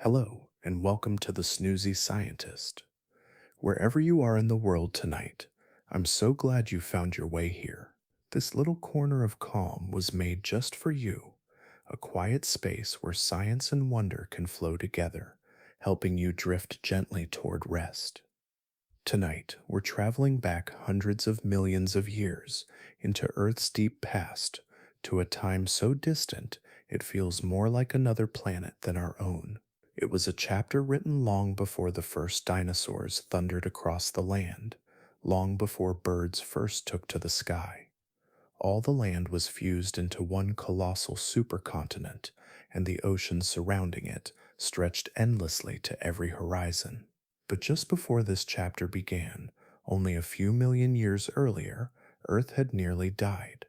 Hello, and welcome to the Snoozy Scientist. Wherever you are in the world tonight, I'm so glad you found your way here. This little corner of calm was made just for you, a quiet space where science and wonder can flow together, helping you drift gently toward rest. Tonight, we're traveling back hundreds of millions of years into Earth's deep past to a time so distant it feels more like another planet than our own. It was a chapter written long before the first dinosaurs thundered across the land, long before birds first took to the sky. All the land was fused into one colossal supercontinent, and the oceans surrounding it stretched endlessly to every horizon. But just before this chapter began, only a few million years earlier, Earth had nearly died.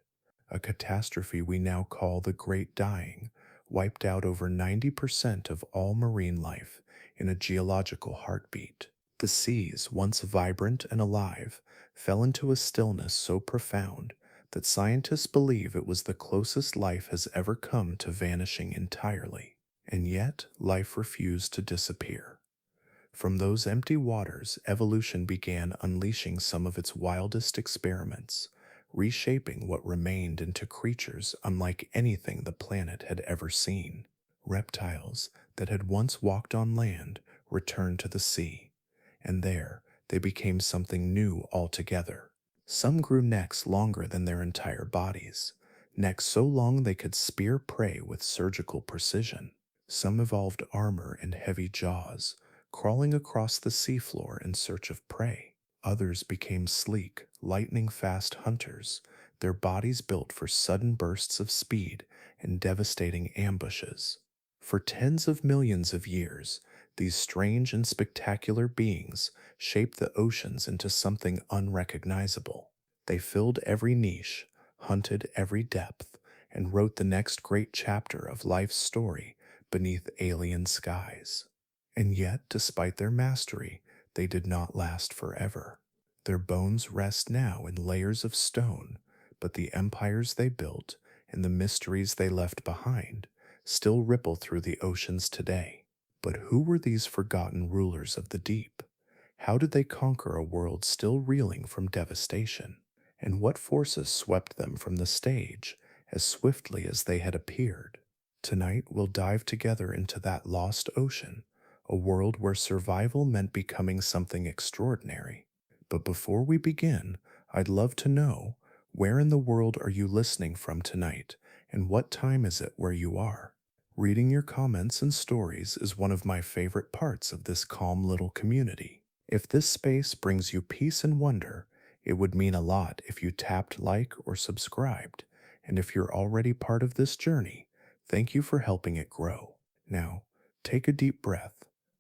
A catastrophe we now call the Great Dying wiped out over 90% of all marine life in a geological heartbeat. The seas, once vibrant and alive, fell into a stillness so profound that scientists believe it was the closest life has ever come to vanishing entirely. And yet, life refused to disappear. From those empty waters, evolution began unleashing some of its wildest experiments, reshaping what remained into creatures unlike anything the planet had ever seen. Reptiles that had once walked on land returned to the sea, and there they became something new altogether. Some grew necks longer than their entire bodies, necks so long they could spear prey with surgical precision. Some evolved armor and heavy jaws, crawling across the seafloor in search of prey. Others became sleek, lightning-fast hunters, their bodies built for sudden bursts of speed and devastating ambushes. For tens of millions of years, these strange and spectacular beings shaped the oceans into something unrecognizable. They filled every niche, hunted every depth, and wrote the next great chapter of life's story beneath alien skies. And yet, despite their mastery, they did not last forever. Their bones rest now in layers of stone, but the empires they built and the mysteries they left behind still ripple through the oceans today. But who were these forgotten rulers of the deep? How did they conquer a world still reeling from devastation? And what forces swept them from the stage as swiftly as they had appeared? Tonight we'll dive together into that lost ocean, a world where survival meant becoming something extraordinary. But before we begin, I'd love to know, where in the world are you listening from tonight, and what time is it where you are? Reading your comments and stories is one of my favorite parts of this calm little community. If this space brings you peace and wonder, it would mean a lot if you tapped like or subscribed. And if you're already part of this journey, thank you for helping it grow. Now, take a deep breath,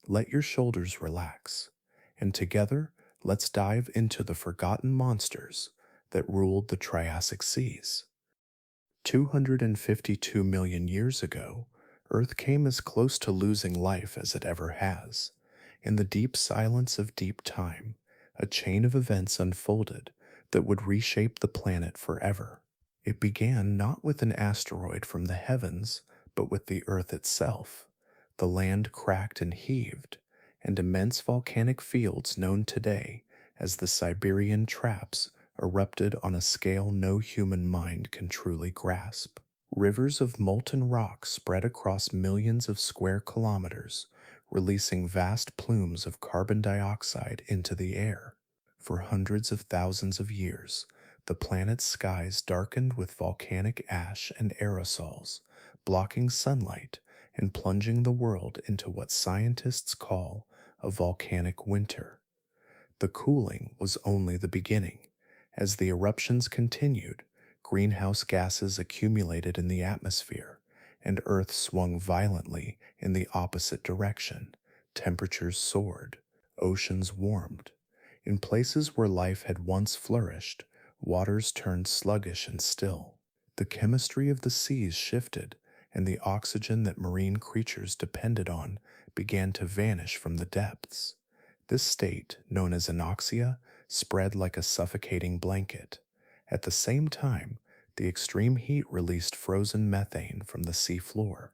let your shoulders relax, and together, let's dive into the forgotten monsters that ruled the Triassic seas. 252 million years ago, Earth came as close to losing life as it ever has. In the deep silence of deep time, a chain of events unfolded that would reshape the planet forever. It began not with an asteroid from the heavens, but with the Earth itself. The land cracked and heaved, and immense volcanic fields known today as the Siberian Traps erupted on a scale no human mind can truly grasp. Rivers of molten rock spread across millions of square kilometers, releasing vast plumes of carbon dioxide into the air. For hundreds of thousands of years, the planet's skies darkened with volcanic ash and aerosols, blocking sunlight and plunging the world into what scientists call a volcanic winter. The cooling was only the beginning. As the eruptions continued, greenhouse gases accumulated in the atmosphere, and Earth swung violently in the opposite direction. Temperatures soared, oceans warmed. In places where life had once flourished, waters turned sluggish and still. The chemistry of the seas shifted, and the oxygen that marine creatures depended on began to vanish from the depths. This state, known as anoxia, spread like a suffocating blanket. At the same time, the extreme heat released frozen methane from the sea floor,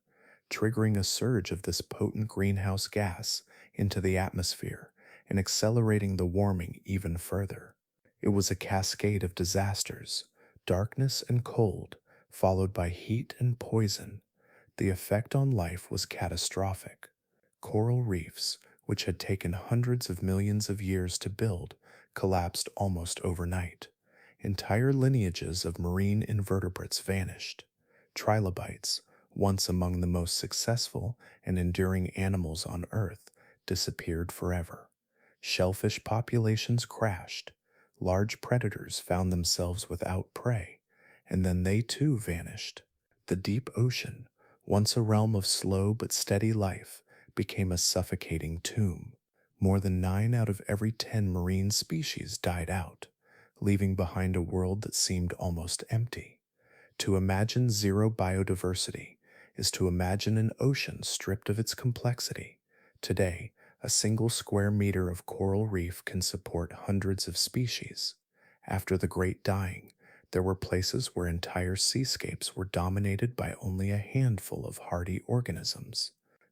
triggering a surge of this potent greenhouse gas into the atmosphere and accelerating the warming even further. It was a cascade of disasters, darkness and cold, followed by heat and poison. The effect on life was catastrophic. Coral reefs, which had taken hundreds of millions of years to build, collapsed almost overnight. Entire lineages of marine invertebrates vanished. Trilobites, once among the most successful and enduring animals on Earth, disappeared forever. Shellfish populations crashed. Large predators found themselves without prey, and then they too vanished. The deep ocean, once a realm of slow but steady life, became a suffocating tomb. More than 9 out of every 10 marine species died out, leaving behind a world that seemed almost empty. To imagine zero biodiversity is to imagine an ocean stripped of its complexity. Today, a single square meter of coral reef can support hundreds of species. After the Great Dying, there were places where entire seascapes were dominated by only a handful of hardy organisms.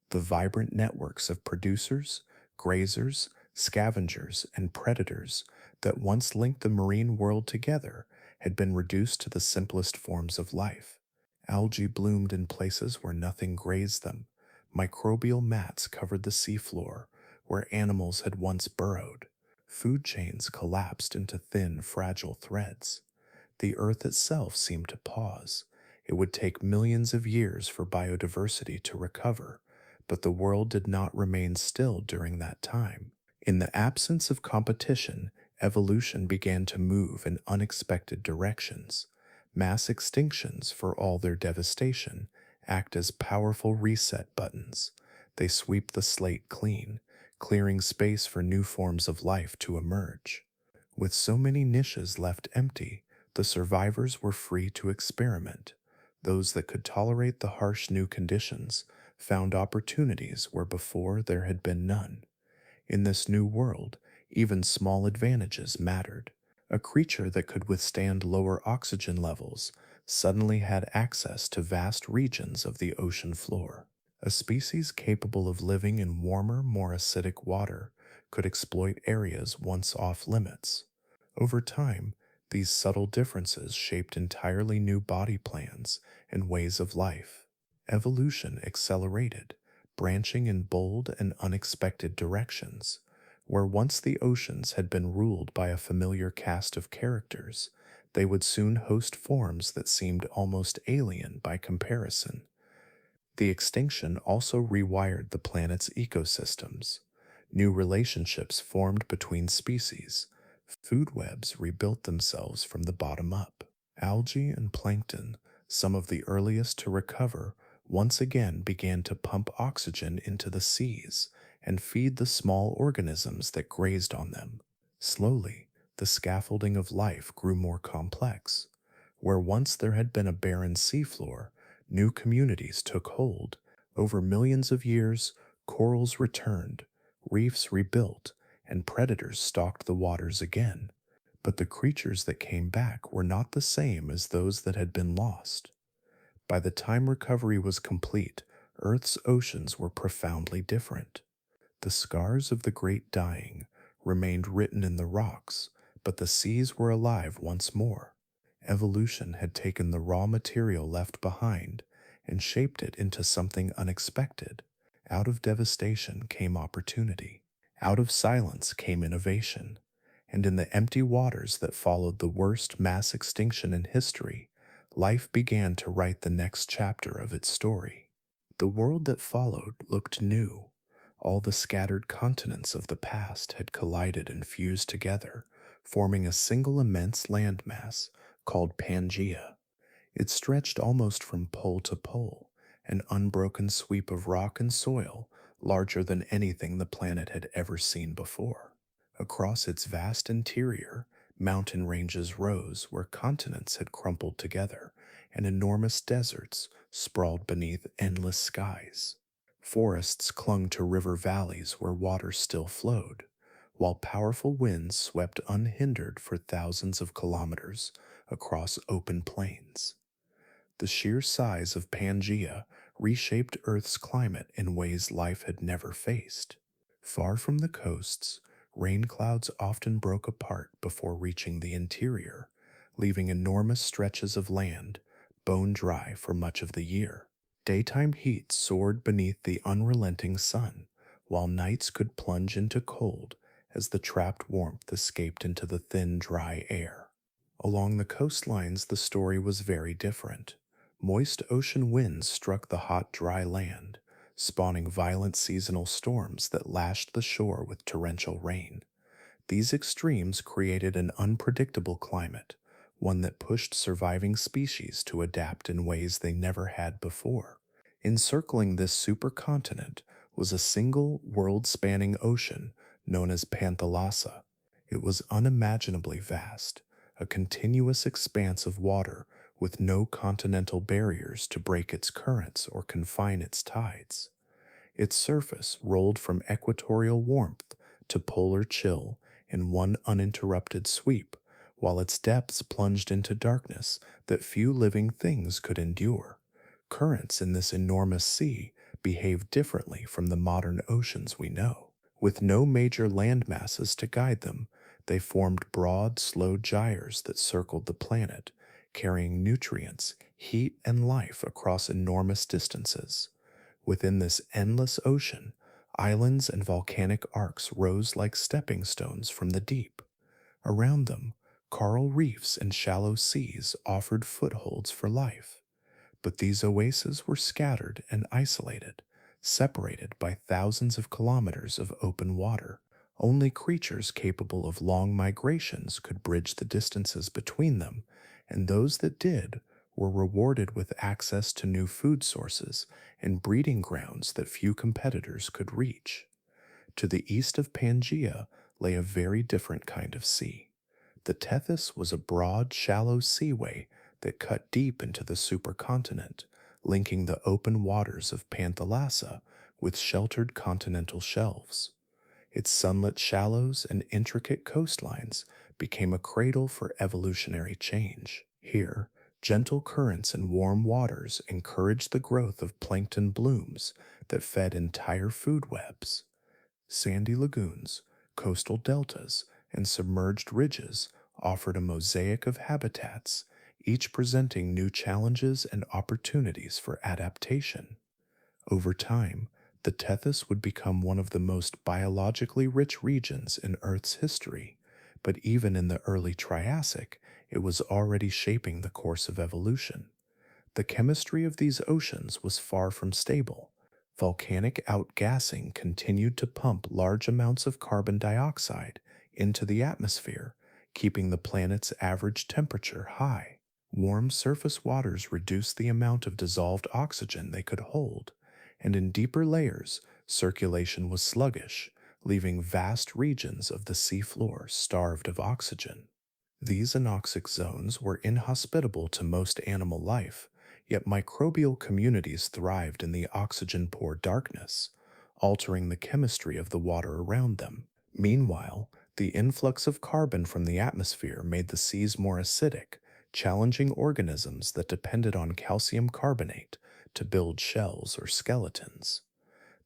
The vibrant networks of producers, grazers, scavengers, and predators that once linked the marine world together had been reduced to the simplest forms of life. Algae bloomed in places where nothing grazed them. Microbial mats covered the seafloor where animals had once burrowed. Food chains collapsed into thin, fragile threads. The earth itself seemed to pause. It would take millions of years for biodiversity to recover, but the world did not remain still during that time. In the absence of competition, evolution began to move in unexpected directions. Mass extinctions, for all their devastation, act as powerful reset buttons. They sweep the slate clean, clearing space for new forms of life to emerge. With so many niches left empty, the survivors were free to experiment. Those that could tolerate the harsh new conditions found opportunities where before there had been none. In this new world, even small advantages mattered. A creature that could withstand lower oxygen levels suddenly had access to vast regions of the ocean floor. A species capable of living in warmer, more acidic water could exploit areas once off limits. Over time, these subtle differences shaped entirely new body plans and ways of life. Evolution accelerated, branching in bold and unexpected directions. Where once the oceans had been ruled by a familiar cast of characters, they would soon host forms that seemed almost alien by comparison. The extinction also rewired the planet's ecosystems. New relationships formed between species. Food webs rebuilt themselves from the bottom up. Algae and plankton, some of the earliest to recover, once again began to pump oxygen into the seas and feed the small organisms that grazed on them. Slowly, the scaffolding of life grew more complex. Where once there had been a barren seafloor, new communities took hold. Over millions of years, corals returned, reefs rebuilt, and predators stalked the waters again. But the creatures that came back were not the same as those that had been lost. By the time recovery was complete, Earth's oceans were profoundly different. The scars of the Great Dying remained written in the rocks, but the seas were alive once more. Evolution had taken the raw material left behind and shaped it into something unexpected. Out of devastation came opportunity. Out of silence came innovation. And in the empty waters that followed the worst mass extinction in history, life began to write the next chapter of its story. The world that followed looked new. All the scattered continents of the past had collided and fused together, forming a single immense landmass called Pangaea. It stretched almost from pole to pole, an unbroken sweep of rock and soil larger than anything the planet had ever seen before. Across its vast interior, mountain ranges rose where continents had crumpled together, and enormous deserts sprawled beneath endless skies. Forests clung to river valleys where water still flowed, while powerful winds swept unhindered for thousands of kilometers across open plains. The sheer size of Pangaea reshaped Earth's climate in ways life had never faced. Far from the coasts, rain clouds often broke apart before reaching the interior, leaving enormous stretches of land bone dry for much of the year. Daytime heat soared beneath the unrelenting sun, while nights could plunge into cold as the trapped warmth escaped into the thin, dry air. Along the coastlines, the story was very different. Moist ocean winds struck the hot, dry land, spawning violent seasonal storms that lashed the shore with torrential rain. These extremes created an unpredictable climate, one that pushed surviving species to adapt in ways they never had before. Encircling this supercontinent was a single world-spanning ocean known as Panthalassa. It was unimaginably vast, a continuous expanse of water with no continental barriers to break its currents or confine its tides. Its surface rolled from equatorial warmth to polar chill in one uninterrupted sweep, while its depths plunged into darkness that few living things could endure. Currents in this enormous sea behaved differently from the modern oceans we know. With no major land masses to guide them, they formed broad, slow gyres that circled the planet, carrying nutrients, heat, and life across enormous distances. Within this endless ocean, islands and volcanic arcs rose like stepping stones from the deep. Around them, coral reefs and shallow seas offered footholds for life. But these oases were scattered and isolated, separated by thousands of kilometers of open water. Only creatures capable of long migrations could bridge the distances between them, and those that did were rewarded with access to new food sources and breeding grounds that few competitors could reach. To the east of Pangaea lay a very different kind of sea. The Tethys was a broad, shallow seaway that cut deep into the supercontinent, linking the open waters of Panthalassa with sheltered continental shelves. Its sunlit shallows and intricate coastlines became a cradle for evolutionary change. Here, gentle currents and warm waters encouraged the growth of plankton blooms that fed entire food webs. Sandy lagoons, coastal deltas, and submerged ridges offered a mosaic of habitats, each presenting new challenges and opportunities for adaptation. Over time, the Tethys would become one of the most biologically rich regions in Earth's history, but even in the early Triassic, it was already shaping the course of evolution. The chemistry of these oceans was far from stable. Volcanic outgassing continued to pump large amounts of carbon dioxide into the atmosphere, keeping the planet's average temperature high. Warm surface waters reduced the amount of dissolved oxygen they could hold, and in deeper layers, circulation was sluggish, leaving vast regions of the seafloor starved of oxygen. These anoxic zones were inhospitable to most animal life, yet microbial communities thrived in the oxygen-poor darkness, altering the chemistry of the water around them. Meanwhile, the influx of carbon from the atmosphere made the seas more acidic, challenging organisms that depended on calcium carbonate to build shells or skeletons.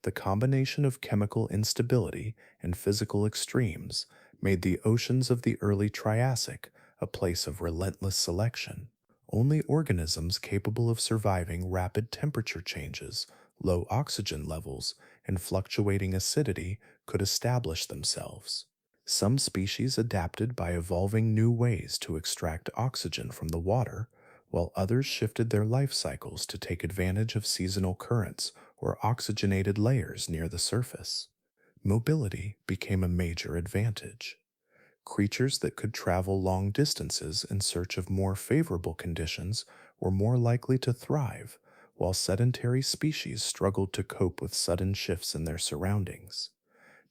The combination of chemical instability and physical extremes made the oceans of the early Triassic a place of relentless selection. Only organisms capable of surviving rapid temperature changes, low oxygen levels, and fluctuating acidity could establish themselves. Some species adapted by evolving new ways to extract oxygen from the water, while others shifted their life cycles to take advantage of seasonal currents or oxygenated layers near the surface. Mobility became a major advantage. Creatures that could travel long distances in search of more favorable conditions were more likely to thrive, while sedentary species struggled to cope with sudden shifts in their surroundings.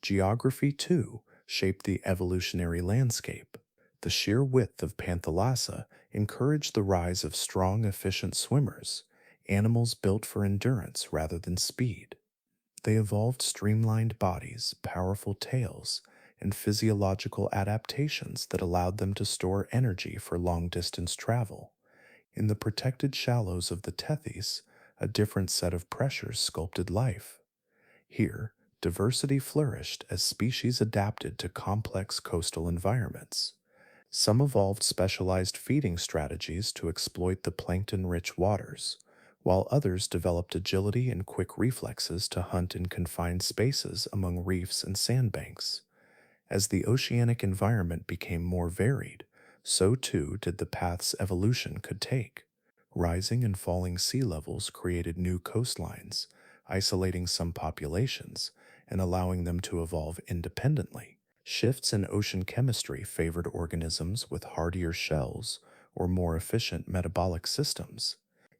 Geography, too, shaped the evolutionary landscape. The sheer width of Panthalassa encouraged the rise of strong, efficient swimmers, animals built for endurance rather than speed. They evolved streamlined bodies, powerful tails, and physiological adaptations that allowed them to store energy for long-distance travel. In the protected shallows of the Tethys, A different set of pressures sculpted life. Here, diversity flourished as species adapted to complex coastal environments. Some evolved specialized feeding strategies to exploit the plankton rich waters, while others developed agility and quick reflexes to hunt in confined spaces among reefs and sandbanks. As the oceanic environment became more varied, so too did the paths evolution could take. Rising and falling sea levels created new coastlines, isolating some populations and allowing them to evolve independently. Shifts in ocean chemistry favored organisms with hardier shells or more efficient metabolic systems.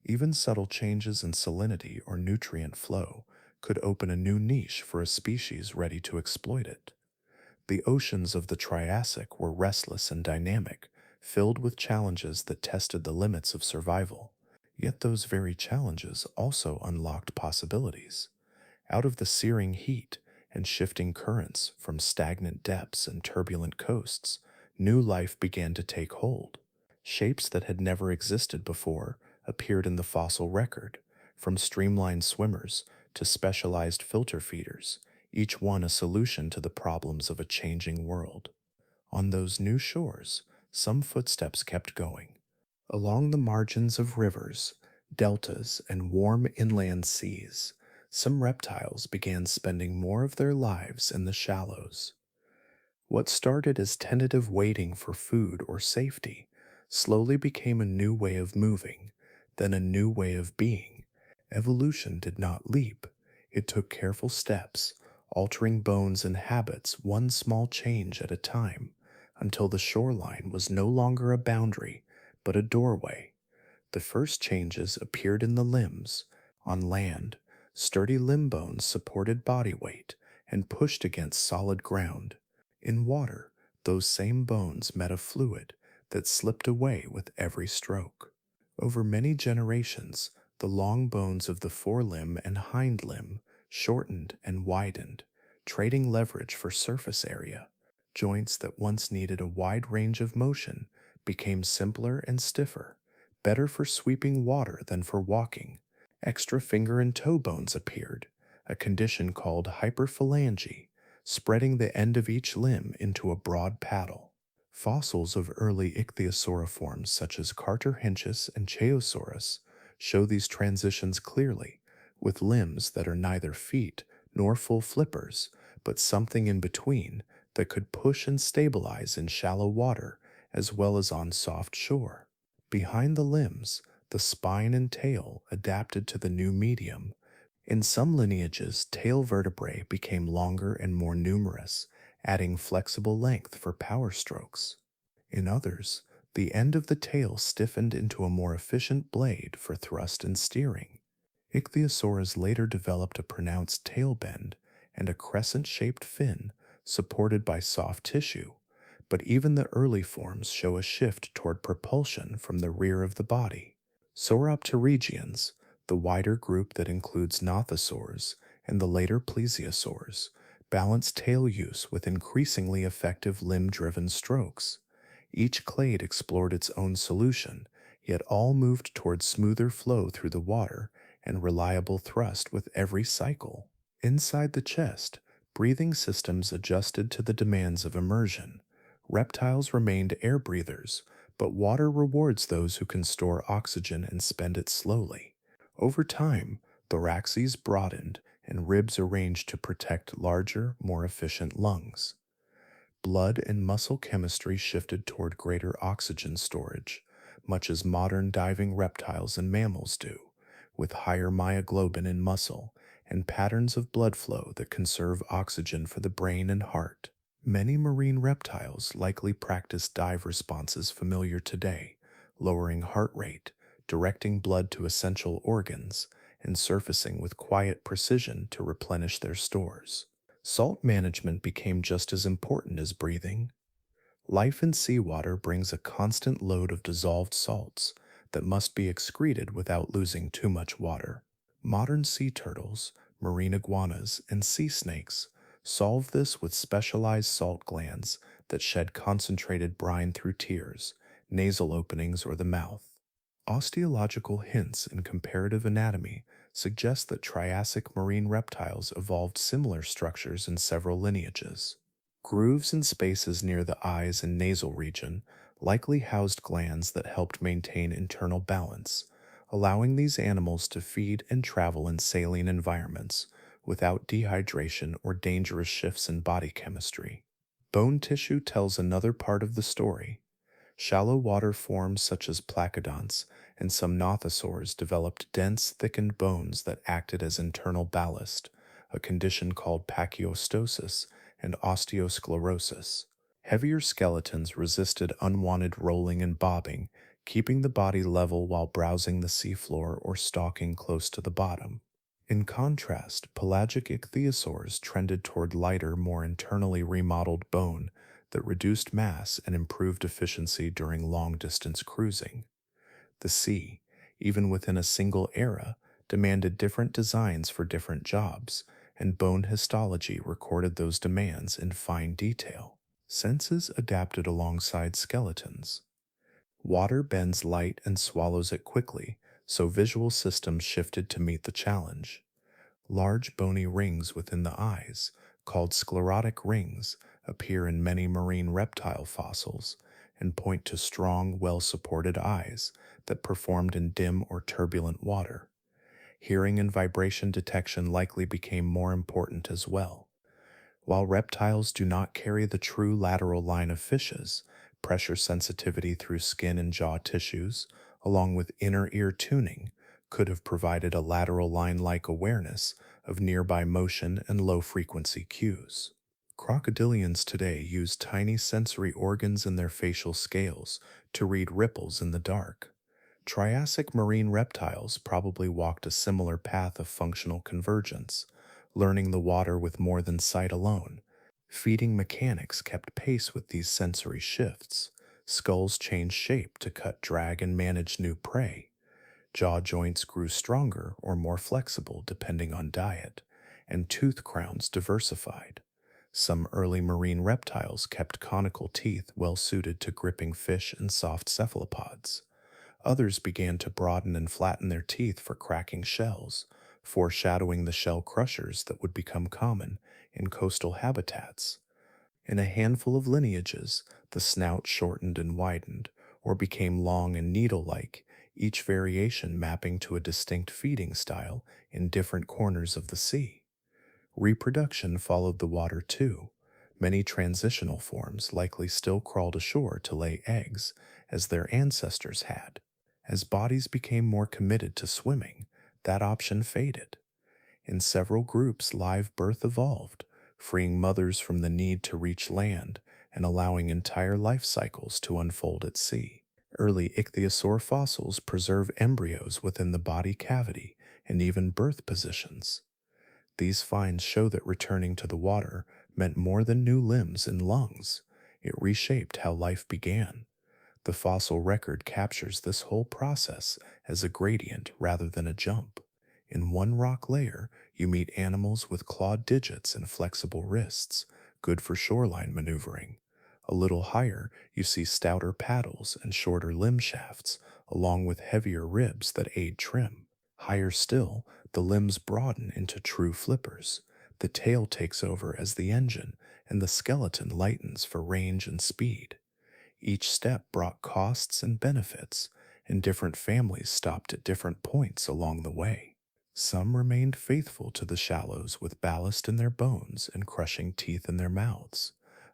Even subtle changes in salinity or nutrient flow could open a new niche for a species ready to exploit it. The oceans of the Triassic were restless and dynamic, filled with challenges that tested the limits of survival. Yet those very challenges also unlocked possibilities. Out of the searing heat and shifting currents from stagnant depths and turbulent coasts, new life began to take hold. Shapes that had never existed before appeared in the fossil record, from streamlined swimmers to specialized filter feeders, each one a solution to the problems of a changing world. On those new shores, some footsteps kept going. Along the margins of rivers, deltas, and warm inland seas, some reptiles began spending more of their lives in the shallows. What started as tentative waiting for food or safety slowly became a new way of moving, then a new way of being. Evolution did not leap, it took careful steps, altering bones and habits one small change at a time, until the shoreline was no longer a boundary, but a doorway. The first changes appeared in the limbs. On land, sturdy limb bones supported body weight and pushed against solid ground. In water, those same bones met a fluid that slipped away with every stroke. Over many generations, the long bones of the forelimb and hind limb shortened and widened, trading leverage for surface area. Joints that once needed a wide range of motion became simpler and stiffer, better for sweeping water than for walking. Extra finger and toe bones appeared, a condition called hyperphalangy, spreading the end of each limb into a broad paddle. Fossils of early ichthyosauriforms such as Carterhenchus and Cheosaurus show these transitions clearly, with limbs that are neither feet nor full flippers, but something in between that could push and stabilize in shallow water as well as on soft shore. Behind the limbs, the spine and tail adapted to the new medium. In some lineages, tail vertebrae became longer and more numerous, adding flexible length for power strokes. In others, the end of the tail stiffened into a more efficient blade for thrust and steering. Ichthyosaurs later developed a pronounced tail bend and a crescent-shaped fin supported by soft tissue, but even the early forms show a shift toward propulsion from the rear of the body. Sauropterygians, the wider group that includes Nothosaurs and the later Plesiosaurs, balance tail use with increasingly effective limb-driven strokes. Each clade explored its own solution, yet all moved toward smoother flow through the water and reliable thrust with every cycle. Inside the chest, breathing systems adjusted to the demands of immersion. Reptiles remained air breathers, but water rewards those who can store oxygen and spend it slowly. Over time, thoraxes broadened and ribs arranged to protect larger, more efficient lungs. Blood and muscle chemistry shifted toward greater oxygen storage, much as modern diving reptiles and mammals do, with higher myoglobin in muscle and patterns of blood flow that conserve oxygen for the brain and heart. Many marine reptiles likely practice dive responses familiar today, lowering heart rate, directing blood to essential organs, and surfacing with quiet precision to replenish their stores. Salt management became just as important as breathing. Life in seawater brings a constant load of dissolved salts that must be excreted without losing too much water. Modern sea turtles, marine iguanas, and sea snakes solve this with specialized salt glands that shed concentrated brine through tears, nasal openings, or the mouth. Osteological hints in comparative anatomy suggest that Triassic marine reptiles evolved similar structures in several lineages. Grooves and spaces near the eyes and nasal region likely housed glands that helped maintain internal balance, allowing these animals to feed and travel in saline environments without dehydration or dangerous shifts in body chemistry. Bone tissue tells another part of the story. Shallow water forms such as Placodonts and some Nothosaurs developed dense, thickened bones that acted as internal ballast, a condition called pachyostosis and osteosclerosis. Heavier skeletons resisted unwanted rolling and bobbing, keeping the body level while browsing the seafloor or stalking close to the bottom. In contrast, pelagic ichthyosaurs trended toward lighter, more internally remodeled bone that reduced mass and improved efficiency during long-distance cruising. The sea, even within a single era, demanded different designs for different jobs, and bone histology recorded those demands in fine detail. Senses adapted alongside skeletons. Water bends light and swallows it quickly, so visual systems shifted to meet the challenge. Large bony rings within the eyes, called sclerotic rings, appear in many marine reptile fossils and point to strong, well-supported eyes that performed in dim or turbulent water. Hearing and vibration detection likely became more important as well. While reptiles do not carry the true lateral line of fishes, pressure sensitivity through skin and jaw tissues, along with inner ear tuning, could have provided a lateral line-like awareness of nearby motion and low-frequency cues. Crocodilians today use tiny sensory organs in their facial scales to read ripples in the dark. Triassic marine reptiles probably walked a similar path of functional convergence, learning the water with more than sight alone. Feeding mechanics kept pace with these sensory shifts. Skulls changed shape to cut, drag, and manage new prey. Jaw joints grew stronger or more flexible depending on diet, and tooth crowns diversified. Some early marine reptiles kept conical teeth well suited to gripping fish and soft cephalopods. Others began to broaden and flatten their teeth for cracking shells, foreshadowing the shell crushers that would become common in coastal habitats. In a handful of lineages, the snout shortened and widened, or became long and needle-like, each variation mapping to a distinct feeding style in different corners of the sea. Reproduction followed the water too. Many transitional forms likely still crawled ashore to lay eggs, as their ancestors had. As bodies became more committed to swimming, that option faded. In several groups, live birth evolved, freeing mothers from the need to reach land and allowing entire life cycles to unfold at sea. Early ichthyosaur fossils preserve embryos within the body cavity and even birth positions. These finds show that returning to the water meant more than new limbs and lungs. It reshaped how life began. The fossil record captures this whole process as a gradient rather than a jump. In one rock layer, you meet animals with clawed digits and flexible wrists, good for shoreline maneuvering. A little higher, you see stouter paddles and shorter limb shafts, along with heavier ribs that aid trim. Higher still, the limbs broaden into true flippers. The tail takes over as the engine, and the skeleton lightens for range and speed. Each step brought costs and benefits, and different families stopped at different points along the way. Some remained faithful to the shallows with ballast in their bones and crushing teeth in their mouths.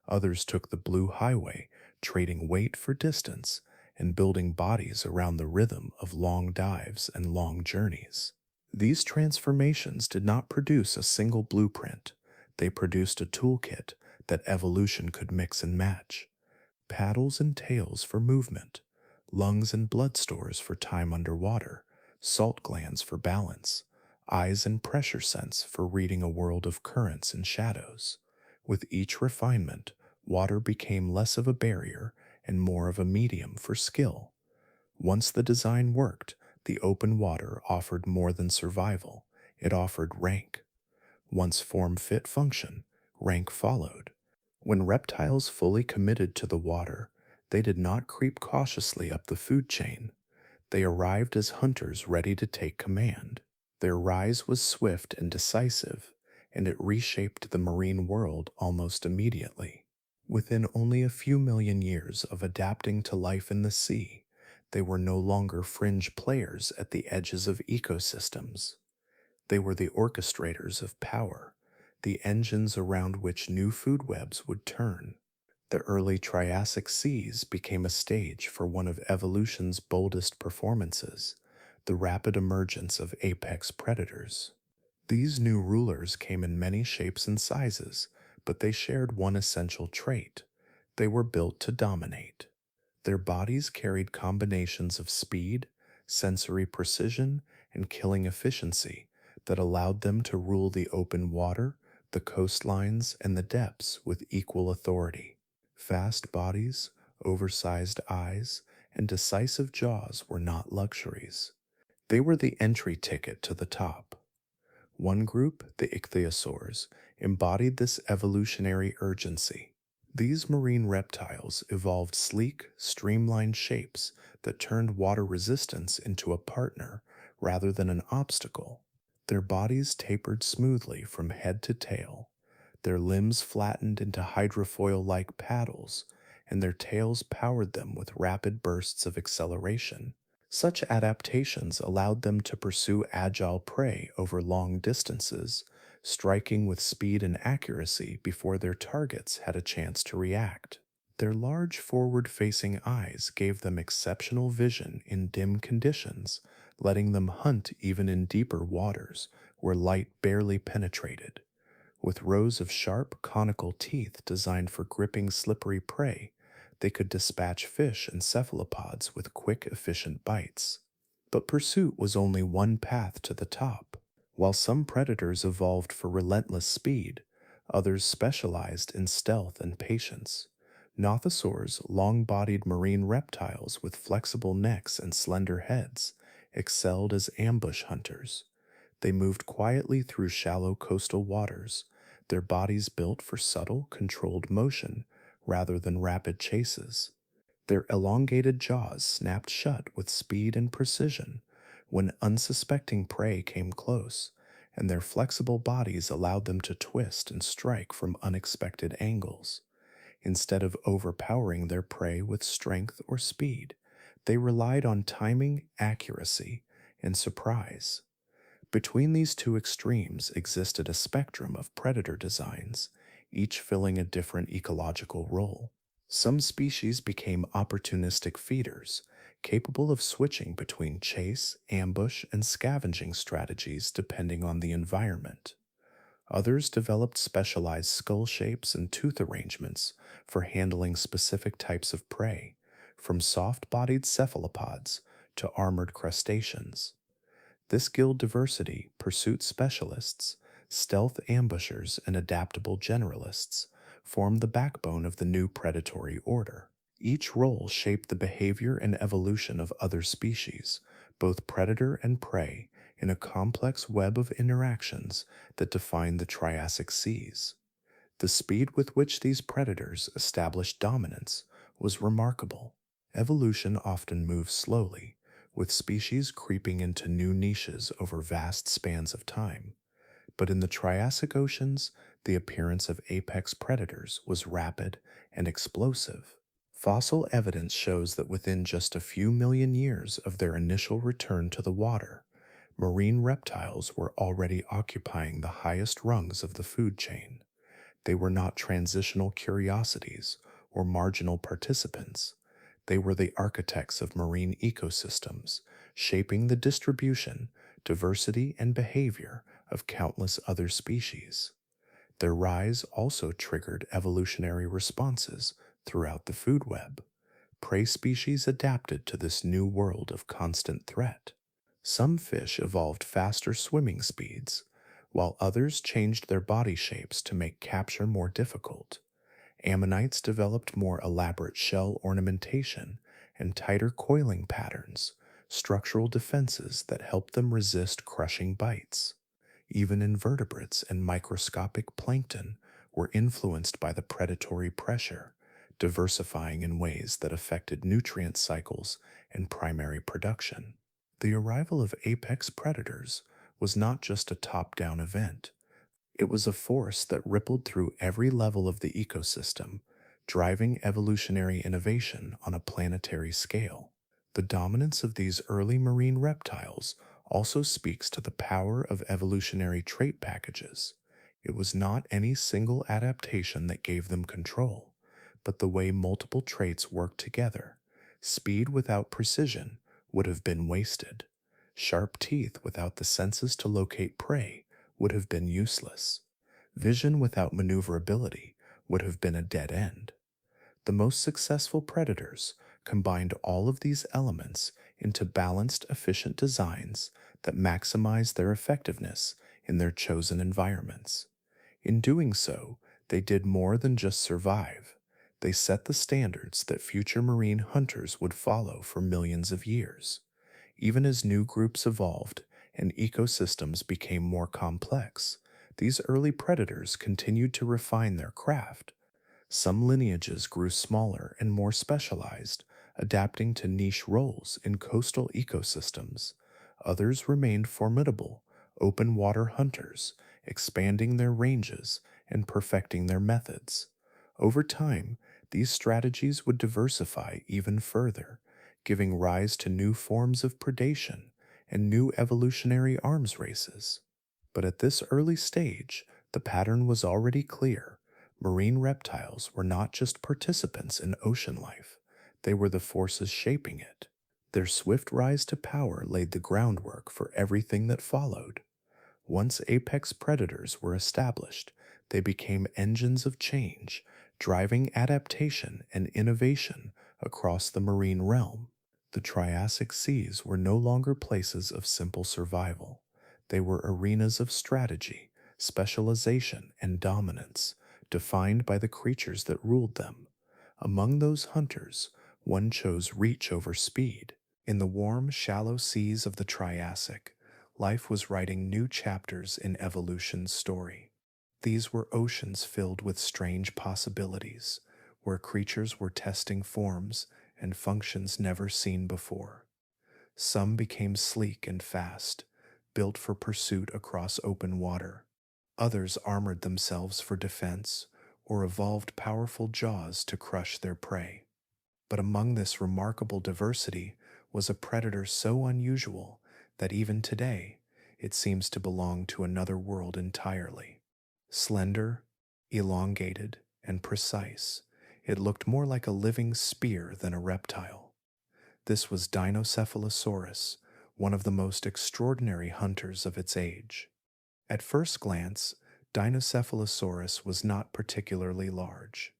Others took the blue highway, trading weight for distance and building bodies around the rhythm of long dives and long journeys. These transformations did not produce a single blueprint. They produced a toolkit that evolution could mix and match. Paddles and tails for movement, lungs and blood stores for time underwater, salt glands for balance, eyes and pressure sense for reading a world of currents and shadows. With each refinement, water became less of a barrier and more of a medium for skill. Once the design worked, the open water offered more than survival, it offered rank. Once form fit function, rank followed. When reptiles fully committed to the water, they did not creep cautiously up the food chain. They arrived as hunters ready to take command. Their rise was swift and decisive, and it reshaped the marine world almost immediately. Within only a few million years of adapting to life in the sea, they were no longer fringe players at the edges of ecosystems. They were the orchestrators of power, the engines around which new food webs would turn. The early Triassic seas became a stage for one of evolution's boldest performances, the rapid emergence of apex predators. These new rulers came in many shapes and sizes, but they shared one essential trait. They were built to dominate. Their bodies carried combinations of speed, sensory precision, and killing efficiency that allowed them to rule the open water, the coastlines, and the depths with equal authority. Fast bodies, oversized eyes, and decisive jaws were not luxuries. They were the entry ticket to the top. One group, the ichthyosaurs, embodied this evolutionary urgency. These marine reptiles evolved sleek, streamlined shapes that turned water resistance into a partner rather than an obstacle. Their bodies tapered smoothly from head to tail, their limbs flattened into hydrofoil-like paddles, and their tails powered them with rapid bursts of acceleration. Such adaptations allowed them to pursue agile prey over long distances, striking with speed and accuracy before their targets had a chance to react. Their large forward-facing eyes gave them exceptional vision in dim conditions, letting them hunt even in deeper waters where light barely penetrated. With rows of sharp, conical teeth designed for gripping slippery prey, they could dispatch fish and cephalopods with quick, efficient bites. But pursuit was only one path to the top. While some predators evolved for relentless speed, others specialized in stealth and patience. Nothosaurs, long-bodied marine reptiles with flexible necks and slender heads, excelled as ambush hunters. They moved quietly through shallow coastal waters, their bodies built for subtle, controlled motion rather than rapid chases. Their elongated jaws snapped shut with speed and precision when unsuspecting prey came close, and their flexible bodies allowed them to twist and strike from unexpected angles. Instead of overpowering their prey with strength or speed, they relied on timing, accuracy, and surprise. Between these two extremes existed a spectrum of predator designs, each filling a different ecological role. Some species became opportunistic feeders, capable of switching between chase, ambush, and scavenging strategies depending on the environment. Others developed specialized skull shapes and tooth arrangements for handling specific types of prey, from soft-bodied cephalopods to armored crustaceans. This guild diversity, pursuit specialists, stealth ambushers, and adaptable generalists formed the backbone of the new predatory order. Each role shaped the behavior and evolution of other species, both predator and prey, in a complex web of interactions that defined the Triassic seas. The speed with which these predators established dominance was remarkable. Evolution often moves slowly, with species creeping into new niches over vast spans of time. But in the Triassic oceans, the appearance of apex predators was rapid and explosive. Fossil evidence shows that within just a few million years of their initial return to the water, marine reptiles were already occupying the highest rungs of the food chain. They were not transitional curiosities or marginal participants. They were the architects of marine ecosystems, shaping the distribution, diversity, and behavior of countless other species. Their rise also triggered evolutionary responses throughout the food web. Prey species adapted to this new world of constant threat. Some fish evolved faster swimming speeds, while others changed their body shapes to make capture more difficult. Ammonites developed more elaborate shell ornamentation and tighter coiling patterns, structural defenses that helped them resist crushing bites. Even invertebrates and microscopic plankton were influenced by the predatory pressure, diversifying in ways that affected nutrient cycles and primary production. The arrival of apex predators was not just a top-down event. It was a force that rippled through every level of the ecosystem, driving evolutionary innovation on a planetary scale. The dominance of these early marine reptiles also speaks to the power of evolutionary trait packages. It was not any single adaptation that gave them control, but the way multiple traits worked together. Speed without precision would have been wasted. Sharp teeth without the senses to locate prey would have been useless. Vision without maneuverability would have been a dead end. The most successful predators combined all of these elements into balanced, efficient designs that maximize their effectiveness in their chosen environments. In doing so, they did more than just survive. They set the standards that future marine hunters would follow for millions of years. Even as new groups evolved and ecosystems became more complex, these early predators continued to refine their craft. Some lineages grew smaller and more specialized, adapting to niche roles in coastal ecosystems. Others remained formidable, open water hunters, expanding their ranges and perfecting their methods. Over time, these strategies would diversify even further, giving rise to new forms of predation and new evolutionary arms races. But at this early stage, the pattern was already clear. Marine reptiles were not just participants in ocean life, they were the forces shaping it. Their swift rise to power laid the groundwork for everything that followed. Once apex predators were established, they became engines of change, driving adaptation and innovation across the marine realm. The Triassic seas were no longer places of simple survival. They were arenas of strategy, specialization, and dominance, defined by the creatures that ruled them. Among those hunters, one chose reach over speed. In the warm, shallow seas of the Triassic, life was writing new chapters in evolution's story. These were oceans filled with strange possibilities, where creatures were testing forms and functions never seen before. Some became sleek and fast, built for pursuit across open water. Others armored themselves for defense or evolved powerful jaws to crush their prey. But among this remarkable diversity was a predator so unusual that even today it seems to belong to another world entirely. Slender, elongated, and precise, it looked more like a living spear than a reptile. This was Dinophilosaurus, one of the most extraordinary hunters of its age. At first glance, Dinophilosaurus was not particularly large.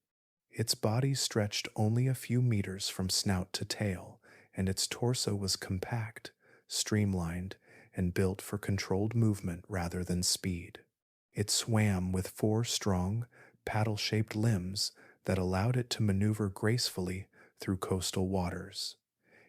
Its body stretched only a few meters from snout to tail, and its torso was compact, streamlined, and built for controlled movement rather than speed. It swam with four strong, paddle-shaped limbs that allowed it to maneuver gracefully through coastal waters.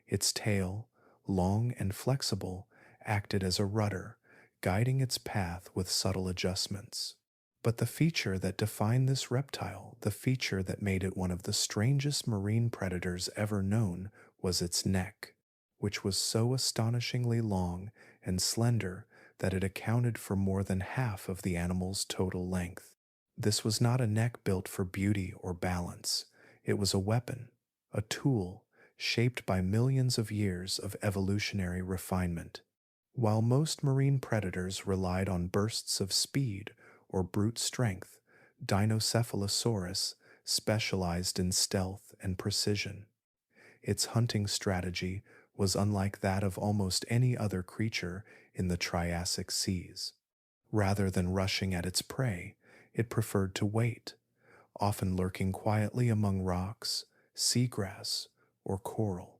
Its tail, long and flexible, acted as a rudder, guiding its path with subtle adjustments. But the feature that defined this reptile, the feature that made it one of the strangest marine predators ever known, was its neck, which was so astonishingly long and slender that it accounted for more than half of the animal's total length. This was not a neck built for beauty or balance. It was a weapon, a tool, shaped by millions of years of evolutionary refinement. While most marine predators relied on bursts of speed or brute strength, Dinophilosaurus specialized in stealth and precision. Its hunting strategy was unlike that of almost any other creature in the Triassic seas. Rather than rushing at its prey, it preferred to wait, often lurking quietly among rocks, seagrass, or coral.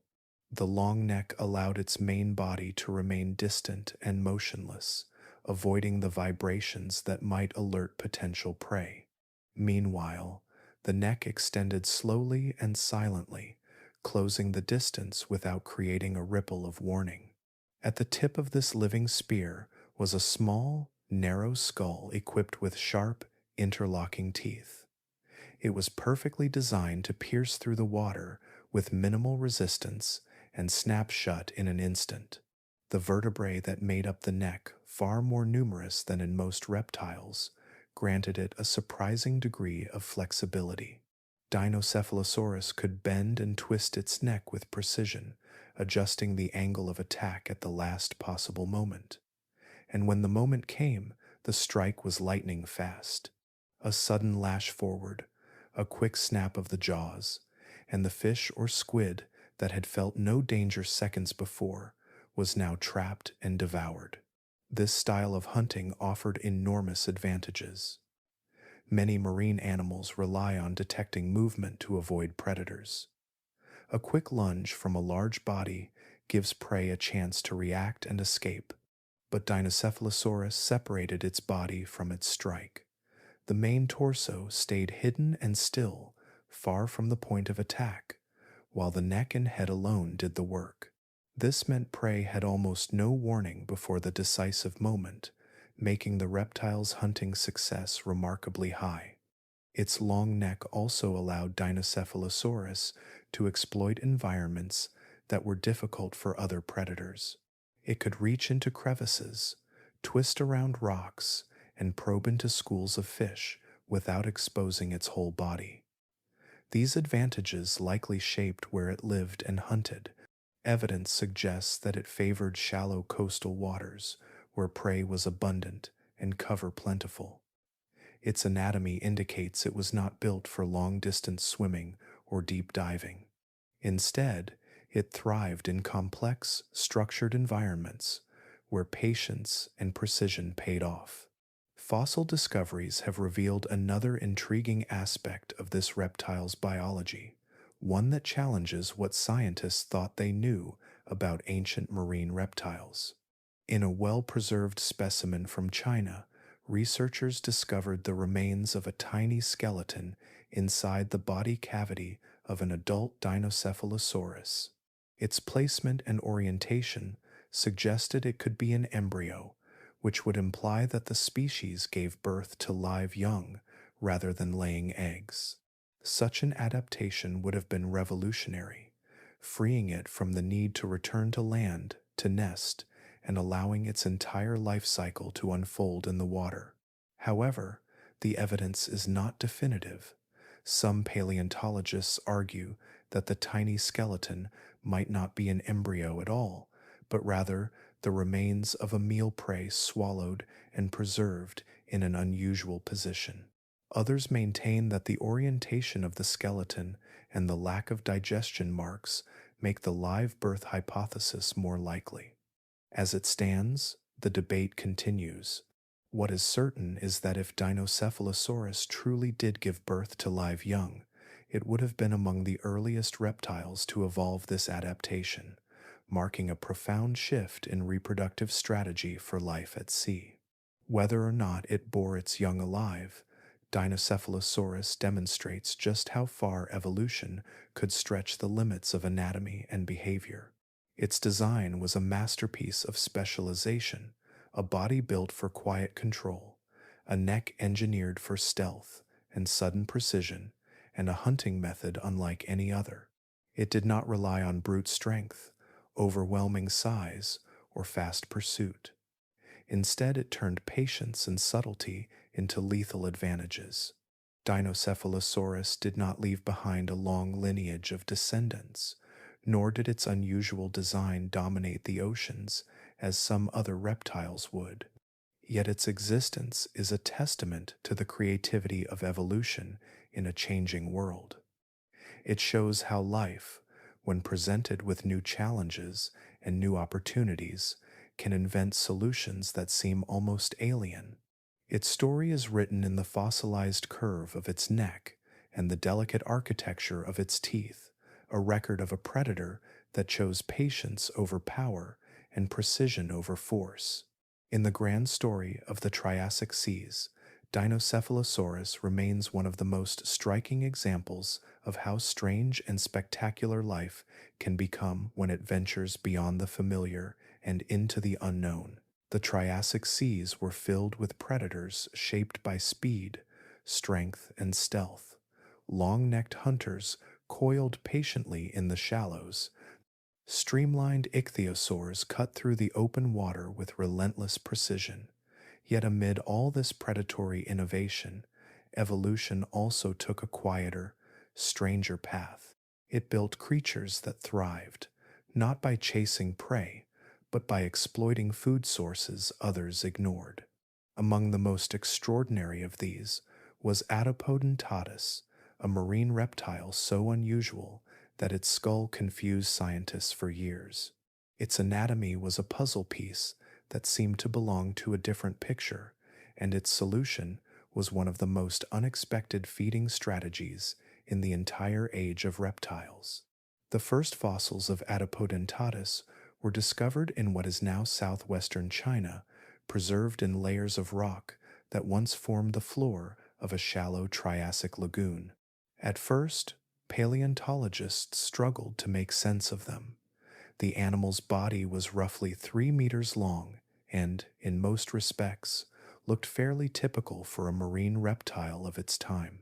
The long neck allowed its main body to remain distant and motionless, avoiding the vibrations that might alert potential prey. Meanwhile, the neck extended slowly and silently, closing the distance without creating a ripple of warning. At the tip of this living spear was a small, narrow skull equipped with sharp, interlocking teeth. It was perfectly designed to pierce through the water with minimal resistance and snap shut in an instant. The vertebrae that made up the neck, far more numerous than in most reptiles, granted it a surprising degree of flexibility. Dinophilosaurus could bend and twist its neck with precision, adjusting the angle of attack at the last possible moment. And when the moment came, the strike was lightning fast. A sudden lash forward, a quick snap of the jaws, and the fish or squid that had felt no danger seconds before was now trapped and devoured. This style of hunting offered enormous advantages. Many marine animals rely on detecting movement to avoid predators. A quick lunge from a large body gives prey a chance to react and escape, but Dinophilosaurus separated its body from its strike. The main torso stayed hidden and still, far from the point of attack, while the neck and head alone did the work. This meant prey had almost no warning before the decisive moment, making the reptile's hunting success remarkably high. Its long neck also allowed Dinophilosaurus to exploit environments that were difficult for other predators. It could reach into crevices, twist around rocks, and probe into schools of fish without exposing its whole body. These advantages likely shaped where it lived and hunted. Evidence suggests that it favored shallow coastal waters where prey was abundant and cover plentiful. Its anatomy indicates it was not built for long-distance swimming or deep diving. Instead, it thrived in complex, structured environments where patience and precision paid off. Fossil discoveries have revealed another intriguing aspect of this reptile's biology, one that challenges what scientists thought they knew about ancient marine reptiles. In a well-preserved specimen from China, researchers discovered the remains of a tiny skeleton inside the body cavity of an adult Dinophilosaurus. Its placement and orientation suggested it could be an embryo, which would imply that the species gave birth to live young rather than laying eggs. Such an adaptation would have been revolutionary, freeing it from the need to return to land to nest and allowing its entire life cycle to unfold in the water. However, the evidence is not definitive. Some paleontologists argue that the tiny skeleton might not be an embryo at all, but rather the remains of a meal prey swallowed and preserved in an unusual position. Others maintain that the orientation of the skeleton and the lack of digestion marks make the live birth hypothesis more likely. As it stands, the debate continues. What is certain is that if Dinophilosaurus truly did give birth to live young, it would have been among the earliest reptiles to evolve this adaptation, marking a profound shift in reproductive strategy for life at sea. Whether or not it bore its young alive, Dinophilosaurus demonstrates just how far evolution could stretch the limits of anatomy and behavior. Its design was a masterpiece of specialization, a body built for quiet control, a neck engineered for stealth and sudden precision, and a hunting method unlike any other. It did not rely on brute strength, overwhelming size, or fast pursuit. Instead, it turned patience and subtlety into lethal advantages. Dinophilosaurus did not leave behind a long lineage of descendants, nor did its unusual design dominate the oceans as some other reptiles would. Yet its existence is a testament to the creativity of evolution in a changing world. It shows how life, when presented with new challenges and new opportunities, can invent solutions that seem almost alien. Its story is written in the fossilized curve of its neck and the delicate architecture of its teeth, a record of a predator that chose patience over power and precision over force. In the grand story of the Triassic seas, Dinophilosaurus remains one of the most striking examples of how strange and spectacular life can become when it ventures beyond the familiar and into the unknown. The Triassic seas were filled with predators shaped by speed, strength, and stealth, long-necked hunters coiled patiently in the shallows. Streamlined ichthyosaurs cut through the open water with relentless precision. Yet amid all this predatory innovation, evolution also took a quieter, stranger path. It built creatures that thrived, not by chasing prey, but by exploiting food sources others ignored. Among the most extraordinary of these was Adipodentatus, a marine reptile so unusual that its skull confused scientists for years. Its anatomy was a puzzle piece that seemed to belong to a different picture, and its solution was one of the most unexpected feeding strategies in the entire age of reptiles. The first fossils of Adipodentatus were discovered in what is now southwestern China, preserved in layers of rock that once formed the floor of a shallow Triassic lagoon. At first, paleontologists struggled to make sense of them. The animal's body was roughly 3 meters long and, in most respects, looked fairly typical for a marine reptile of its time.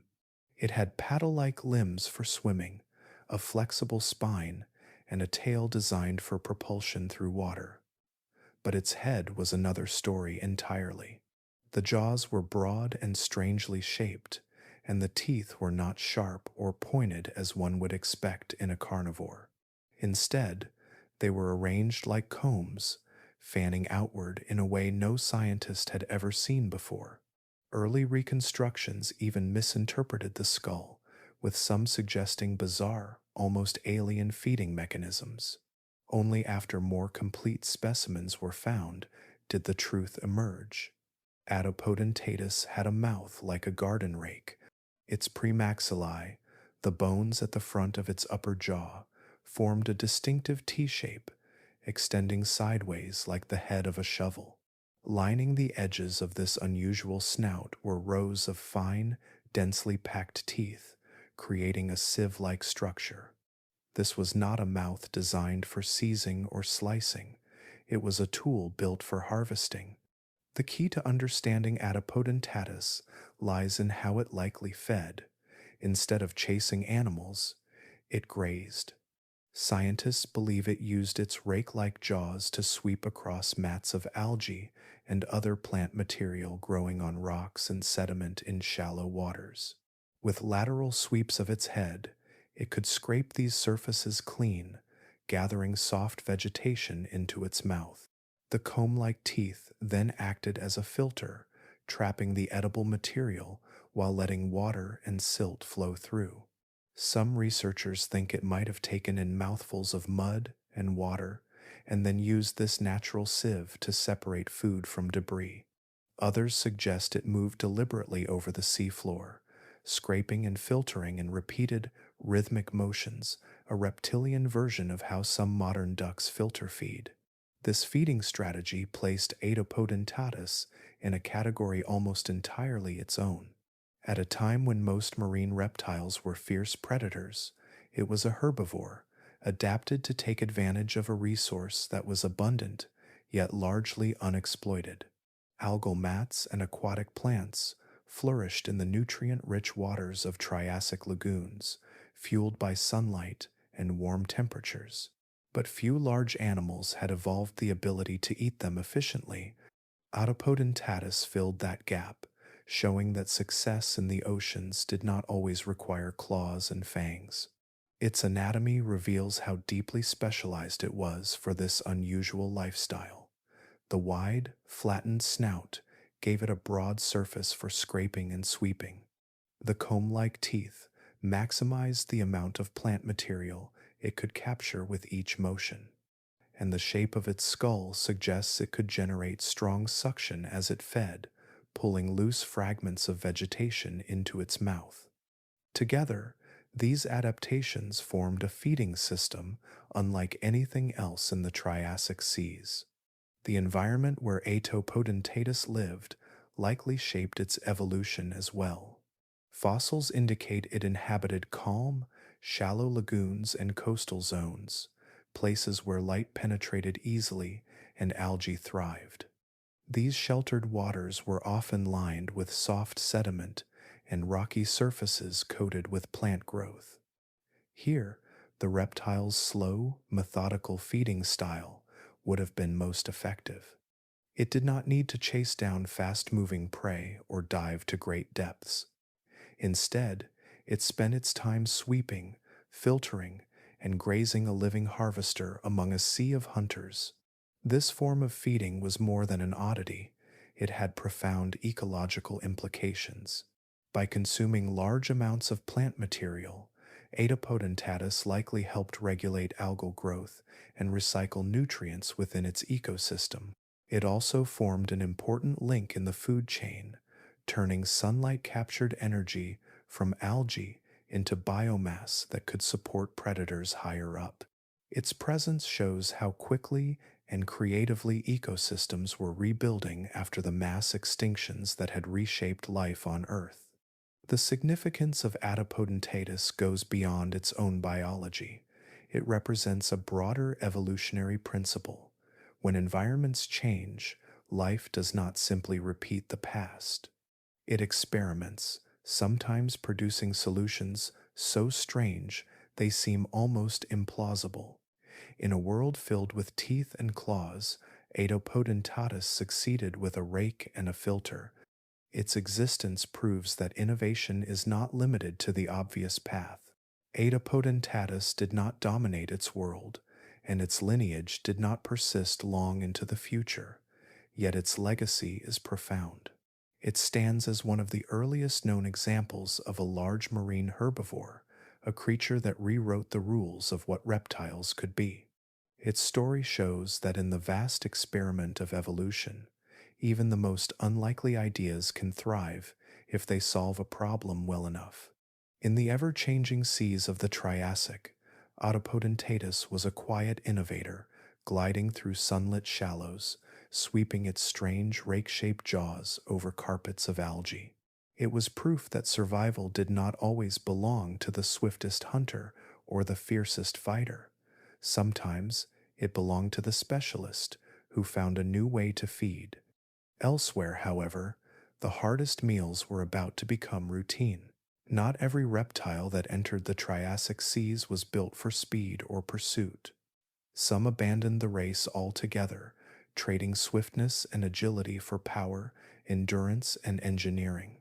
It had paddle-like limbs for swimming, a flexible spine, and a tail designed for propulsion through water. But its head was another story entirely. The jaws were broad and strangely shaped, and the teeth were not sharp or pointed as one would expect in a carnivore. Instead, they were arranged like combs, fanning outward in a way no scientist had ever seen before. Early reconstructions even misinterpreted the skull, with some suggesting bizarre, almost alien feeding mechanisms. Only after more complete specimens were found did the truth emerge. Adipodentatus had a mouth like a garden rake. Its premaxillae, the bones at the front of its upper jaw, formed a distinctive T-shape, extending sideways like the head of a shovel. Lining the edges of this unusual snout were rows of fine, densely packed teeth, creating a sieve-like structure. This was not a mouth designed for seizing or slicing. It was a tool built for harvesting. The key to understanding Adipodentatus lies in how it likely fed. Instead of chasing animals, it grazed. Scientists believe it used its rake-like jaws to sweep across mats of algae and other plant material growing on rocks and sediment in shallow waters. With lateral sweeps of its head, it could scrape these surfaces clean, gathering soft vegetation into its mouth. The comb-like teeth then acted as a filter, trapping the edible material while letting water and silt flow through. Some researchers think it might have taken in mouthfuls of mud and water and then used this natural sieve to separate food from debris. Others suggest it moved deliberately over the seafloor, scraping and filtering in repeated, rhythmic motions, a reptilian version of how some modern ducks filter feed. This feeding strategy placed Adipodentatus in a category almost entirely its own. At a time when most marine reptiles were fierce predators, it was a herbivore, adapted to take advantage of a resource that was abundant, yet largely unexploited. Algal mats and aquatic plants flourished in the nutrient-rich waters of Triassic lagoons, fueled by sunlight and warm temperatures. But few large animals had evolved the ability to eat them efficiently. Adipodentatus filled that gap, showing that success in the oceans did not always require claws and fangs. Its anatomy reveals how deeply specialized it was for this unusual lifestyle. The wide, flattened snout gave it a broad surface for scraping and sweeping. The comb-like teeth maximized the amount of plant material it could capture with each motion, and the shape of its skull suggests it could generate strong suction as it fed, pulling loose fragments of vegetation into its mouth. Together, these adaptations formed a feeding system unlike anything else in the Triassic seas. The environment where Adipodentatus lived likely shaped its evolution as well. Fossils indicate it inhabited calm, shallow lagoons and coastal zones, places where light penetrated easily and algae thrived. These sheltered waters were often lined with soft sediment and rocky surfaces coated with plant growth. Here, the reptile's slow, methodical feeding style would have been most effective. It did not need to chase down fast-moving prey or dive to great depths. Instead, it spent its time sweeping, filtering, and grazing a living harvester among a sea of hunters. This form of feeding was more than an oddity, it had profound ecological implications. By consuming large amounts of plant material, Adipodentatus likely helped regulate algal growth and recycle nutrients within its ecosystem. It also formed an important link in the food chain, turning sunlight-captured energy from algae into biomass that could support predators higher up. Its presence shows how quickly and creatively ecosystems were rebuilding after the mass extinctions that had reshaped life on Earth. The significance of Adipodentatus goes beyond its own biology. It represents a broader evolutionary principle. When environments change, life does not simply repeat the past. It experiments, sometimes producing solutions so strange they seem almost implausible. In a world filled with teeth and claws, Adipodentatus succeeded with a rake and a filter. Its existence proves that innovation is not limited to the obvious path. Adipodentatus did not dominate its world, and its lineage did not persist long into the future, yet its legacy is profound. It stands as one of the earliest known examples of a large marine herbivore, a creature that rewrote the rules of what reptiles could be. Its story shows that in the vast experiment of evolution, even the most unlikely ideas can thrive if they solve a problem well enough. In the ever-changing seas of the Triassic, Adipodentatus was a quiet innovator, gliding through sunlit shallows, sweeping its strange rake-shaped jaws over carpets of algae. It was proof that survival did not always belong to the swiftest hunter or the fiercest fighter. Sometimes it belonged to the specialist who found a new way to feed. Elsewhere, however, the hardest meals were about to become routine. Not every reptile that entered the Triassic seas was built for speed or pursuit. Some abandoned the race altogether, trading swiftness and agility for power, endurance, and engineering.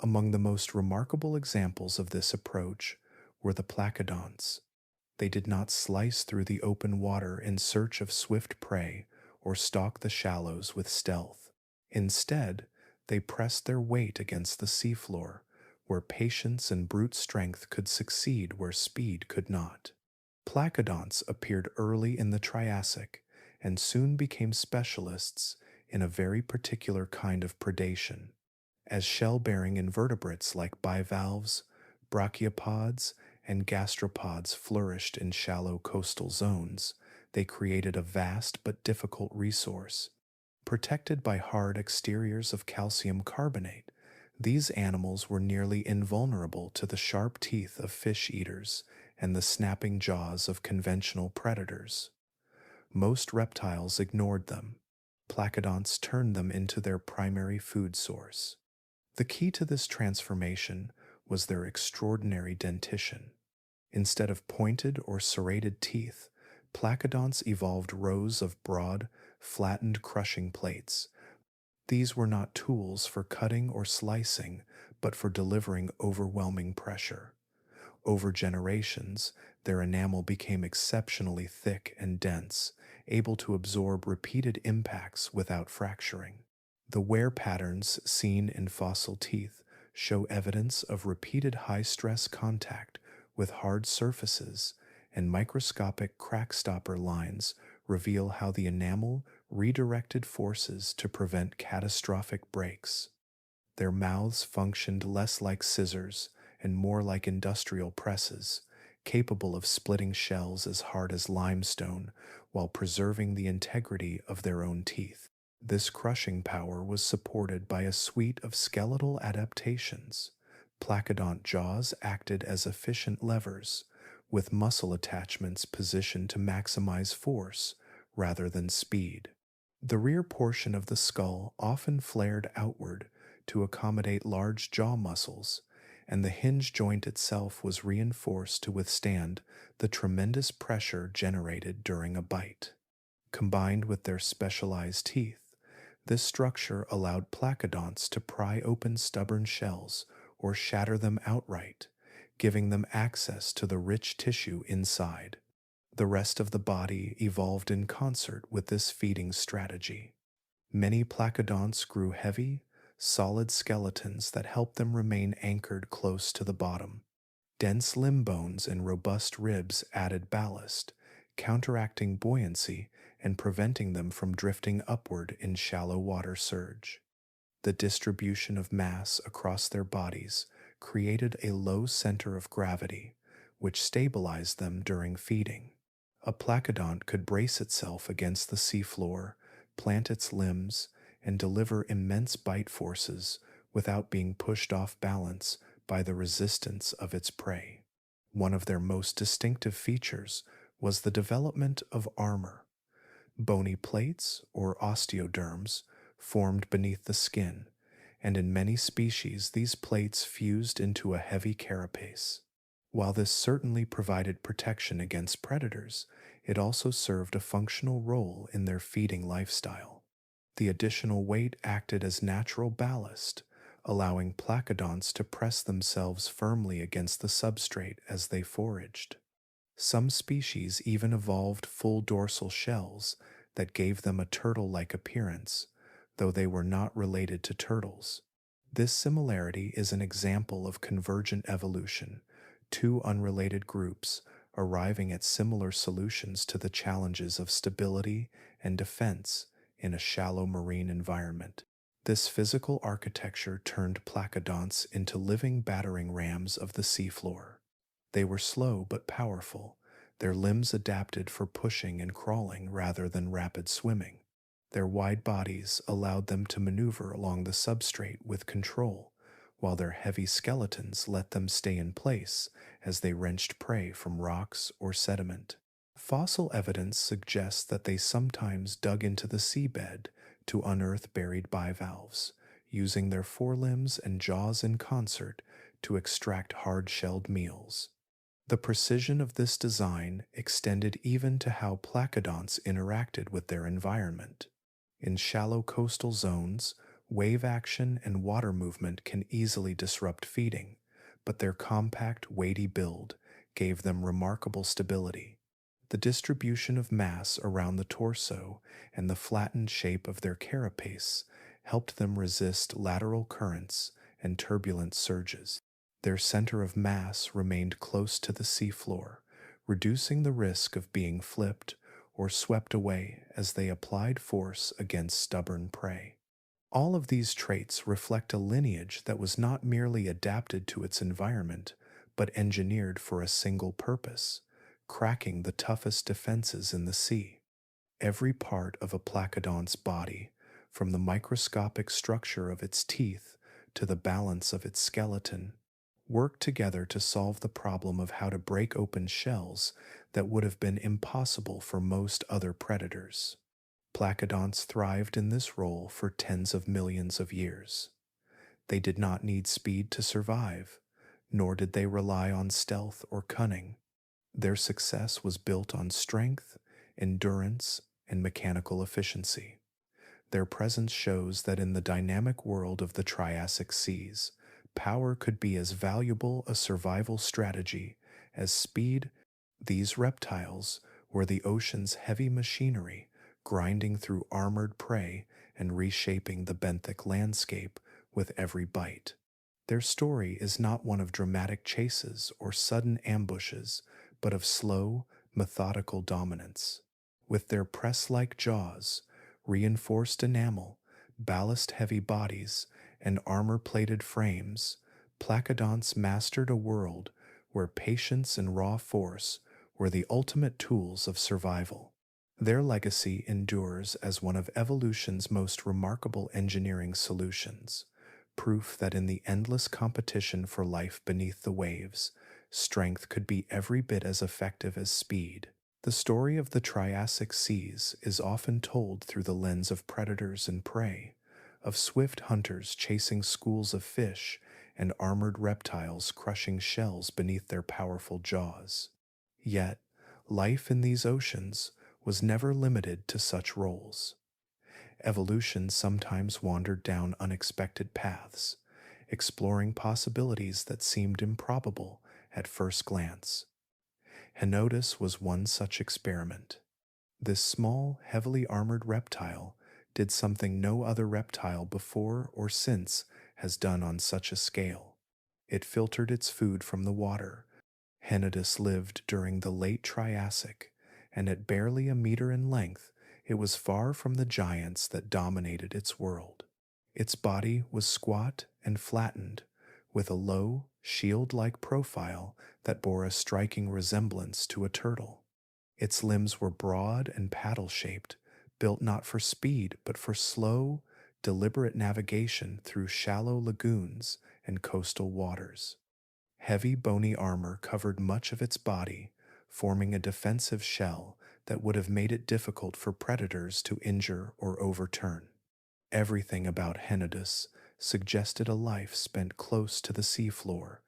Among the most remarkable examples of this approach were the Placodonts. They did not slice through the open water in search of swift prey or stalk the shallows with stealth. Instead, they pressed their weight against the seafloor, where patience and brute strength could succeed where speed could not. Placodonts appeared early in the Triassic and soon became specialists in a very particular kind of predation. As shell-bearing invertebrates like bivalves, brachiopods, and gastropods flourished in shallow coastal zones, they created a vast but difficult resource. Protected by hard exteriors of calcium carbonate, these animals were nearly invulnerable to the sharp teeth of fish eaters and the snapping jaws of conventional predators. Most reptiles ignored them. Placodonts turned them into their primary food source. The key to this transformation was their extraordinary dentition. Instead of pointed or serrated teeth, Placodonts evolved rows of broad, flattened crushing plates. These were not tools for cutting or slicing, but for delivering overwhelming pressure. Over generations, their enamel became exceptionally thick and dense, able to absorb repeated impacts without fracturing. The wear patterns seen in fossil teeth show evidence of repeated high-stress contact with hard surfaces, and microscopic crack-stopper lines reveal how the enamel redirected forces to prevent catastrophic breaks. Their mouths functioned less like scissors and more like industrial presses, capable of splitting shells as hard as limestone while preserving the integrity of their own teeth. This crushing power was supported by a suite of skeletal adaptations. Placodont jaws acted as efficient levers, with muscle attachments positioned to maximize force rather than speed. The rear portion of the skull often flared outward to accommodate large jaw muscles, and the hinge joint itself was reinforced to withstand the tremendous pressure generated during a bite. Combined with their specialized teeth, this structure allowed Placodonts to pry open stubborn shells or shatter them outright, giving them access to the rich tissue inside. The rest of the body evolved in concert with this feeding strategy. Many Placodonts grew heavy, solid skeletons that helped them remain anchored close to the bottom. Dense limb bones and robust ribs added ballast, counteracting buoyancy and preventing them from drifting upward in shallow water surge. The distribution of mass across their bodies created a low center of gravity, which stabilized them during feeding. A placodont could brace itself against the seafloor, plant its limbs, and deliver immense bite forces without being pushed off balance by the resistance of its prey. One of their most distinctive features was the development of armor. Bony plates, or osteoderms, formed beneath the skin, and in many species these plates fused into a heavy carapace. While this certainly provided protection against predators, it also served a functional role in their feeding lifestyle. The additional weight acted as natural ballast, allowing placodonts to press themselves firmly against the substrate as they foraged. Some species even evolved full dorsal shells that gave them a turtle-like appearance, though they were not related to turtles. This similarity is an example of convergent evolution, two unrelated groups arriving at similar solutions to the challenges of stability and defense in a shallow marine environment. This physical architecture turned placodonts into living battering rams of the seafloor. They were slow but powerful, their limbs adapted for pushing and crawling rather than rapid swimming. Their wide bodies allowed them to maneuver along the substrate with control, while their heavy skeletons let them stay in place as they wrenched prey from rocks or sediment. Fossil evidence suggests that they sometimes dug into the seabed to unearth buried bivalves, using their forelimbs and jaws in concert to extract hard-shelled meals. The precision of this design extended even to how placodonts interacted with their environment. In shallow coastal zones, wave action and water movement can easily disrupt feeding, but their compact, weighty build gave them remarkable stability. The distribution of mass around the torso and the flattened shape of their carapace helped them resist lateral currents and turbulent surges. Their center of mass remained close to the seafloor, reducing the risk of being flipped or swept away as they applied force against stubborn prey. All of these traits reflect a lineage that was not merely adapted to its environment, but engineered for a single purpose: cracking the toughest defenses in the sea. Every part of a placodont's body, from the microscopic structure of its teeth to the balance of its skeleton, worked together to solve the problem of how to break open shells that would have been impossible for most other predators. Placodonts thrived in this role for tens of millions of years. They did not need speed to survive, nor did they rely on stealth or cunning. Their success was built on strength, endurance, and mechanical efficiency. Their presence shows that in the dynamic world of the Triassic seas, power could be as valuable a survival strategy as speed. These reptiles were the ocean's heavy machinery, grinding through armored prey and reshaping the benthic landscape with every bite. Their story is not one of dramatic chases or sudden ambushes, but of slow, methodical dominance. With their press-like jaws, reinforced enamel, ballast-heavy bodies, and armor-plated frames, placodonts mastered a world where patience and raw force were the ultimate tools of survival. Their legacy endures as one of evolution's most remarkable engineering solutions, proof that in the endless competition for life beneath the waves, strength could be every bit as effective as speed. The story of the Triassic seas is often told through the lens of predators and prey, of swift hunters chasing schools of fish and armored reptiles crushing shells beneath their powerful jaws. Yet, life in these oceans was never limited to such roles. Evolution sometimes wandered down unexpected paths, exploring possibilities that seemed improbable at first glance. Henodus was one such experiment. This small, heavily armored reptile did something no other reptile before or since has done on such a scale. It filtered its food from the water. Henodus lived during the late Triassic, and at barely a meter in length, it was far from the giants that dominated its world. Its body was squat and flattened, with a low, shield-like profile that bore a striking resemblance to a turtle. Its limbs were broad and paddle-shaped, built not for speed but for slow, deliberate navigation through shallow lagoons and coastal waters. Heavy bony armor covered much of its body, forming a defensive shell that would have made it difficult for predators to injure or overturn. Everything about Henodus suggested a life spent close to the seafloor,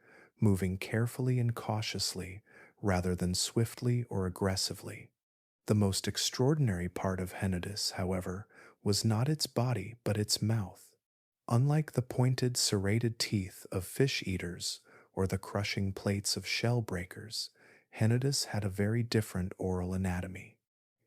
moving carefully and cautiously rather than swiftly or aggressively. The most extraordinary part of Henodus, however, was not its body but its mouth. Unlike the pointed serrated teeth of fish eaters or the crushing plates of shell breakers, Henodus had a very different oral anatomy.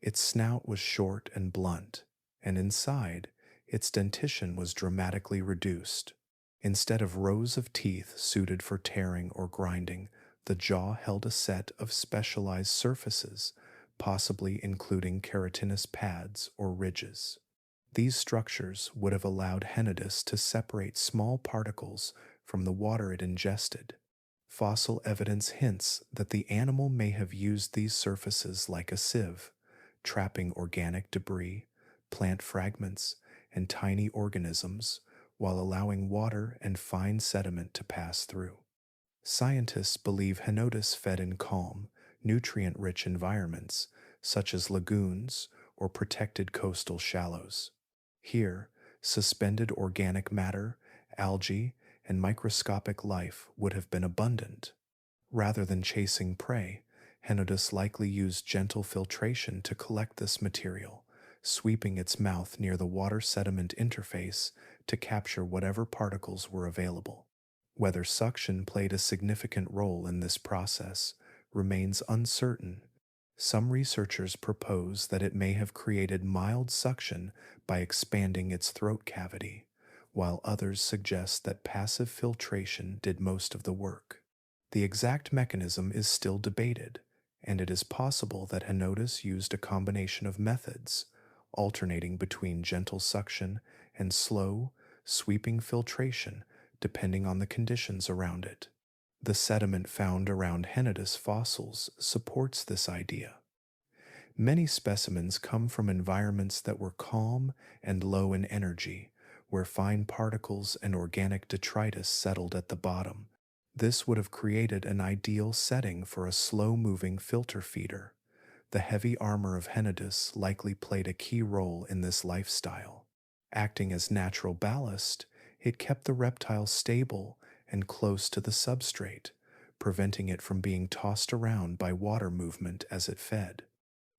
Its snout was short and blunt, and inside, its dentition was dramatically reduced. Instead of rows of teeth suited for tearing or grinding, the jaw held a set of specialized surfaces, possibly including keratinous pads or ridges. These structures would have allowed Henodus to separate small particles from the water it ingested. Fossil evidence hints that the animal may have used these surfaces like a sieve, trapping organic debris, plant fragments, and tiny organisms while allowing water and fine sediment to pass through. Scientists believe Henodus fed in calm, nutrient-rich environments such as lagoons or protected coastal shallows. Here, suspended organic matter, algae, and microscopic life would have been abundant. Rather than chasing prey, Henodus likely used gentle filtration to collect this material, sweeping its mouth near the water-sediment interface to capture whatever particles were available. Whether suction played a significant role in this process remains uncertain. Some researchers propose that it may have created mild suction by expanding its throat cavity, while others suggest that passive filtration did most of the work. The exact mechanism is still debated, and it is possible that Henodus used a combination of methods, alternating between gentle suction and slow, sweeping filtration depending on the conditions around it. The sediment found around Henodus fossils supports this idea. Many specimens come from environments that were calm and low in energy, where fine particles and organic detritus settled at the bottom. This would have created an ideal setting for a slow-moving filter feeder. The heavy armor of Henodus likely played a key role in this lifestyle. Acting as natural ballast, it kept the reptile stable and close to the substrate, preventing it from being tossed around by water movement as it fed.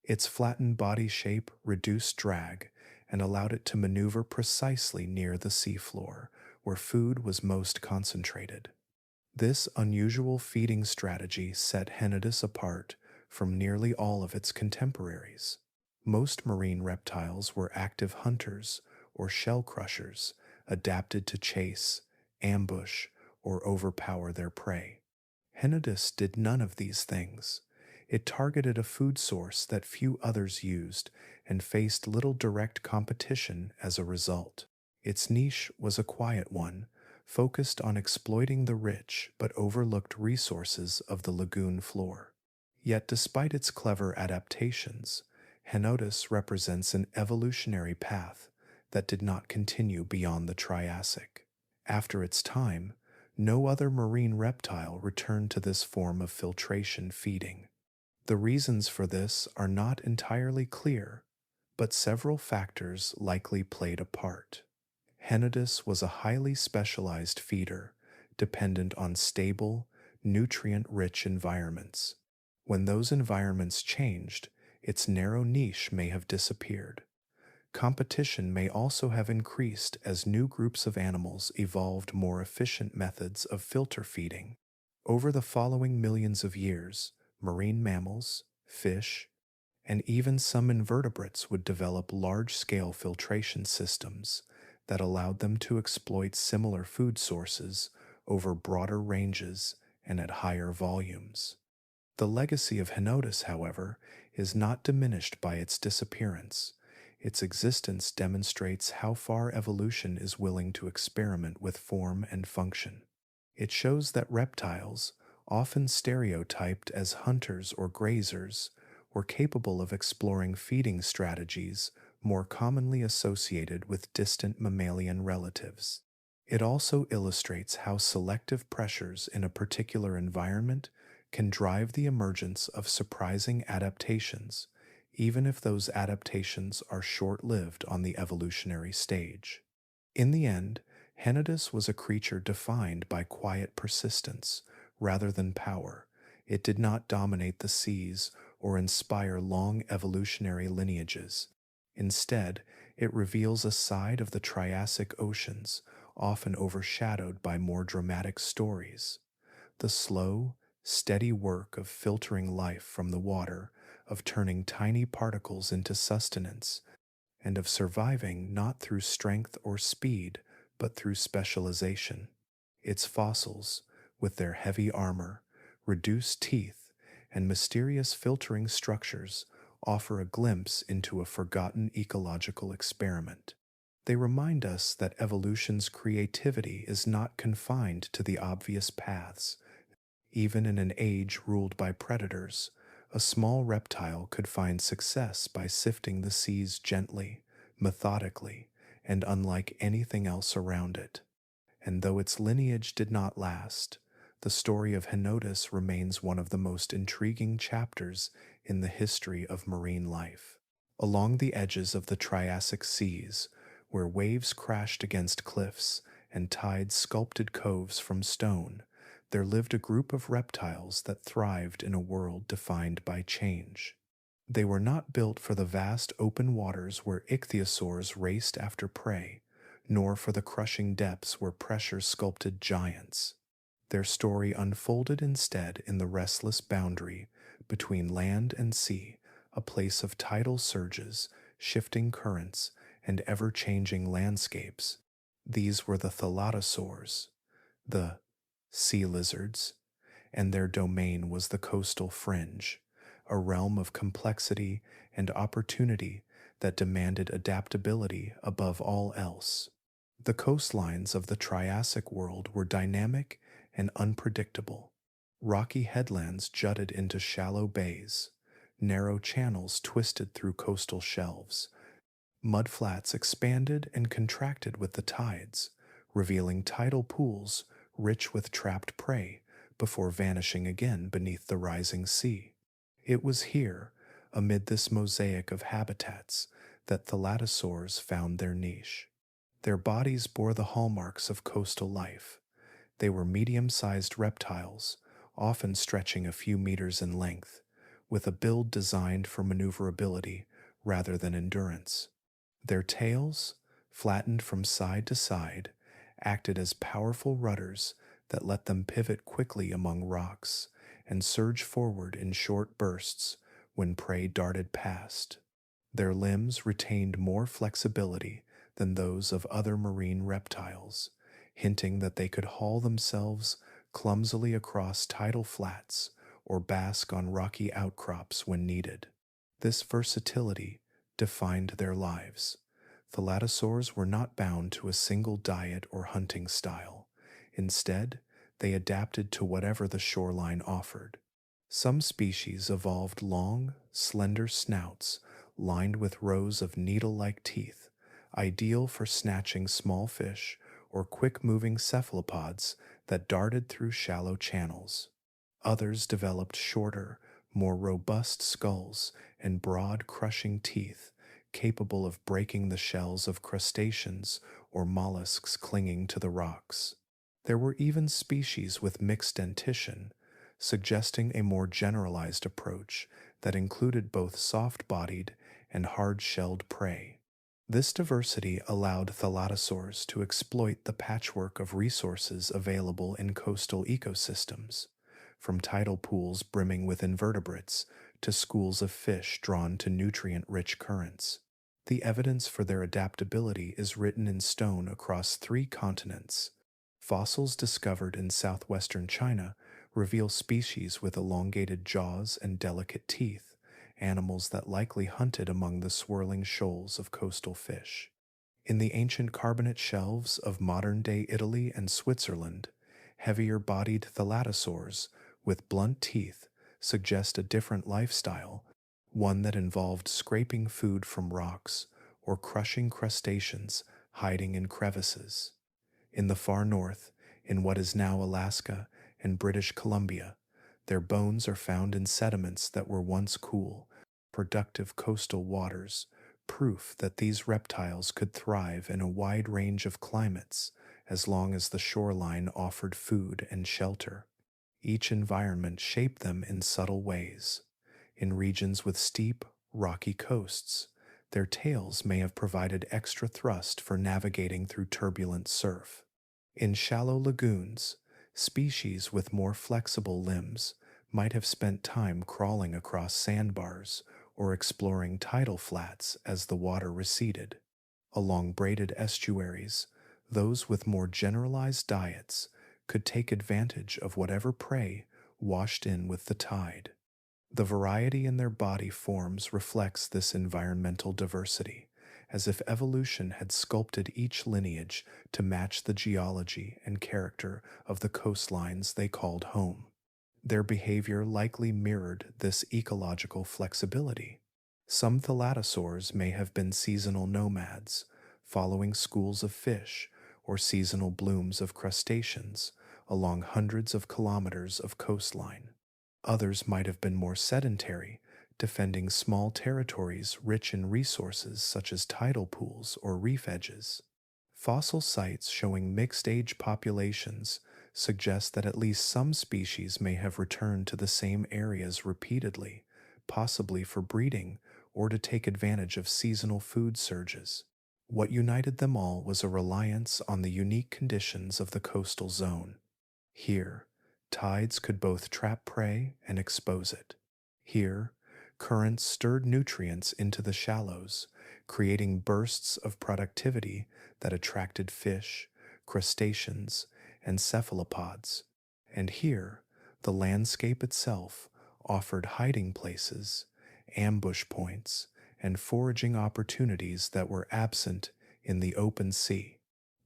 Its flattened body shape reduced drag and allowed it to maneuver precisely near the seafloor, where food was most concentrated. This unusual feeding strategy set Henodus apart from nearly all of its contemporaries. Most marine reptiles were active hunters or shell crushers, adapted to chase, ambush, or overpower their prey. Henodus did none of these things. It targeted a food source that few others used and faced little direct competition as a result. Its niche was a quiet one, focused on exploiting the rich but overlooked resources of the lagoon floor. Yet despite its clever adaptations, Henodus represents an evolutionary path that did not continue beyond the Triassic. After its time, no other marine reptile returned to this form of filtration feeding. The reasons for this are not entirely clear, but several factors likely played a part. Henodus was a highly specialized feeder, dependent on stable, nutrient-rich environments. When those environments changed, its narrow niche may have disappeared. Competition may also have increased as new groups of animals evolved more efficient methods of filter feeding. Over the following millions of years, marine mammals, fish, and even some invertebrates would develop large-scale filtration systems that allowed them to exploit similar food sources over broader ranges and at higher volumes. The legacy of Henodus, however, is not diminished by its disappearance. Its existence demonstrates how far evolution is willing to experiment with form and function. It shows that reptiles, often stereotyped as hunters or grazers, were capable of exploring feeding strategies more commonly associated with distant mammalian relatives. It also illustrates how selective pressures in a particular environment can drive the emergence of surprising adaptations, even if those adaptations are short-lived on the evolutionary stage. In the end, Henodus was a creature defined by quiet persistence rather than power. It did not dominate the seas or inspire long evolutionary lineages. Instead, it reveals a side of the Triassic oceans, often overshadowed by more dramatic stories. The slow, steady work of filtering life from the water, of turning tiny particles into sustenance, and of surviving not through strength or speed, but through specialization. Its fossils, with their heavy armor, reduced teeth, and mysterious filtering structures, offer a glimpse into a forgotten ecological experiment. They remind us that evolution's creativity is not confined to the obvious paths. Even in an age ruled by predators, a small reptile could find success by sifting the seas gently, methodically, and unlike anything else around it. And though its lineage did not last, the story of Henodus remains one of the most intriguing chapters in the history of marine life. Along the edges of the Triassic seas, where waves crashed against cliffs and tides sculpted coves from stone, there lived a group of reptiles that thrived in a world defined by change. They were not built for the vast open waters where ichthyosaurs raced after prey, nor for the crushing depths where pressure sculpted giants. Their story unfolded instead in the restless boundary between land and sea, a place of tidal surges, shifting currents, and ever-changing landscapes. These were the Thalattosaurs, the sea lizards, and their domain was the coastal fringe, a realm of complexity and opportunity that demanded adaptability above all else. The coastlines of the Triassic world were dynamic and unpredictable. Rocky headlands jutted into shallow bays, narrow channels twisted through coastal shelves, mudflats expanded and contracted with the tides, revealing tidal pools rich with trapped prey before vanishing again beneath the rising sea. It was here, amid this mosaic of habitats, that thalattosaurs found their niche. Their bodies bore the hallmarks of coastal life. They were medium-sized reptiles, often stretching a few meters in length, with a build designed for maneuverability rather than endurance. Their tails, flattened from side to side, acted as powerful rudders that let them pivot quickly among rocks and surge forward in short bursts when prey darted past. Their limbs retained more flexibility than those of other marine reptiles, hinting that they could haul themselves clumsily across tidal flats or bask on rocky outcrops when needed. This versatility defined their lives. Thalattosaurs were not bound to a single diet or hunting style. Instead, they adapted to whatever the shoreline offered. Some species evolved long, slender snouts lined with rows of needle-like teeth, ideal for snatching small fish or quick-moving cephalopods that darted through shallow channels. Others developed shorter, more robust skulls and broad, crushing teeth, capable of breaking the shells of crustaceans or mollusks clinging to the rocks. There were even species with mixed dentition, suggesting a more generalized approach that included both soft-bodied and hard-shelled prey. This diversity allowed thalatosaurs to exploit the patchwork of resources available in coastal ecosystems, from tidal pools brimming with invertebrates to schools of fish drawn to nutrient-rich currents. The evidence for their adaptability is written in stone across 3 continents. Fossils discovered in southwestern China reveal species with elongated jaws and delicate teeth, animals that likely hunted among the swirling shoals of coastal fish. In the ancient carbonate shelves of modern-day Italy and Switzerland, heavier-bodied thalatosaurs with blunt teeth suggest a different lifestyle, one that involved scraping food from rocks or crushing crustaceans hiding in crevices. In the far north, in what is now Alaska and British Columbia, their bones are found in sediments that were once cool, productive coastal waters, proof that these reptiles could thrive in a wide range of climates as long as the shoreline offered food and shelter. Each environment shaped them in subtle ways. In regions with steep, rocky coasts, their tails may have provided extra thrust for navigating through turbulent surf. In shallow lagoons, species with more flexible limbs might have spent time crawling across sandbars or exploring tidal flats as the water receded. Along braided estuaries, those with more generalized diets could take advantage of whatever prey washed in with the tide. The variety in their body forms reflects this environmental diversity, as if evolution had sculpted each lineage to match the geology and character of the coastlines they called home. Their behavior likely mirrored this ecological flexibility. Some thalatosaurs may have been seasonal nomads, following schools of fish or seasonal blooms of crustaceans along hundreds of kilometers of coastline. Others might have been more sedentary, defending small territories rich in resources such as tidal pools or reef edges. Fossil sites showing mixed-age populations suggest that at least some species may have returned to the same areas repeatedly, possibly for breeding or to take advantage of seasonal food surges. What united them all was a reliance on the unique conditions of the coastal zone. Here, tides could both trap prey and expose it. Here, currents stirred nutrients into the shallows, creating bursts of productivity that attracted fish, crustaceans, and cephalopods. And here, the landscape itself offered hiding places, ambush points, and foraging opportunities that were absent in the open sea.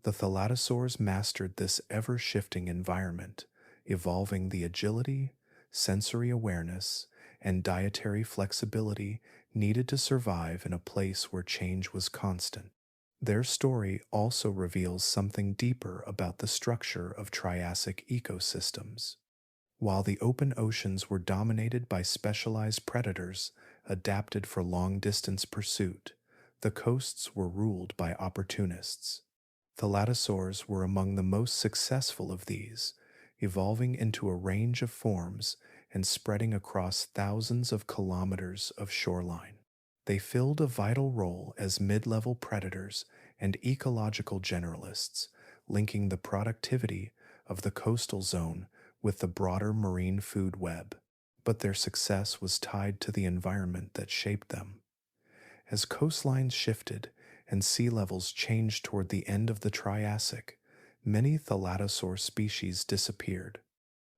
The thalatosaurs mastered this ever-shifting environment, evolving the agility, sensory awareness, and dietary flexibility needed to survive in a place where change was constant. Their story also reveals something deeper about the structure of Triassic ecosystems. While the open oceans were dominated by specialized predators adapted for long-distance pursuit, the coasts were ruled by opportunists. Thalatosaurs were among the most successful of these, evolving into a range of forms and spreading across thousands of kilometers of shoreline. They filled a vital role as mid-level predators and ecological generalists, linking the productivity of the coastal zone with the broader marine food web. But their success was tied to the environment that shaped them. As coastlines shifted and sea levels changed toward the end of the Triassic, many thalatosaur species disappeared.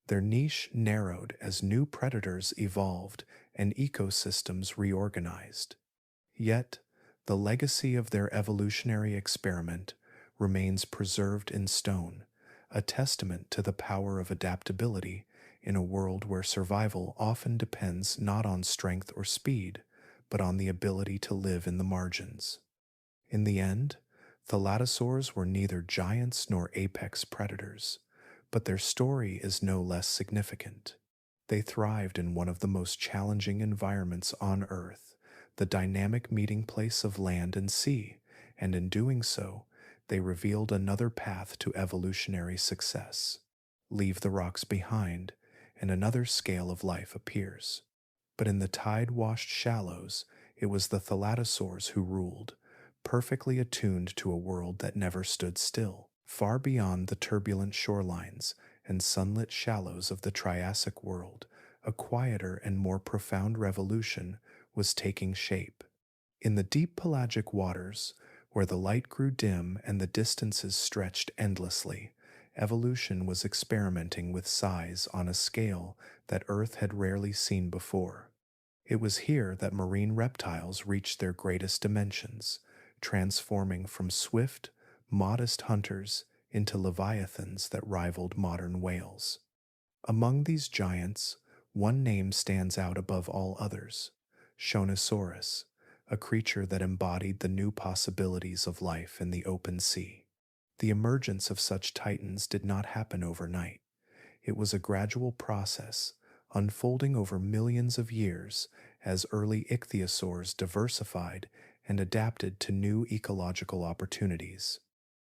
Their niche narrowed as new predators evolved and ecosystems reorganized. Yet, the legacy of their evolutionary experiment remains preserved in stone, a testament to the power of adaptability in a world where survival often depends not on strength or speed, but on the ability to live in the margins. In the end, thalatosaurs were neither giants nor apex predators, but their story is no less significant. They thrived in one of the most challenging environments on Earth, the dynamic meeting place of land and sea, and in doing so, they revealed another path to evolutionary success. Leave the rocks behind, and another scale of life appears. But in the tide-washed shallows, it was the thalattosaurs who ruled, perfectly attuned to a world that never stood still. Far beyond the turbulent shorelines and sunlit shallows of the Triassic world, a quieter and more profound revolution was taking shape. In the deep pelagic waters, where the light grew dim and the distances stretched endlessly, evolution was experimenting with size on a scale that Earth had rarely seen before. It was here that marine reptiles reached their greatest dimensions, transforming from swift, modest hunters into leviathans that rivaled modern whales. Among these giants, one name stands out above all others: Shonosaurus, a creature that embodied the new possibilities of life in the open sea. The emergence of such titans did not happen overnight. It was a gradual process, unfolding over millions of years as early ichthyosaurs diversified and adapted to new ecological opportunities.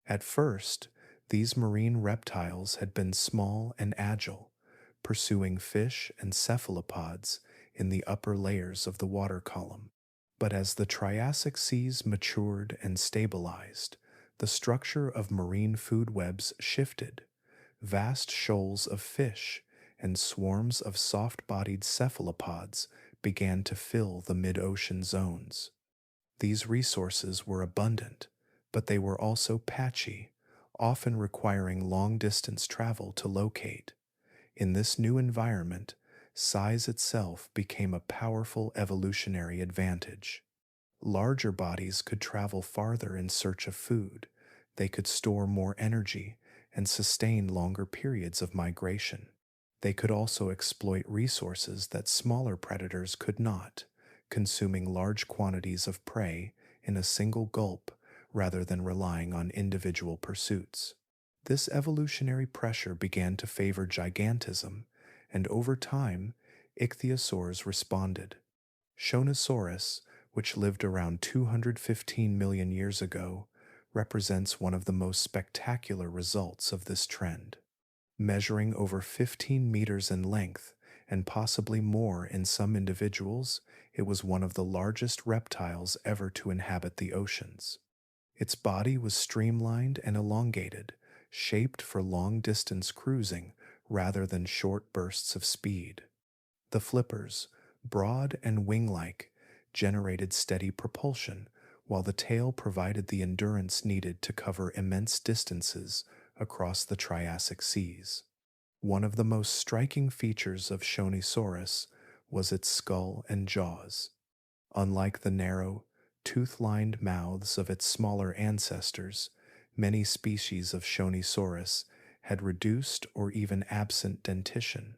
At first, these marine reptiles had been small and agile, pursuing fish and cephalopods in the upper layers of the water column. But as the Triassic seas matured and stabilized, the structure of marine food webs shifted. Vast shoals of fish and swarms of soft-bodied cephalopods began to fill the mid-ocean zones. These resources were abundant, but they were also patchy, often requiring long-distance travel to locate. In this new environment, size itself became a powerful evolutionary advantage. Larger bodies could travel farther in search of food. They could store more energy and sustain longer periods of migration. They could also exploit resources that smaller predators could not, consuming large quantities of prey in a single gulp rather than relying on individual pursuits. This evolutionary pressure began to favor gigantism, and over time, ichthyosaurs responded. Shonosaurus, which lived around 215 million years ago, represents one of the most spectacular results of this trend. Measuring over 15 meters in length and possibly more in some individuals, it was one of the largest reptiles ever to inhabit the oceans. Its body was streamlined and elongated, shaped for long-distance cruising rather than short bursts of speed. The flippers, broad and wing-like, generated steady propulsion, while the tail provided the endurance needed to cover immense distances across the Triassic seas. One of the most striking features of Shonosaurus was its skull and jaws. Unlike the narrow, tooth-lined mouths of its smaller ancestors, many species of Shonosaurus had reduced or even absent dentition.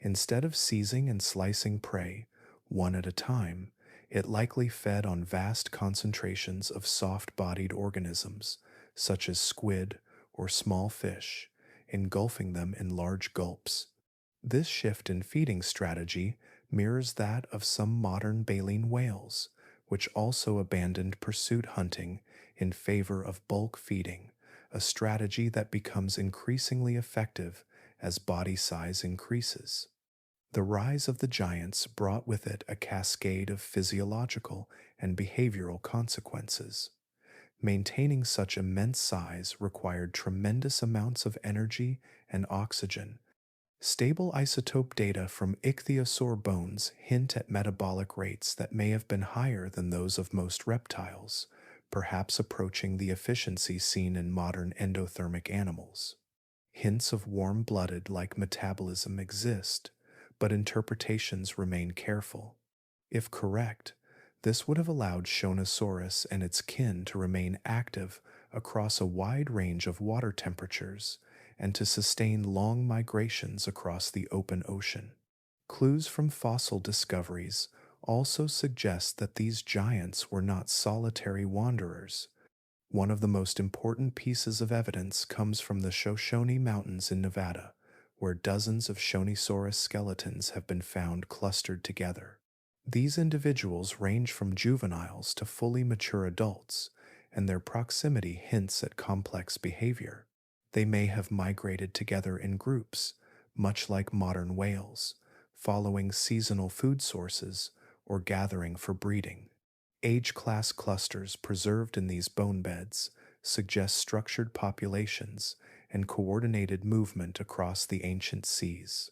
Instead of seizing and slicing prey, one at a time, it likely fed on vast concentrations of soft-bodied organisms, such as squid or small fish, engulfing them in large gulps. This shift in feeding strategy mirrors that of some modern baleen whales, which also abandoned pursuit hunting in favor of bulk feeding, a strategy that becomes increasingly effective as body size increases. The rise of the giants brought with it a cascade of physiological and behavioral consequences. Maintaining such immense size required tremendous amounts of energy and oxygen. Stable isotope data from ichthyosaur bones hint at metabolic rates that may have been higher than those of most reptiles, perhaps approaching the efficiency seen in modern endothermic animals. Hints of warm-blooded like metabolism exist, but interpretations remain careful. If correct, this would have allowed Shonosaurus and its kin to remain active across a wide range of water temperatures and to sustain long migrations across the open ocean. Clues from fossil discoveries also suggest that these giants were not solitary wanderers. One of the most important pieces of evidence comes from the Shoshone Mountains in Nevada, where dozens of Shonosaurus skeletons have been found clustered together. These individuals range from juveniles to fully mature adults, and their proximity hints at complex behavior. They may have migrated together in groups, much like modern whales, following seasonal food sources or gathering for breeding. Age class clusters preserved in these bone beds suggest structured populations and coordinated movement across the ancient seas.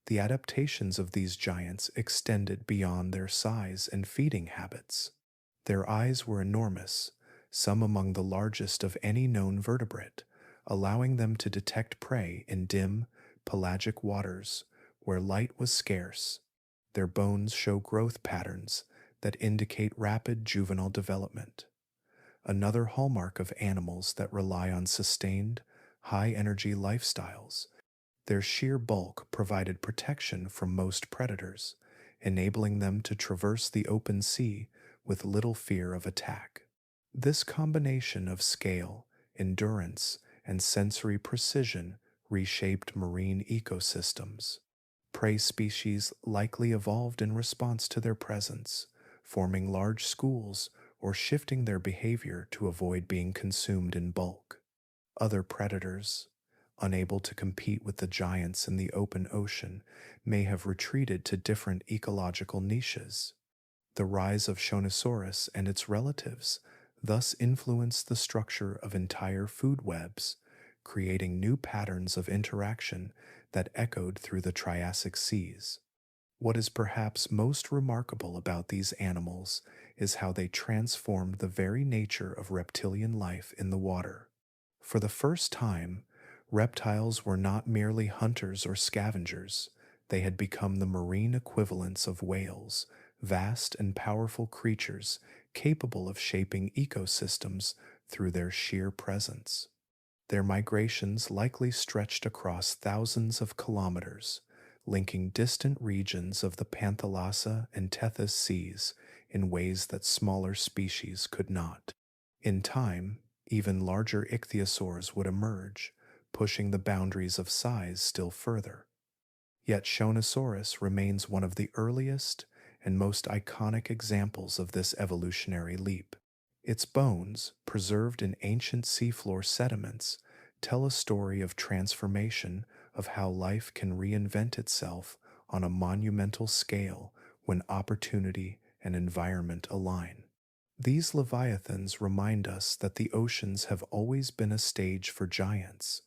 The adaptations of these giants extended beyond their size and feeding habits. Their eyes were enormous, some among the largest of any known vertebrate, allowing them to detect prey in dim, pelagic waters where light was scarce. Their bones show growth patterns that indicate rapid juvenile development. Another hallmark of animals that rely on sustained, high energy lifestyles. Their sheer bulk provided protection from most predators, enabling them to traverse the open sea with little fear of attack. This combination of scale, endurance, and sensory precision reshaped marine ecosystems. Prey species likely evolved in response to their presence, forming large schools or shifting their behavior to avoid being consumed in bulk. Other predators, unable to compete with the giants in the open ocean, may have retreated to different ecological niches. The rise of Shonosaurus and its relatives thus influenced the structure of entire food webs, creating new patterns of interaction that echoed through the Triassic seas. What is perhaps most remarkable about these animals is how they transformed the very nature of reptilian life in the water. For the first time, reptiles were not merely hunters or scavengers, they had become the marine equivalents of whales, vast and powerful creatures capable of shaping ecosystems through their sheer presence. Their migrations likely stretched across thousands of kilometers, linking distant regions of the Panthalassa and Tethys seas in ways that smaller species could not. In time, even larger ichthyosaurs would emerge, pushing the boundaries of size still further. Yet Shonosaurus remains one of the earliest and most iconic examples of this evolutionary leap. Its bones, preserved in ancient seafloor sediments, tell a story of transformation, of how life can reinvent itself on a monumental scale when opportunity and environment align. These leviathans remind us that the oceans have always been a stage for giants,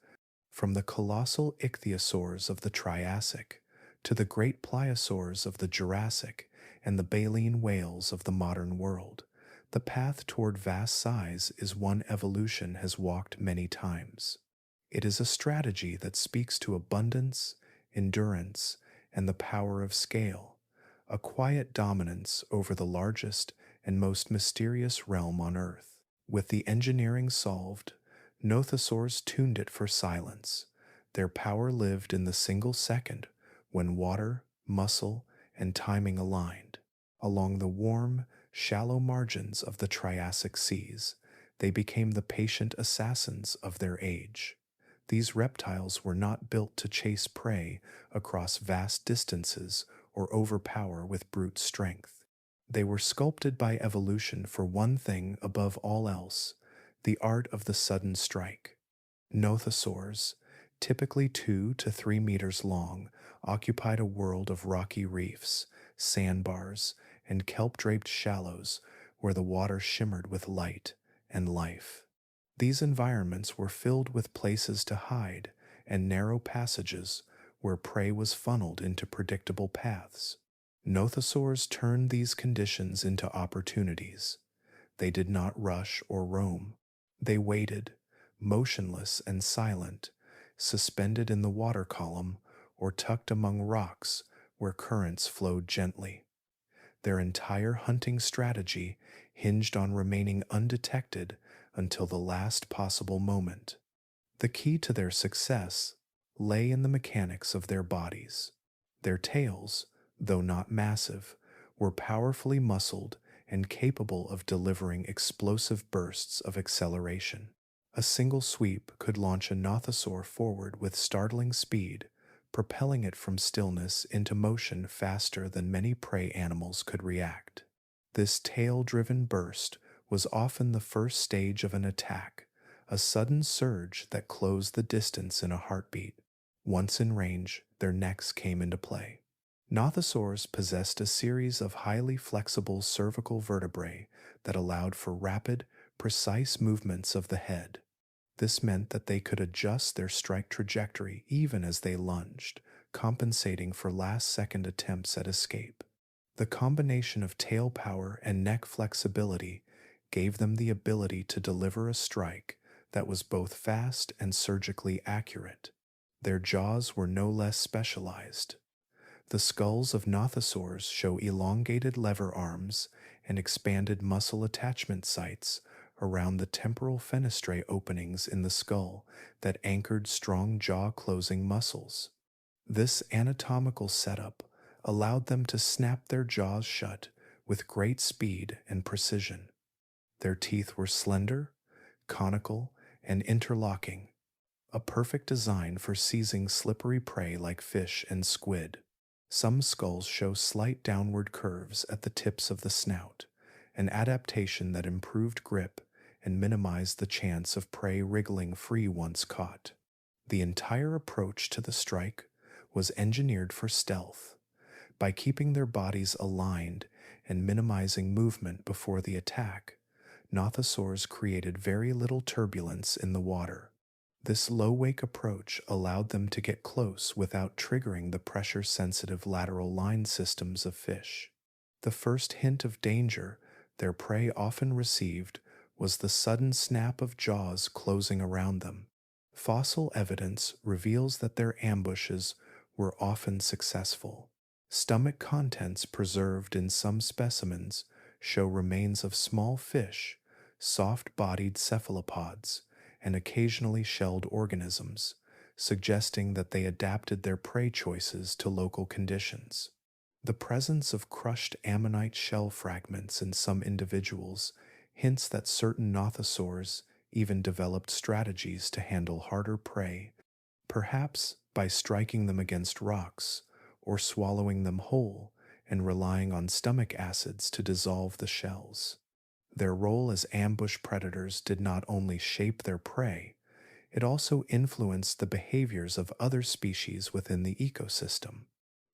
from the colossal ichthyosaurs of the Triassic to the great pliosaurs of the Jurassic and the baleen whales of the modern world. The path toward vast size is one evolution has walked many times. It is a strategy that speaks to abundance, endurance, and the power of scale, a quiet dominance over the largest and most mysterious realm on Earth. With the engineering solved, Nothosaurs tuned it for silence. Their power lived in the single second when water, muscle, and timing aligned. Along the warm, shallow margins of the Triassic seas, they became the patient assassins of their age. These reptiles were not built to chase prey across vast distances or overpower with brute strength. They were sculpted by evolution for one thing above all else: the art of the sudden strike. Nothosaurs, typically 2 to 3 meters long, occupied a world of rocky reefs, sandbars, and kelp-draped shallows where the water shimmered with light and life. These environments were filled with places to hide and narrow passages where prey was funneled into predictable paths. Nothosaurs turned these conditions into opportunities. They did not rush or roam. They waited, motionless and silent, suspended in the water column or tucked among rocks where currents flowed gently. Their entire hunting strategy hinged on remaining undetected until the last possible moment. The key to their success lay in the mechanics of their bodies. Their tails, though not massive, were powerfully muscled and capable of delivering explosive bursts of acceleration. A single sweep could launch a nothosaur forward with startling speed, propelling it from stillness into motion faster than many prey animals could react. This tail-driven burst was often the first stage of an attack, a sudden surge that closed the distance in a heartbeat. Once in range, their necks came into play. Nothosaurs possessed a series of highly flexible cervical vertebrae that allowed for rapid, precise movements of the head. This meant that they could adjust their strike trajectory even as they lunged, compensating for last-second attempts at escape. The combination of tail power and neck flexibility gave them the ability to deliver a strike that was both fast and surgically accurate. Their jaws were no less specialized. The skulls of Nothosaurs show elongated lever arms and expanded muscle attachment sites around the temporal fenestrae openings in the skull that anchored strong jaw-closing muscles. This anatomical setup allowed them to snap their jaws shut with great speed and precision. Their teeth were slender, conical, and interlocking, a perfect design for seizing slippery prey like fish and squid. Some skulls show slight downward curves at the tips of the snout, an adaptation that improved grip and minimized the chance of prey wriggling free once caught. The entire approach to the strike was engineered for stealth. By keeping their bodies aligned and minimizing movement before the attack, Nothosaurs created very little turbulence in the water. This low-wake approach allowed them to get close without triggering the pressure-sensitive lateral line systems of fish. The first hint of danger their prey often received was the sudden snap of jaws closing around them. Fossil evidence reveals that their ambushes were often successful. Stomach contents preserved in some specimens show remains of small fish, soft-bodied cephalopods, and occasionally shelled organisms, suggesting that they adapted their prey choices to local conditions. The presence of crushed ammonite shell fragments in some individuals hints that certain Nothosaurs even developed strategies to handle harder prey, perhaps by striking them against rocks or swallowing them whole and relying on stomach acids to dissolve the shells. Their role as ambush predators did not only shape their prey, it also influenced the behaviors of other species within the ecosystem.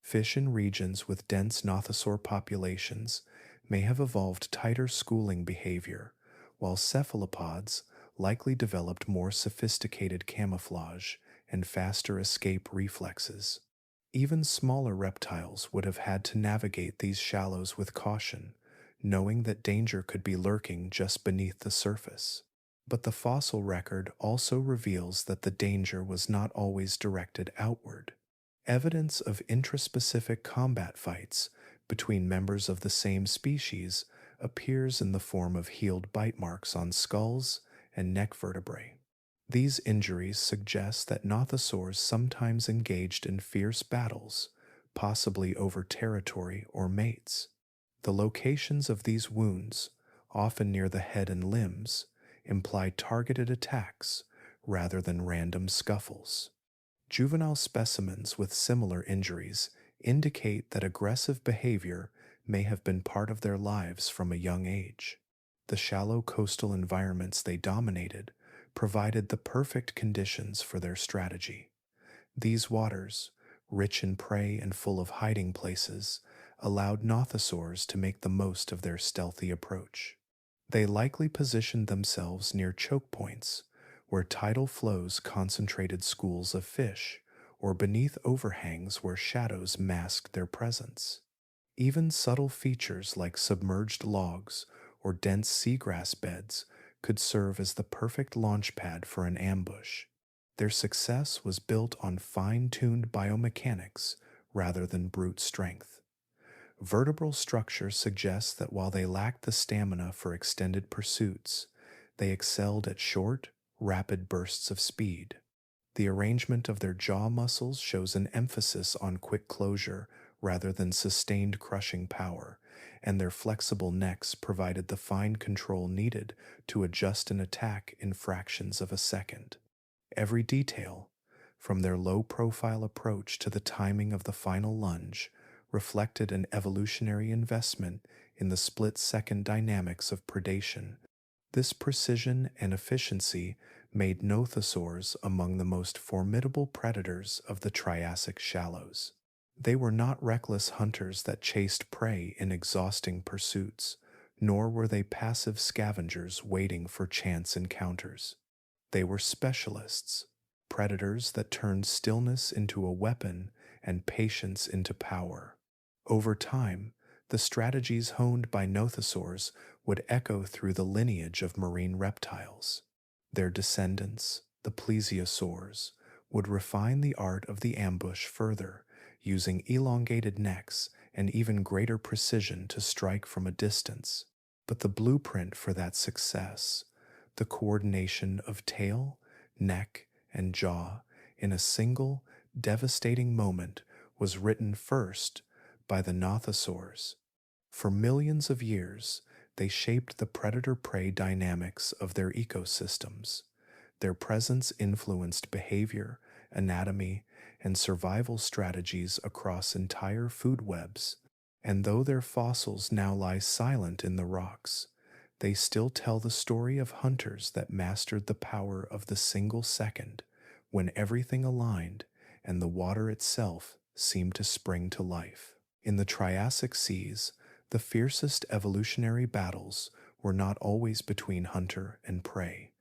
Fish in regions with dense Nothosaur populations may have evolved tighter schooling behavior, while cephalopods likely developed more sophisticated camouflage and faster escape reflexes. Even smaller reptiles would have had to navigate these shallows with caution, knowing that danger could be lurking just beneath the surface. But the fossil record also reveals that the danger was not always directed outward. Evidence of intraspecific combat fights between members of the same species appears in the form of healed bite marks on skulls and neck vertebrae. These injuries suggest that Nothosaurs sometimes engaged in fierce battles, possibly over territory or mates. The locations of these wounds, often near the head and limbs, imply targeted attacks rather than random scuffles. Juvenile specimens with similar injuries indicate that aggressive behavior may have been part of their lives from a young age. The shallow coastal environments they dominated provided the perfect conditions for their strategy. These waters, rich in prey and full of hiding places, allowed Nothosaurs to make the most of their stealthy approach. They likely positioned themselves near choke points, where tidal flows concentrated schools of fish, or beneath overhangs where shadows masked their presence. Even subtle features like submerged logs or dense seagrass beds could serve as the perfect launchpad for an ambush. Their success was built on fine-tuned biomechanics rather than brute strength. Vertebral structure suggests that while they lacked the stamina for extended pursuits, they excelled at short, rapid bursts of speed. The arrangement of their jaw muscles shows an emphasis on quick closure rather than sustained crushing power, and their flexible necks provided the fine control needed to adjust an attack in fractions of a second. Every detail, from their low-profile approach to the timing of the final lunge, reflected an evolutionary investment in the split-second dynamics of predation. This precision and efficiency made Nothosaurs among the most formidable predators of the Triassic shallows. They were not reckless hunters that chased prey in exhausting pursuits, nor were they passive scavengers waiting for chance encounters. They were specialists, predators that turned stillness into a weapon and patience into power. Over time, the strategies honed by Nothosaurs would echo through the lineage of marine reptiles. Their descendants, the Plesiosaurs, would refine the art of the ambush further, using elongated necks and even greater precision to strike from a distance. But the blueprint for that success, the coordination of tail, neck, and jaw in a single, devastating moment, was written first by the Nothosaurs. For millions of years, they shaped the predator-prey dynamics of their ecosystems. Their presence influenced behavior, anatomy, and survival strategies across entire food webs, and though their fossils now lie silent in the rocks, they still tell the story of hunters that mastered the power of the single second, when everything aligned and the water itself seemed to spring to life. In the Triassic seas, the fiercest evolutionary battles were not always between hunter and prey.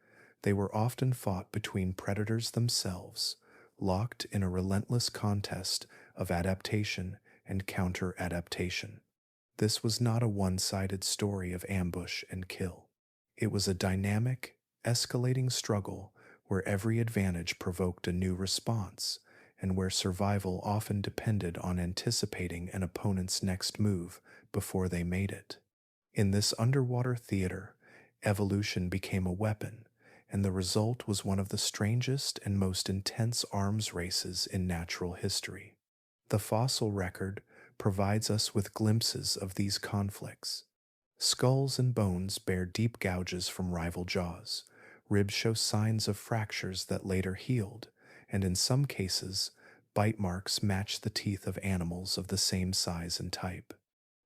They were often fought between predators themselves, locked in a relentless contest of adaptation and counter-adaptation. This was not a one-sided story of ambush and kill. It was a dynamic, escalating struggle where every advantage provoked a new response, and where survival often depended on anticipating an opponent's next move before they made it. In this underwater theater, evolution became a weapon, and the result was one of the strangest and most intense arms races in natural history. The fossil record provides us with glimpses of these conflicts. Skulls and bones bear deep gouges from rival jaws, ribs show signs of fractures that later healed, and in some cases, bite marks match the teeth of animals of the same size and type.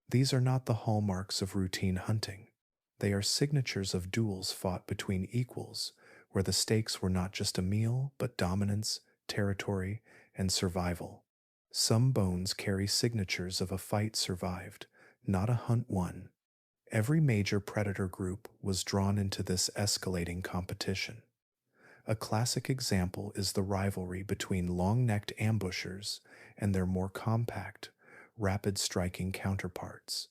These are not the hallmarks of routine hunting. They are signatures of duels fought between equals, where the stakes were not just a meal, but dominance, territory, and survival. Some bones carry signatures of a fight survived, not a hunt won. Every major predator group was drawn into this escalating competition. A classic example is the rivalry between long-necked ambushers and their more compact, rapid-striking counterparts.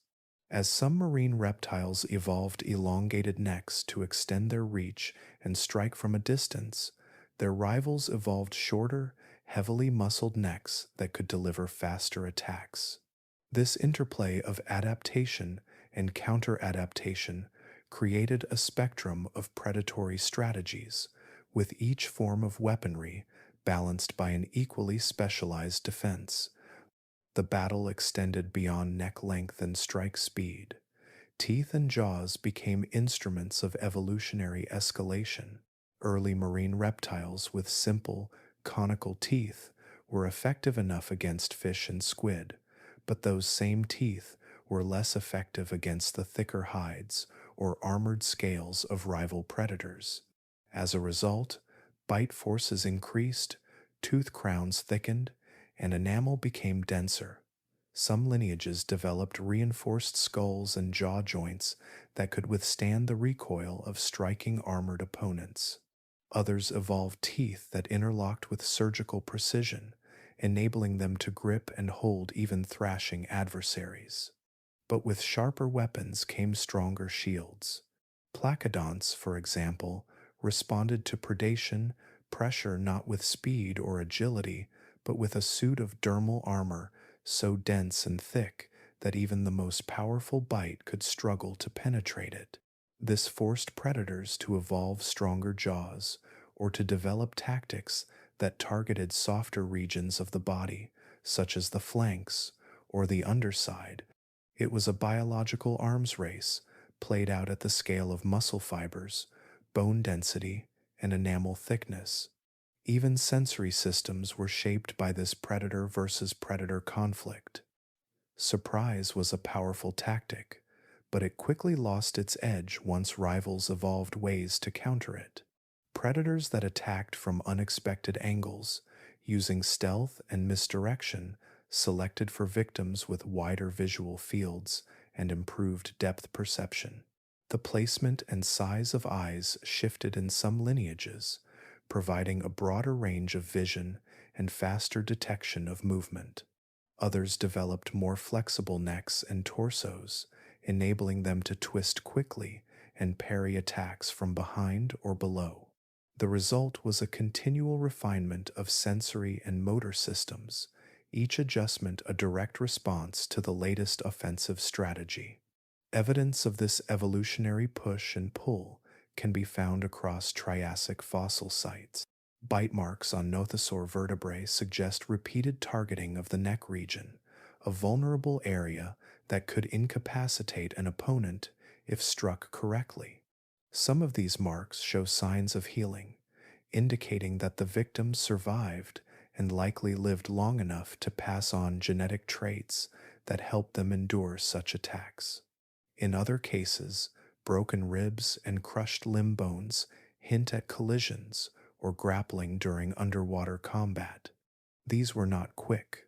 As some marine reptiles evolved elongated necks to extend their reach and strike from a distance, their rivals evolved shorter, heavily muscled necks that could deliver faster attacks. This interplay of adaptation and counter-adaptation created a spectrum of predatory strategies, with each form of weaponry balanced by an equally specialized defense. The battle extended beyond neck length and strike speed. Teeth and jaws became instruments of evolutionary escalation. Early marine reptiles with simple, conical teeth were effective enough against fish and squid, but those same teeth were less effective against the thicker hides or armored scales of rival predators. As a result, bite forces increased, tooth crowns thickened, and enamel became denser. Some lineages developed reinforced skulls and jaw joints that could withstand the recoil of striking armored opponents. Others evolved teeth that interlocked with surgical precision, enabling them to grip and hold even thrashing adversaries. But with sharper weapons came stronger shields. Placodonts, for example, responded to predation, pressure not with speed or agility, but with a suit of dermal armor so dense and thick that even the most powerful bite could struggle to penetrate it. This forced predators to evolve stronger jaws or to develop tactics that targeted softer regions of the body, such as the flanks or the underside. It was a biological arms race played out at the scale of muscle fibers, bone density, and enamel thickness. Even sensory systems were shaped by this predator versus predator conflict. Surprise was a powerful tactic, but it quickly lost its edge once rivals evolved ways to counter it. Predators that attacked from unexpected angles, using stealth and misdirection, selected for victims with wider visual fields and improved depth perception. The placement and size of eyes shifted in some lineages, providing a broader range of vision and faster detection of movement. Others developed more flexible necks and torsos, enabling them to twist quickly and parry attacks from behind or below. The result was a continual refinement of sensory and motor systems, each adjustment a direct response to the latest offensive strategy. Evidence of this evolutionary push and pull can be found across Triassic fossil sites. Bite marks on Nothosaur vertebrae suggest repeated targeting of the neck region, a vulnerable area that could incapacitate an opponent if struck correctly. Some of these marks show signs of healing, indicating that the victim survived and likely lived long enough to pass on genetic traits that help them endure such attacks. In other cases, broken ribs and crushed limb bones hint at collisions or grappling during underwater combat. These were not quick,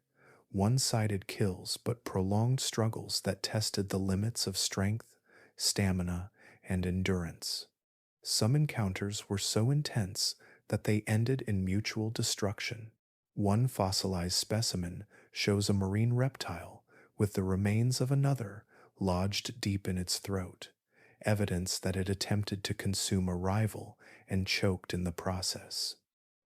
one-sided kills but prolonged struggles that tested the limits of strength, stamina, and endurance. Some encounters were so intense that they ended in mutual destruction. One fossilized specimen shows a marine reptile with the remains of another lodged deep in its throat, evidence that it attempted to consume a rival and choked in the process.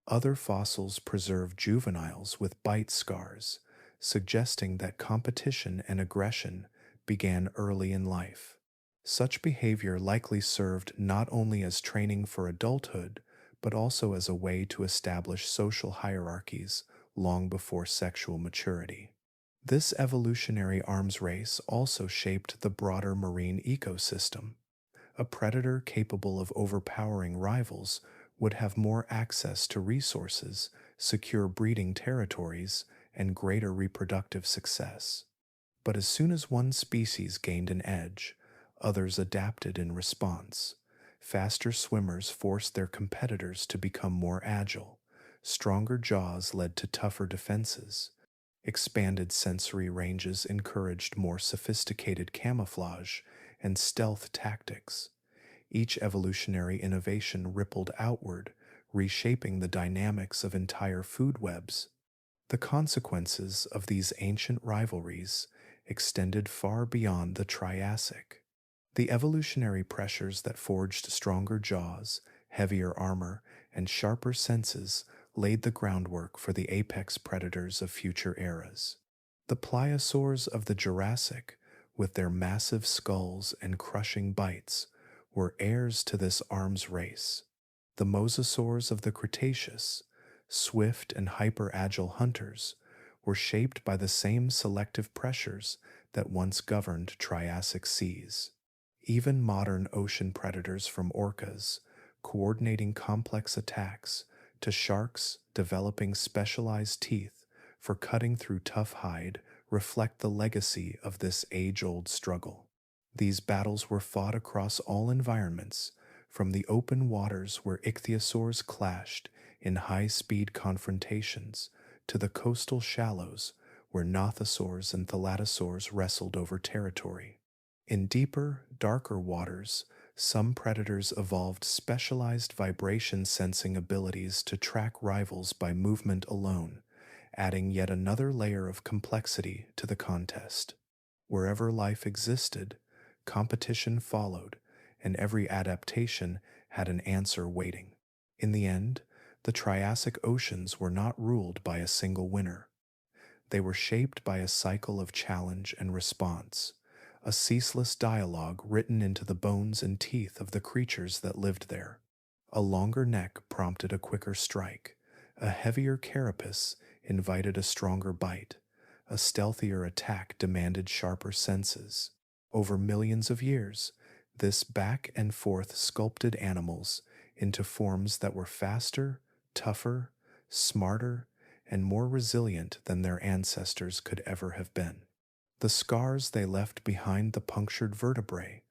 Other fossils preserve juveniles with bite scars, suggesting that competition and aggression began early in life. Such behavior likely served not only as training for adulthood, but also as a way to establish social hierarchies long before sexual maturity. This evolutionary arms race also shaped the broader marine ecosystem. A predator capable of overpowering rivals would have more access to resources, secure breeding territories, and greater reproductive success. But as soon as one species gained an edge, others adapted in response. Faster swimmers forced their competitors to become more agile. Stronger jaws led to tougher defenses. Expanded sensory ranges encouraged more sophisticated camouflage and stealth tactics. Each evolutionary innovation rippled outward, reshaping the dynamics of entire food webs. The consequences of these ancient rivalries extended far beyond the Triassic. The evolutionary pressures that forged stronger jaws, heavier armor, and sharper senses laid the groundwork for the apex predators of future eras. The Plesiosaurs of the Jurassic, with their massive skulls and crushing bites, were heirs to this arms race. The Mosasaurs of the Cretaceous, swift and hyper-agile hunters, were shaped by the same selective pressures that once governed Triassic seas. Even modern ocean predators from orcas, coordinating complex attacks, to sharks developing specialized teeth for cutting through tough hide, reflect the legacy of this age-old struggle. These battles were fought across all environments, from the open waters where ichthyosaurs clashed in high-speed confrontations to the coastal shallows where Nothosaurs and Thalattosaurs wrestled over territory. In deeper, darker waters, some predators evolved specialized vibration sensing abilities to track rivals by movement alone, adding yet another layer of complexity to the contest. Wherever life existed, competition followed, and every adaptation had an answer waiting. In the end, the Triassic oceans were not ruled by a single winner. They were shaped by a cycle of challenge and response, a ceaseless dialogue written into the bones and teeth of the creatures that lived there. A longer neck prompted a quicker strike, a heavier carapace invited a stronger bite, a stealthier attack demanded sharper senses. Over millions of years, this back and forth sculpted animals into forms that were faster, tougher, smarter, and more resilient than their ancestors could ever have been. The scars they left behind, the punctured vertebrae,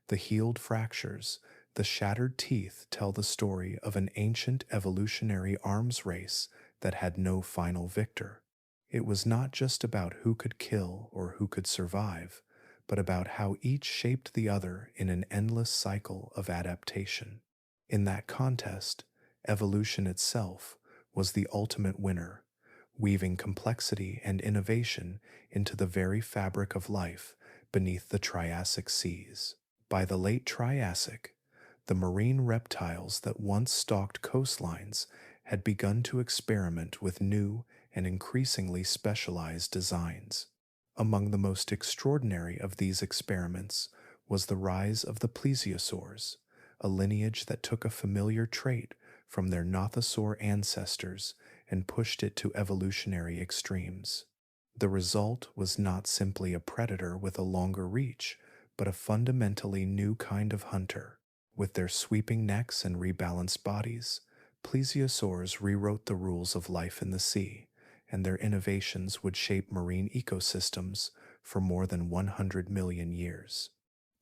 the healed fractures, the shattered teeth tell the story of an ancient evolutionary arms race that had no final victor. It was not just about who could kill or who could survive, but about how each shaped the other in an endless cycle of adaptation. In that contest, evolution itself was the ultimate winner, weaving complexity and innovation into the very fabric of life beneath the Triassic seas. By the late Triassic, the marine reptiles that once stalked coastlines had begun to experiment with new and increasingly specialized designs. Among the most extraordinary of these experiments was the rise of the Plesiosaurs, a lineage that took a familiar trait from their Nothosaur ancestors and pushed it to evolutionary extremes. The result was not simply a predator with a longer reach, but a fundamentally new kind of hunter. With their sweeping necks and rebalanced bodies, plesiosaurs rewrote the rules of life in the sea, and their innovations would shape marine ecosystems for more than 100 million years.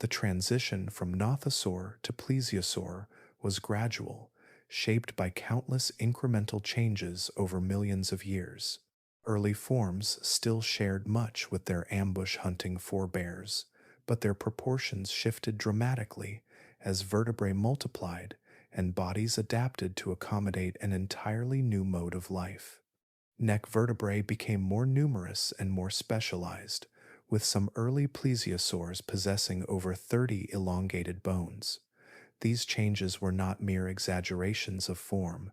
The transition from Nothosaur to plesiosaur was gradual, shaped by countless incremental changes over millions of years. Early forms still shared much with their ambush hunting forebears, but their proportions shifted dramatically as vertebrae multiplied and bodies adapted to accommodate an entirely new mode of life. Neck vertebrae became more numerous and more specialized, with some early plesiosaurs possessing over 30 elongated bones. These changes were not mere exaggerations of form.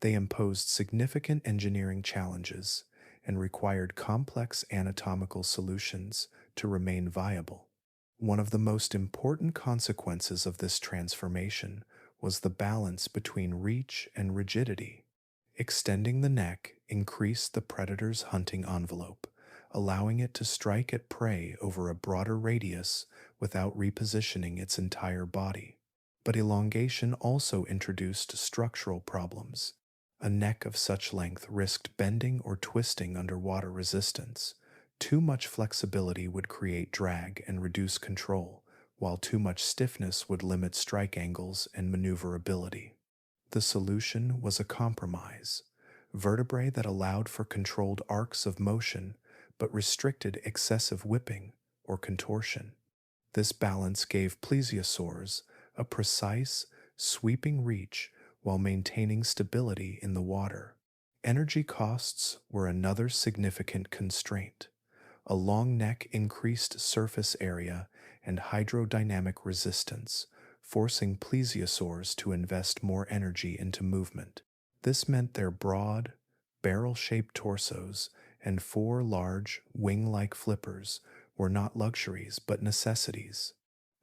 They imposed significant engineering challenges and required complex anatomical solutions to remain viable. One of the most important consequences of this transformation was the balance between reach and rigidity. Extending the neck increased the predator's hunting envelope, allowing it to strike at prey over a broader radius without repositioning its entire body. But elongation also introduced structural problems. A neck of such length risked bending or twisting under water resistance. Too much flexibility would create drag and reduce control, while too much stiffness would limit strike angles and maneuverability. The solution was a compromise: vertebrae that allowed for controlled arcs of motion but restricted excessive whipping or contortion. This balance gave plesiosaurs a precise, sweeping reach while maintaining stability in the water. Energy costs were another significant constraint. A long neck increased surface area and hydrodynamic resistance, forcing plesiosaurs to invest more energy into movement. This meant their broad, barrel-shaped torsos and 4 large, wing-like flippers were not luxuries but necessities.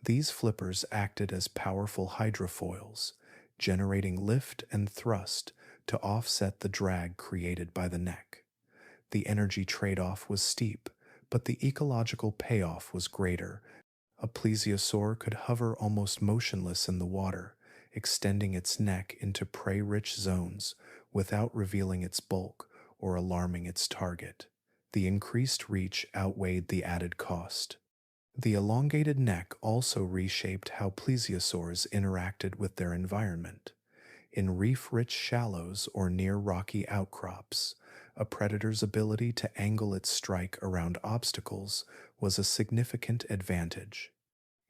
These flippers acted as powerful hydrofoils, generating lift and thrust to offset the drag created by the neck. The energy trade-off was steep, but the ecological payoff was greater. A plesiosaur could hover almost motionless in the water, extending its neck into prey-rich zones without revealing its bulk or alarming its target. The increased reach outweighed the added cost. The elongated neck also reshaped how plesiosaurs interacted with their environment. In reef-rich shallows or near rocky outcrops, a predator's ability to angle its strike around obstacles was a significant advantage.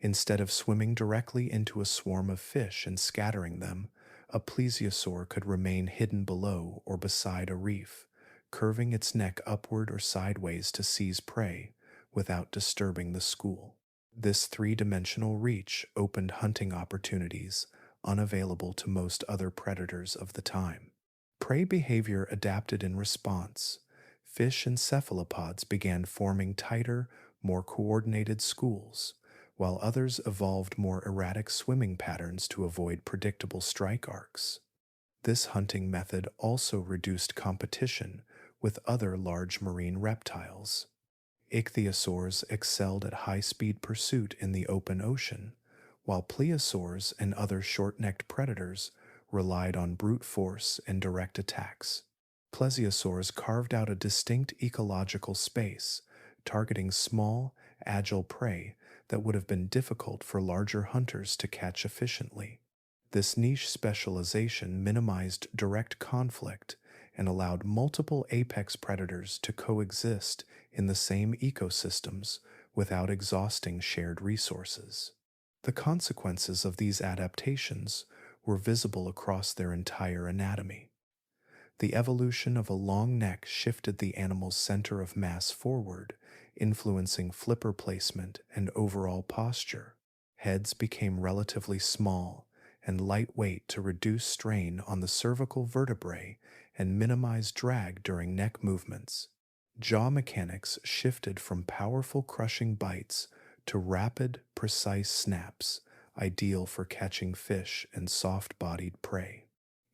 Instead of swimming directly into a swarm of fish and scattering them, a plesiosaur could remain hidden below or beside a reef, curving its neck upward or sideways to seize prey without disturbing the school. This three-dimensional reach opened hunting opportunities unavailable to most other predators of the time. Prey behavior adapted in response. Fish and cephalopods began forming tighter, more coordinated schools, while others evolved more erratic swimming patterns to avoid predictable strike arcs. This hunting method also reduced competition with other large marine reptiles. Ichthyosaurs excelled at high-speed pursuit in the open ocean, while plesiosaurs and other short-necked predators relied on brute force and direct attacks. Plesiosaurs carved out a distinct ecological space, targeting small, agile prey that would have been difficult for larger hunters to catch efficiently. This niche specialization minimized direct conflict and allowed multiple apex predators to coexist in the same ecosystems without exhausting shared resources. The consequences of these adaptations were visible across their entire anatomy. The evolution of a long neck shifted the animal's center of mass forward, influencing flipper placement and overall posture. Heads became relatively small and lightweight to reduce strain on the cervical vertebrae and minimize drag during neck movements. Jaw mechanics shifted from powerful crushing bites to rapid, precise snaps, ideal for catching fish and soft-bodied prey.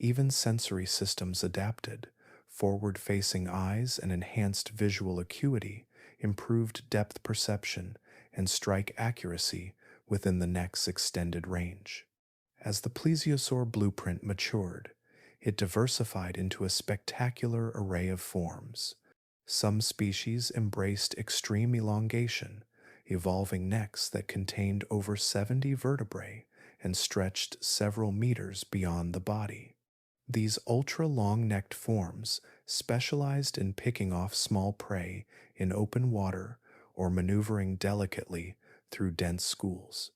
Even sensory systems adapted. Forward-facing eyes and enhanced visual acuity improved depth perception and strike accuracy within the neck's extended range. As the plesiosaur blueprint matured, it diversified into a spectacular array of forms. Some species embraced extreme elongation, evolving necks that contained over 70 vertebrae and stretched several meters beyond the body. These ultra-long-necked forms specialized in picking off small prey in open water or maneuvering delicately through dense schools.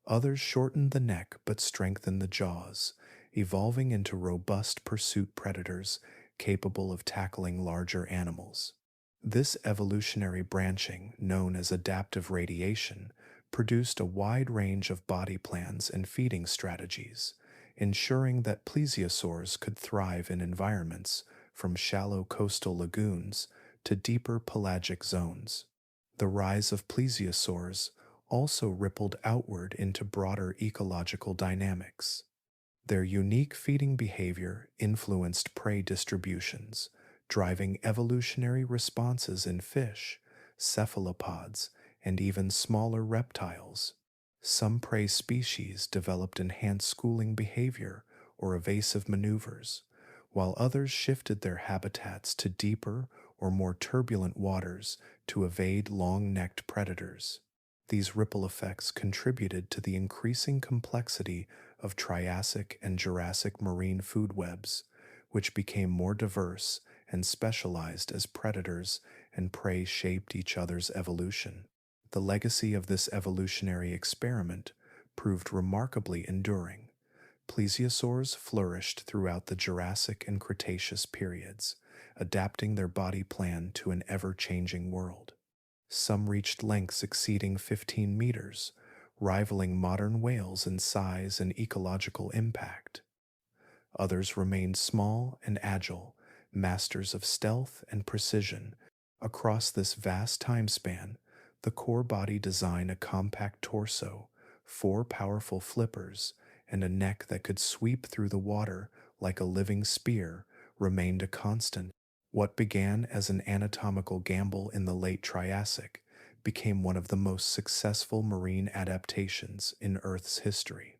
Others shortened the neck but strengthened the jaws, evolving into robust pursuit predators capable of tackling larger animals. This evolutionary branching, known as adaptive radiation, produced a wide range of body plans and feeding strategies, ensuring that plesiosaurs could thrive in environments from shallow coastal lagoons to deeper pelagic zones. The rise of plesiosaurs also rippled outward into broader ecological dynamics. Their unique feeding behavior influenced prey distributions, driving evolutionary responses in fish, cephalopods, and even smaller reptiles. Some prey species developed enhanced schooling behavior or evasive maneuvers, while others shifted their habitats to deeper or more turbulent waters to evade long-necked predators. These ripple effects contributed to the increasing complexity of Triassic and Jurassic marine food webs, which became more diverse and specialized as predators and prey shaped each other's evolution. The legacy of this evolutionary experiment proved remarkably enduring. Plesiosaurs flourished throughout the Jurassic and Cretaceous periods, adapting their body plan to an ever-changing world. Some reached lengths exceeding 15 meters, rivaling modern whales in size and ecological impact. Others remained small and agile, masters of stealth and precision. Across this vast time span, the core body designed a compact torso, 4 powerful flippers, and a neck that could sweep through the water like a living spear remained a constant. What began as an anatomical gamble in the late Triassic became one of the most successful marine adaptations in Earth's history.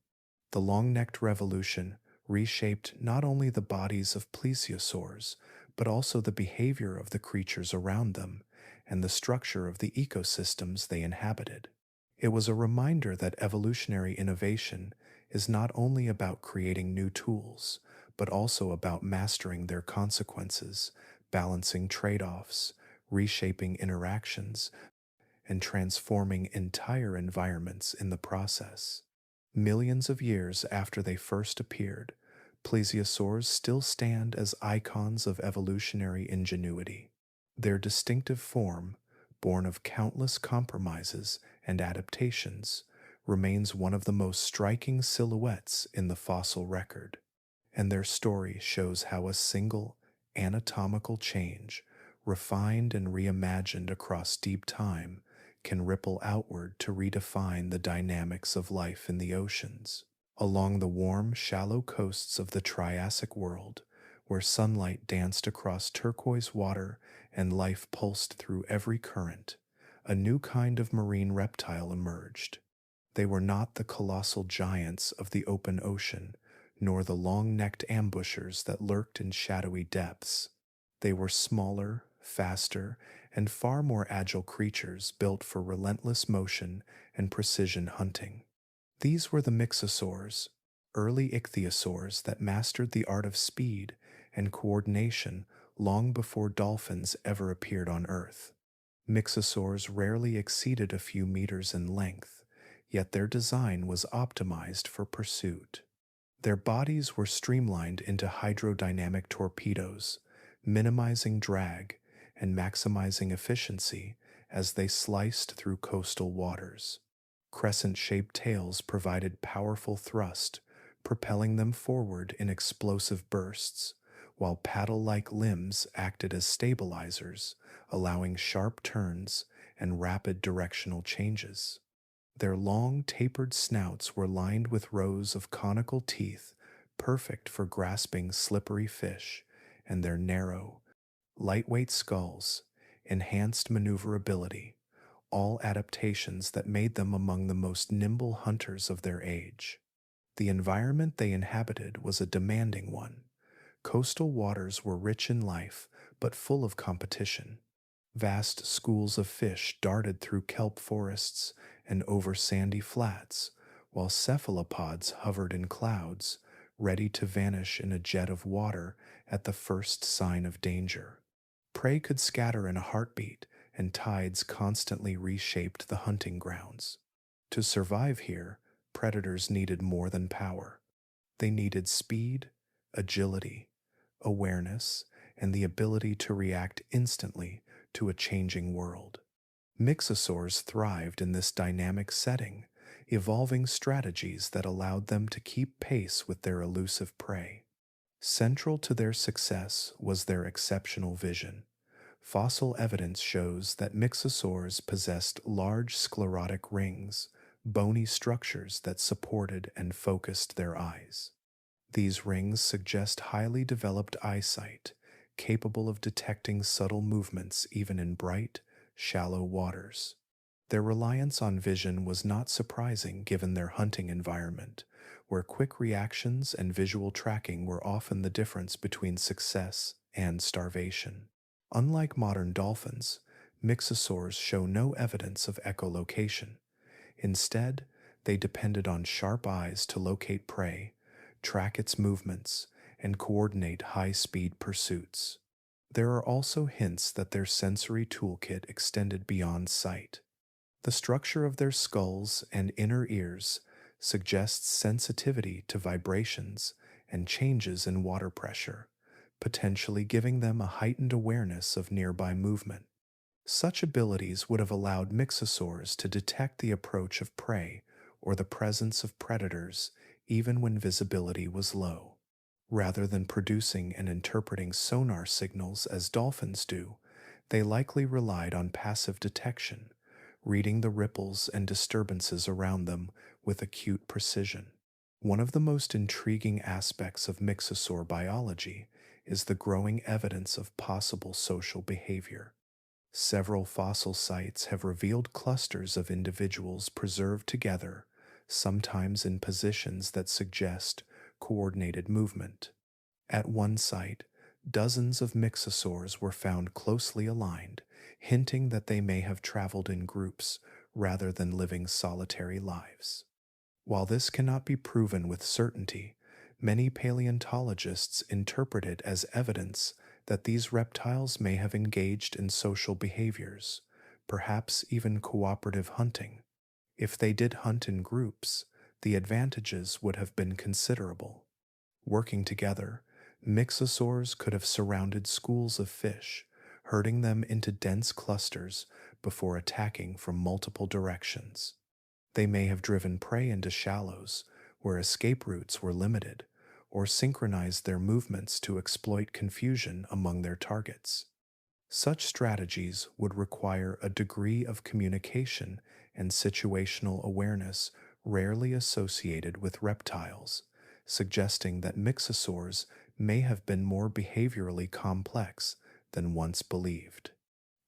The long-necked revolution reshaped not only the bodies of plesiosaurs, but also the behavior of the creatures around them and the structure of the ecosystems they inhabited. It was a reminder that evolutionary innovation is not only about creating new tools, but also about mastering their consequences, balancing trade-offs, reshaping interactions, and transforming entire environments in the process. Millions of years after they first appeared, plesiosaurs still stand as icons of evolutionary ingenuity. Their distinctive form, born of countless compromises and adaptations, remains one of the most striking silhouettes in the fossil record, and their story shows how a single anatomical change, refined and reimagined across deep time, can ripple outward to redefine the dynamics of life in the oceans. Along the warm, shallow coasts of the Triassic world, where sunlight danced across turquoise water and life pulsed through every current, a new kind of marine reptile emerged. They were not the colossal giants of the open ocean, nor the long-necked ambushers that lurked in shadowy depths. They were smaller, faster, and far more agile creatures built for relentless motion and precision hunting. These were the Mixosaurs, early ichthyosaurs that mastered the art of speed and coordination long before dolphins ever appeared on Earth. Mixosaurs rarely exceeded a few meters in length, yet their design was optimized for pursuit. Their bodies were streamlined into hydrodynamic torpedoes, minimizing drag and maximizing efficiency as they sliced through coastal waters. Crescent-shaped tails provided powerful thrust, propelling them forward in explosive bursts, while paddle-like limbs acted as stabilizers, allowing sharp turns and rapid directional changes. Their long, tapered snouts were lined with rows of conical teeth, perfect for grasping slippery fish, and their narrow, lightweight skulls enhanced maneuverability, all adaptations that made them among the most nimble hunters of their age. The environment they inhabited was a demanding one. Coastal waters were rich in life, but full of competition. Vast schools of fish darted through kelp forests and over sandy flats, while cephalopods hovered in clouds, ready to vanish in a jet of water at the first sign of danger. Prey could scatter in a heartbeat, and tides constantly reshaped the hunting grounds. To survive here, predators needed more than power. They needed speed, agility, awareness, and the ability to react instantly to a changing world. Mixosaurs thrived in this dynamic setting, evolving strategies that allowed them to keep pace with their elusive prey. Central to their success was their exceptional vision. Fossil evidence shows that Mixosaurs possessed large sclerotic rings, bony structures that supported and focused their eyes. These rings suggest highly developed eyesight, capable of detecting subtle movements even in bright, shallow waters. Their reliance on vision was not surprising given their hunting environment, where quick reactions and visual tracking were often the difference between success and starvation. Unlike modern dolphins, Mixosaurs show no evidence of echolocation. Instead, they depended on sharp eyes to locate prey, track its movements, and coordinate high-speed pursuits. There are also hints that their sensory toolkit extended beyond sight. The structure of their skulls and inner ears suggests sensitivity to vibrations and changes in water pressure, potentially giving them a heightened awareness of nearby movement. Such abilities would have allowed Mixosaurs to detect the approach of prey or the presence of predators even when visibility was low. Rather than producing and interpreting sonar signals as dolphins do, they likely relied on passive detection, reading the ripples and disturbances around them with acute precision. One of the most intriguing aspects of Mixosaur biology is the growing evidence of possible social behavior. Several fossil sites have revealed clusters of individuals preserved together, sometimes in positions that suggest coordinated movement. At one site, dozens of Mixosaurs were found closely aligned, hinting that they may have traveled in groups rather than living solitary lives. While this cannot be proven with certainty, many paleontologists interpret it as evidence that these reptiles may have engaged in social behaviors, perhaps even cooperative hunting. If they did hunt in groups, the advantages would have been considerable. Working together, Mixosaurs could have surrounded schools of fish, herding them into dense clusters before attacking from multiple directions. They may have driven prey into shallows, where escape routes were limited, or synchronized their movements to exploit confusion among their targets. Such strategies would require a degree of communication and situational awareness rarely associated with reptiles, suggesting that Mixosaurs may have been more behaviorally complex than once believed.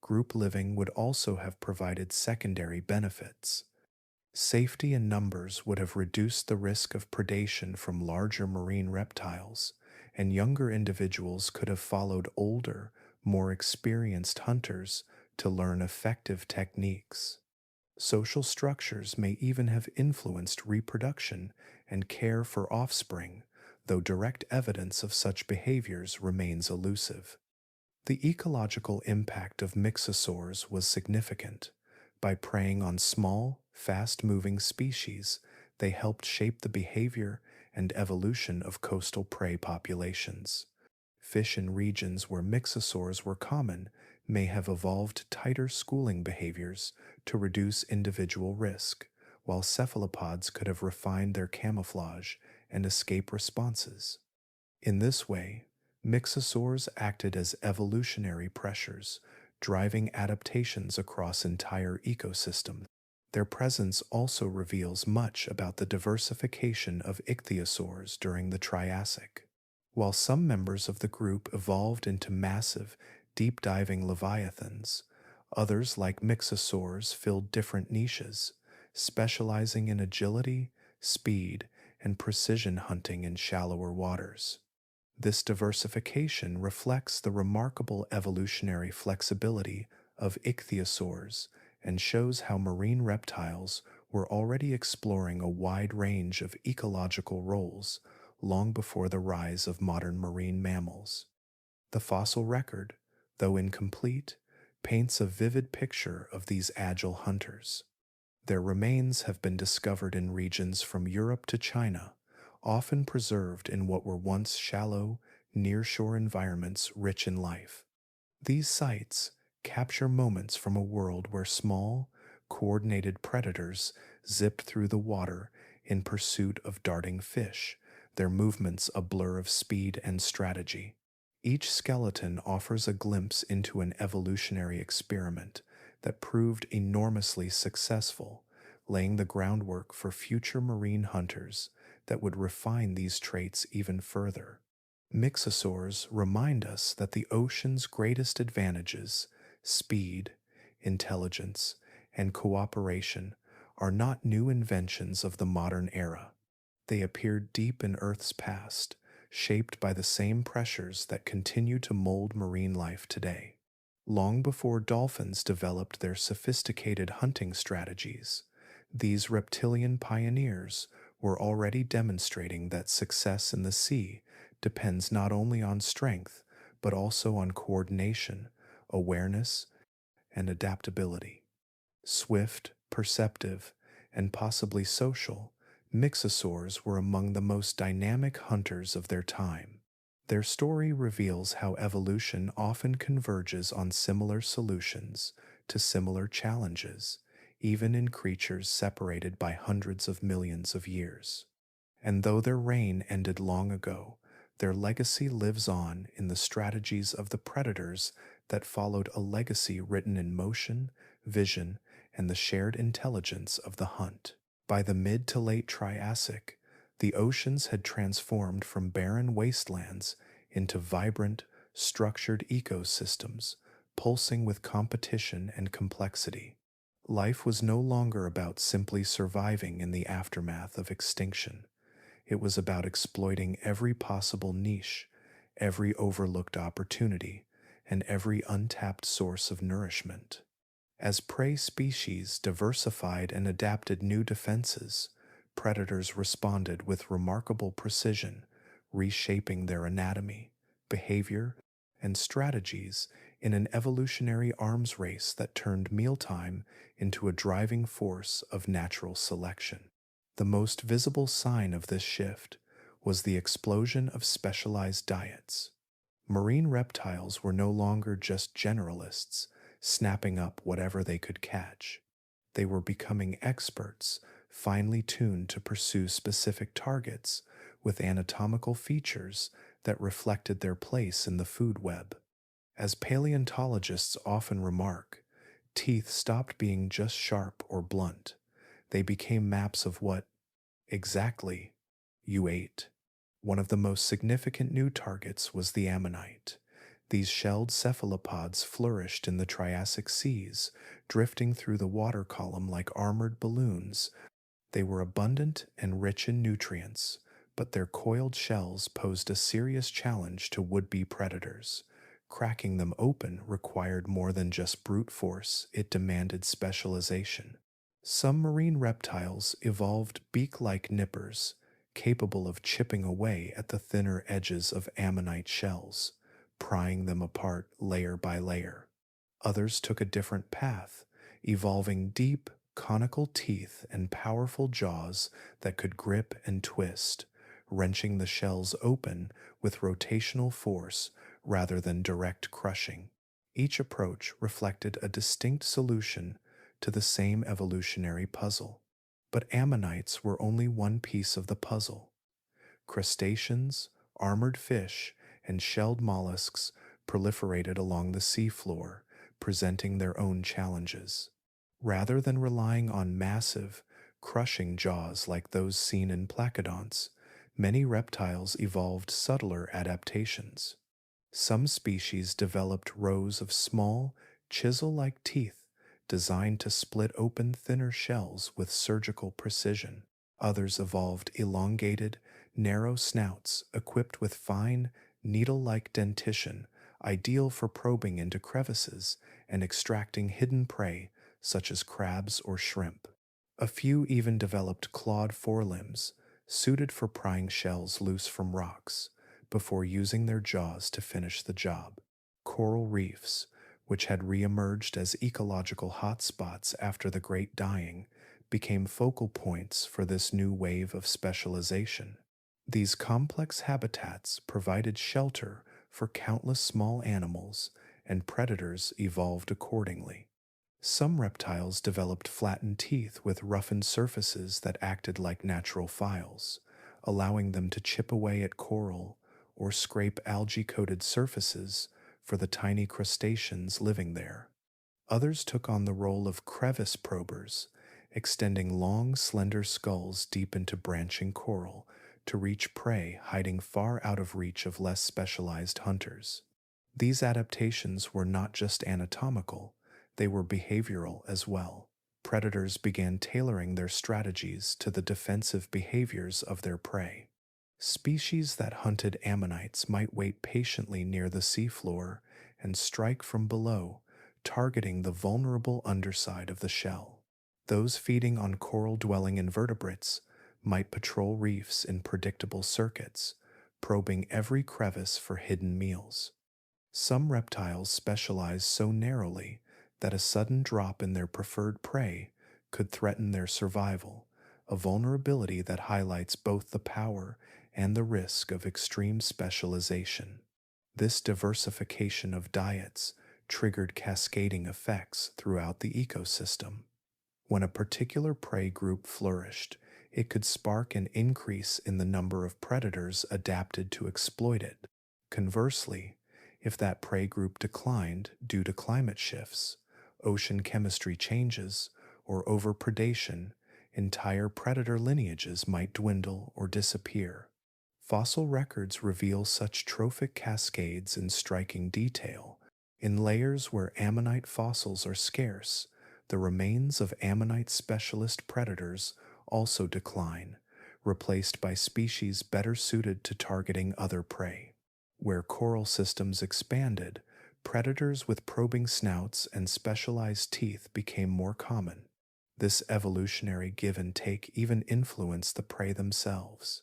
Group living would also have provided secondary benefits. Safety in numbers would have reduced the risk of predation from larger marine reptiles, and younger individuals could have followed older, more experienced hunters to learn effective techniques. Social structures may even have influenced reproduction and care for offspring, though direct evidence of such behaviors remains elusive. The ecological impact of mixosaurs was significant. By preying on small, fast moving species, they helped shape the behavior and evolution of coastal prey populations. Fish in regions where mixosaurs were common may have evolved tighter schooling behaviors to reduce individual risk, while cephalopods could have refined their camouflage and escape responses. In this way, mixosaurs acted as evolutionary pressures, driving adaptations across entire ecosystems. Their presence also reveals much about the diversification of ichthyosaurs during the Triassic. While some members of the group evolved into massive, deep-diving leviathans, others, like mixosaurs, filled different niches, specializing in agility, speed, and precision hunting in shallower waters. This diversification reflects the remarkable evolutionary flexibility of ichthyosaurs and shows how marine reptiles were already exploring a wide range of ecological roles long before the rise of modern marine mammals. The fossil record, though incomplete, paints a vivid picture of these agile hunters. Their remains have been discovered in regions from Europe to China, often preserved in what were once shallow, nearshore environments rich in life. These sites capture moments from a world where small, coordinated predators zipped through the water in pursuit of darting fish, their movements a blur of speed and strategy. Each skeleton offers a glimpse into an evolutionary experiment that proved enormously successful, laying the groundwork for future marine hunters that would refine these traits even further. Mixosaurs remind us that the ocean's greatest advantages, speed, intelligence, and cooperation, are not new inventions of the modern era. They appeared deep in Earth's past, shaped by the same pressures that continue to mold marine life today. Long before dolphins developed their sophisticated hunting strategies, these reptilian pioneers were already demonstrating that success in the sea depends not only on strength, but also on coordination, awareness, and adaptability. Swift, perceptive, and possibly social, mixosaurs were among the most dynamic hunters of their time. Their story reveals how evolution often converges on similar solutions to similar challenges, even in creatures separated by hundreds of millions of years. And though their reign ended long ago, their legacy lives on in the strategies of the predators that followed, a legacy written in motion, vision, and the shared intelligence of the hunt. By the mid to late Triassic, the oceans had transformed from barren wastelands into vibrant, structured ecosystems, pulsing with competition and complexity. Life was no longer about simply surviving in the aftermath of extinction. It was about exploiting every possible niche, every overlooked opportunity, and every untapped source of nourishment. As prey species diversified and adapted new defenses, predators responded with remarkable precision, reshaping their anatomy, behavior, and strategies in an evolutionary arms race that turned mealtime into a driving force of natural selection. The most visible sign of this shift was the explosion of specialized diets. Marine reptiles were no longer just generalists, snapping up whatever they could catch. They were becoming experts, finely tuned to pursue specific targets with anatomical features that reflected their place in the food web. As paleontologists often remark, teeth stopped being just sharp or blunt. They became maps of what, exactly, you ate. One of the most significant new targets was the ammonite. These shelled cephalopods flourished in the Triassic seas, drifting through the water column like armored balloons. They were abundant and rich in nutrients, but their coiled shells posed a serious challenge to would-be predators. Cracking them open required more than just brute force, it demanded specialization. Some marine reptiles evolved beak-like nippers, capable of chipping away at the thinner edges of ammonite shells, prying them apart layer by layer. Others took a different path, evolving deep, conical teeth and powerful jaws that could grip and twist, wrenching the shells open with rotational force rather than direct crushing. Each approach reflected a distinct solution to the same evolutionary puzzle. But ammonites were only one piece of the puzzle. Crustaceans, armored fish, and shelled mollusks proliferated along the seafloor, presenting their own challenges. Rather than relying on massive, crushing jaws like those seen in Placodonts, many reptiles evolved subtler adaptations. Some species developed rows of small, chisel-like teeth designed to split open thinner shells with surgical precision. Others evolved elongated, narrow snouts equipped with fine, needle-like dentition, ideal for probing into crevices and extracting hidden prey such as crabs or shrimp. A few even developed clawed forelimbs, suited for prying shells loose from rocks, before using their jaws to finish the job. Coral reefs, which had re-emerged as ecological hotspots after the Great Dying, became focal points for this new wave of specialization. These complex habitats provided shelter for countless small animals, and predators evolved accordingly. Some reptiles developed flattened teeth with roughened surfaces that acted like natural files, allowing them to chip away at coral or scrape algae-coated surfaces for the tiny crustaceans living there. Others took on the role of crevice probers, extending long, slender skulls deep into branching coral to reach prey hiding far out of reach of less specialized hunters. These adaptations were not just anatomical, they were behavioral as well. Predators began tailoring their strategies to the defensive behaviors of their prey. Species that hunted ammonites might wait patiently near the seafloor and strike from below, targeting the vulnerable underside of the shell. Those feeding on coral-dwelling invertebrates might patrol reefs in predictable circuits, probing every crevice for hidden meals. Some reptiles specialize so narrowly that a sudden drop in their preferred prey could threaten their survival, a vulnerability that highlights both the power and the risk of extreme specialization. This diversification of diets triggered cascading effects throughout the ecosystem. When a particular prey group flourished, it could spark an increase in the number of predators adapted to exploit it. Conversely, if that prey group declined due to climate shifts, ocean chemistry changes, or overpredation, entire predator lineages might dwindle or disappear. Fossil records reveal such trophic cascades in striking detail. In layers where ammonite fossils are scarce, the remains of ammonite specialist predators also decline, replaced by species better suited to targeting other prey. Where coral systems expanded, predators with probing snouts and specialized teeth became more common. This evolutionary give and take even influenced the prey themselves.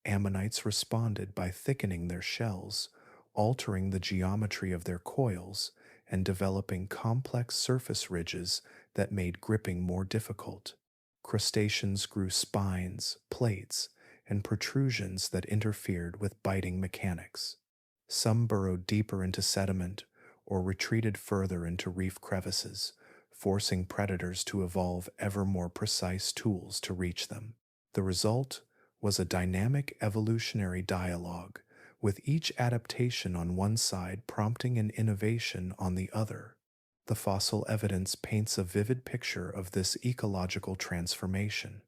Ammonites responded by thickening their shells, altering the geometry of their coils, and developing complex surface ridges that made gripping more difficult. Crustaceans grew spines, plates, and protrusions that interfered with biting mechanics. Some burrowed deeper into sediment or retreated further into reef crevices, forcing predators to evolve ever more precise tools to reach them. The result was a dynamic evolutionary dialogue, with each adaptation on one side prompting an innovation on the other. The fossil evidence paints a vivid picture of this ecological transformation.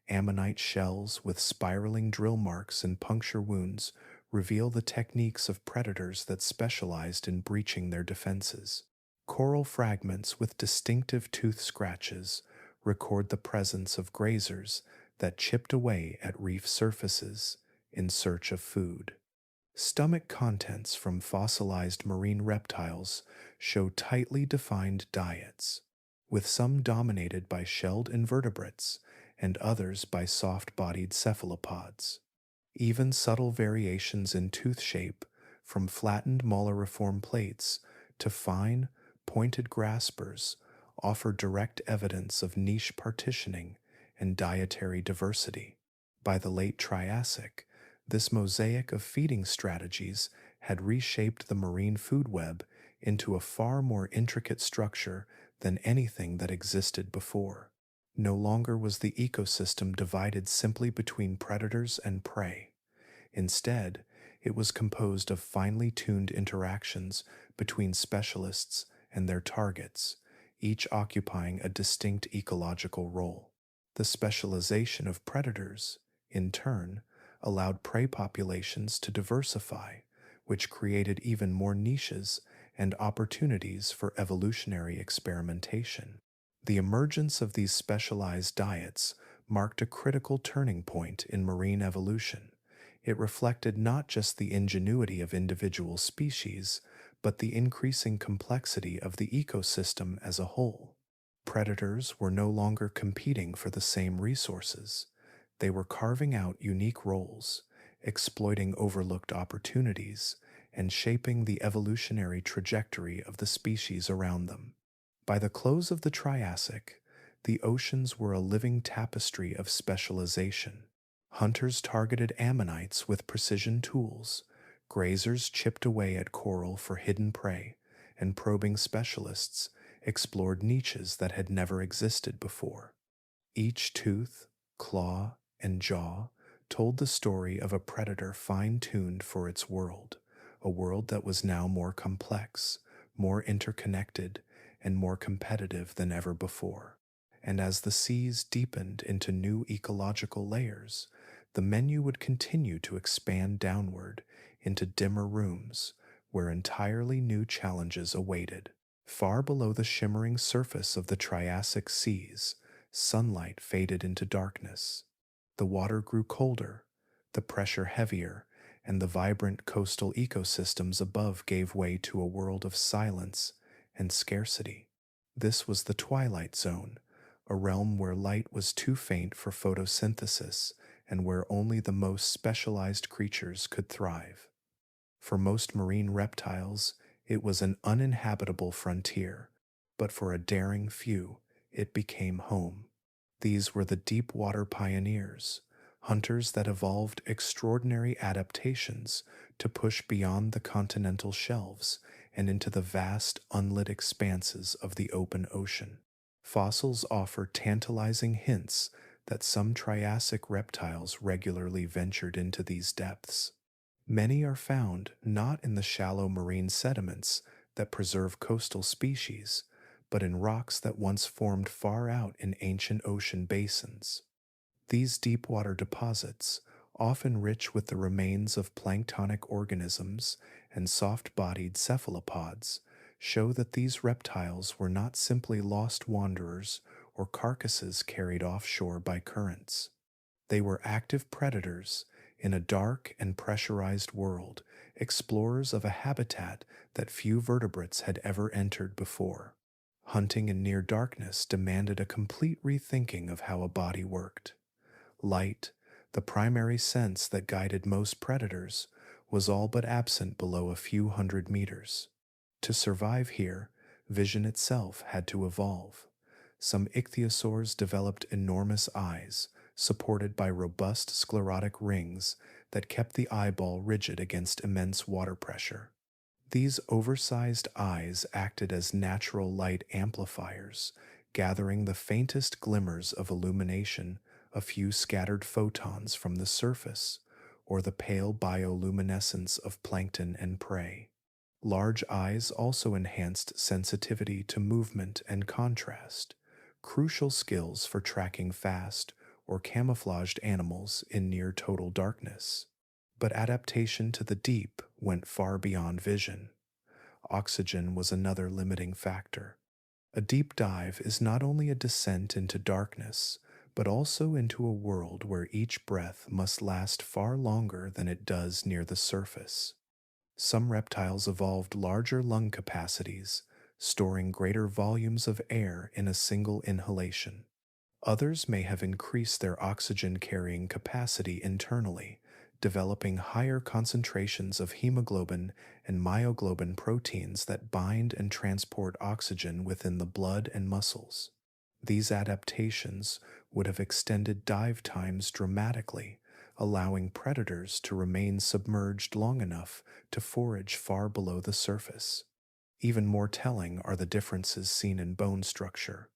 Ammonite shells with spiraling drill marks and puncture wounds reveal the techniques of predators that specialized in breaching their defenses. Coral fragments with distinctive tooth scratches record the presence of grazers that chipped away at reef surfaces in search of food. Stomach contents from fossilized marine reptiles show tightly defined diets, with some dominated by shelled invertebrates and others by soft-bodied cephalopods. Even subtle variations in tooth shape, from flattened molariform plates to fine, pointed graspers, offer direct evidence of niche partitioning and dietary diversity. By the late Triassic, this mosaic of feeding strategies had reshaped the marine food web into a far more intricate structure than anything that existed before. No longer was the ecosystem divided simply between predators and prey. Instead, it was composed of finely tuned interactions between specialists and their targets, each occupying a distinct ecological role. The specialization of predators, in turn, allowed prey populations to diversify, which created even more niches and opportunities for evolutionary experimentation. The emergence of these specialized diets marked a critical turning point in marine evolution. It reflected not just the ingenuity of individual species, but the increasing complexity of the ecosystem as a whole. Predators were no longer competing for the same resources. They were carving out unique roles, exploiting overlooked opportunities, and shaping the evolutionary trajectory of the species around them. By the close of the Triassic, the oceans were a living tapestry of specialization. Hunters targeted ammonites with precision tools, grazers chipped away at coral for hidden prey, and probing specialists explored niches that had never existed before. Each tooth, claw, and jaw told the story of a predator fine-tuned for its world, a world that was now more complex, more interconnected, and more competitive than ever before. And as the seas deepened into new ecological layers, the menu would continue to expand downward into dimmer rooms where entirely new challenges awaited. Far below the shimmering surface of the Triassic seas, sunlight faded into darkness. The water grew colder, the pressure heavier, and the vibrant coastal ecosystems above gave way to a world of silence and scarcity. This was the twilight zone, a realm where light was too faint for photosynthesis and where only the most specialized creatures could thrive. For most marine reptiles, it was an uninhabitable frontier, but for a daring few, it became home. These were the deep water pioneers, hunters that evolved extraordinary adaptations to push beyond the continental shelves and into the vast, unlit expanses of the open ocean. Fossils offer tantalizing hints that some Triassic reptiles regularly ventured into these depths. Many are found not in the shallow marine sediments that preserve coastal species, but in rocks that once formed far out in ancient ocean basins. These deep-water deposits, often rich with the remains of planktonic organisms and soft-bodied cephalopods, show that these reptiles were not simply lost wanderers or carcasses carried offshore by currents. They were active predators in a dark and pressurized world, explorers of a habitat that few vertebrates had ever entered before. Hunting in near darkness demanded a complete rethinking of how a body worked. Light, the primary sense that guided most predators, was all but absent below a few hundred meters. To survive here, vision itself had to evolve. Some ichthyosaurs developed enormous eyes, supported by robust sclerotic rings that kept the eyeball rigid against immense water pressure. These oversized eyes acted as natural light amplifiers, gathering the faintest glimmers of illumination, a few scattered photons from the surface, or the pale bioluminescence of plankton and prey. Large eyes also enhanced sensitivity to movement and contrast, crucial skills for tracking fast or camouflaged animals in near total darkness. But adaptation to the deep went far beyond vision. Oxygen was another limiting factor. A deep dive is not only a descent into darkness, but also into a world where each breath must last far longer than it does near the surface. Some reptiles evolved larger lung capacities, storing greater volumes of air in a single inhalation. Others may have increased their oxygen carrying capacity internally, developing higher concentrations of hemoglobin and myoglobin proteins that bind and transport oxygen within the blood and muscles. These adaptations would have extended dive times dramatically, allowing predators to remain submerged long enough to forage far below the surface. Even more telling are the differences seen in bone structure.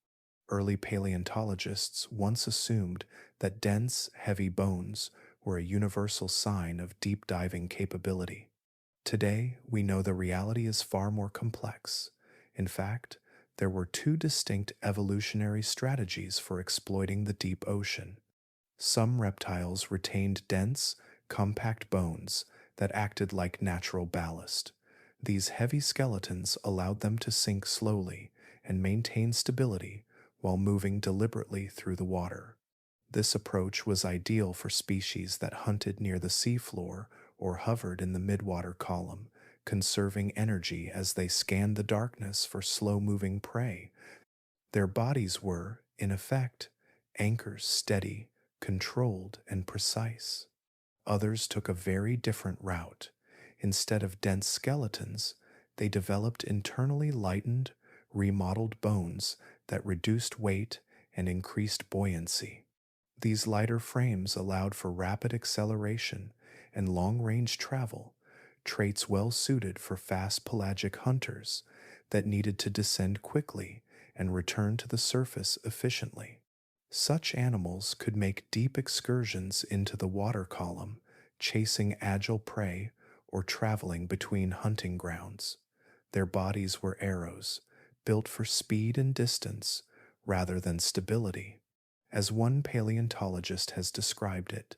Early paleontologists once assumed that dense, heavy bones were a universal sign of deep diving capability. Today, we know the reality is far more complex. In fact, there were two distinct evolutionary strategies for exploiting the deep ocean. Some reptiles retained dense, compact bones that acted like natural ballast. These heavy skeletons allowed them to sink slowly and maintain stability while moving deliberately through the water. This approach was ideal for species that hunted near the seafloor or hovered in the midwater column, conserving energy as they scanned the darkness for slow-moving prey. Their bodies were, in effect, anchors, steady, controlled, and precise. Others took a very different route. Instead of dense skeletons, they developed internally lightened, remodeled bones that reduced weight and increased buoyancy. These lighter frames allowed for rapid acceleration and long-range travel, traits well suited for fast pelagic hunters that needed to descend quickly and return to the surface efficiently. Such animals could make deep excursions into the water column, chasing agile prey or traveling between hunting grounds. Their bodies were arrows, built for speed and distance rather than stability. As one paleontologist has described it,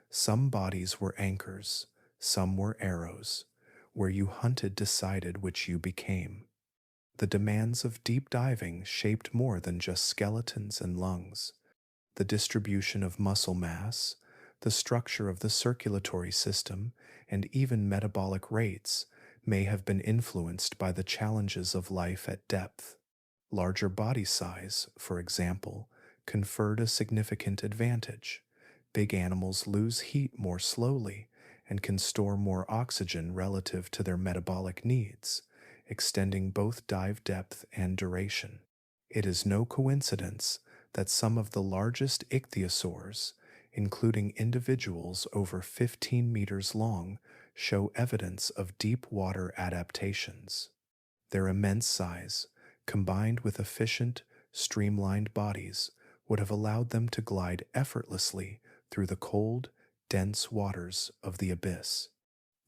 some bodies were anchors, some were arrows. Where you hunted decided which you became. The demands of deep diving shaped more than just skeletons and lungs. The distribution of muscle mass, the structure of the circulatory system, and even metabolic rates may have been influenced by the challenges of life at depth. Larger body size, for example, conferred a significant advantage. Big animals lose heat more slowly and can store more oxygen relative to their metabolic needs, extending both dive depth and duration. It is no coincidence that some of the largest ichthyosaurs, including individuals over 15 meters long, show evidence of deep water adaptations. Their immense size, combined with efficient, streamlined bodies, would have allowed them to glide effortlessly through the cold, dense waters of the abyss.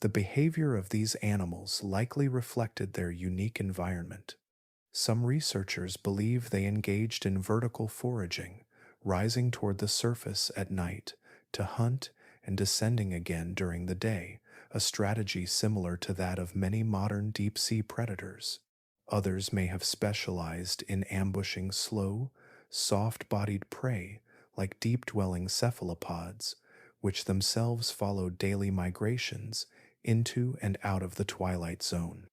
The behavior of these animals likely reflected their unique environment. Some researchers believe they engaged in vertical foraging, rising toward the surface at night to hunt and descending again during the day, a strategy similar to that of many modern deep-sea predators. Others may have specialized in ambushing slow, soft-bodied prey like deep-dwelling cephalopods, which themselves followed daily migrations into and out of the twilight zone.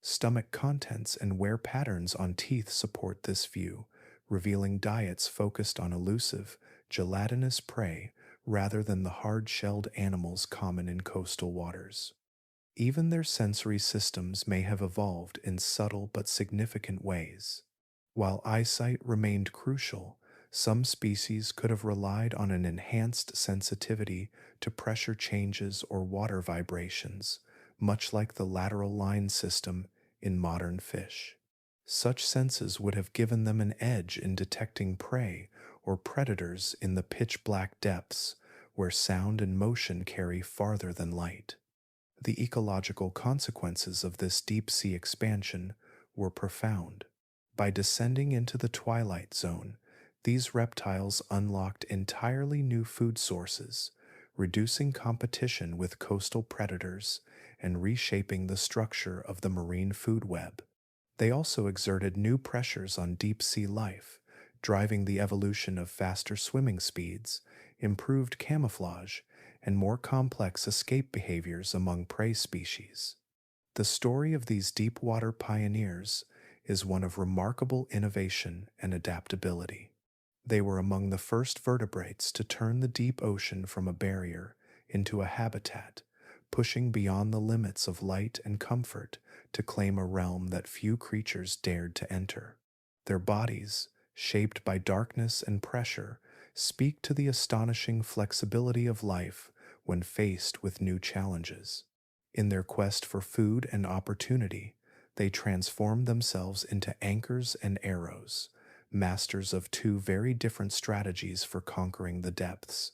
Stomach contents and wear patterns on teeth support this view, revealing diets focused on elusive, gelatinous prey rather than the hard-shelled animals common in coastal waters. Even their sensory systems may have evolved in subtle but significant ways. While eyesight remained crucial, some species could have relied on an enhanced sensitivity to pressure changes or water vibrations, much like the lateral line system in modern fish. Such senses would have given them an edge in detecting prey or predators in the pitch-black depths, where sound and motion carry farther than light. The ecological consequences of this deep-sea expansion were profound. By descending into the twilight zone, these reptiles unlocked entirely new food sources, reducing competition with coastal predators and reshaping the structure of the marine food web. They also exerted new pressures on deep-sea life, driving the evolution of faster swimming speeds, improved camouflage, and more complex escape behaviors among prey species. The story of these deep water pioneers is one of remarkable innovation and adaptability. They were among the first vertebrates to turn the deep ocean from a barrier into a habitat, pushing beyond the limits of light and comfort to claim a realm that few creatures dared to enter. Their bodies, shaped by darkness and pressure, speak to the astonishing flexibility of life when faced with new challenges. In their quest for food and opportunity, they transform themselves into anchors and arrows, masters of two very different strategies for conquering the depths.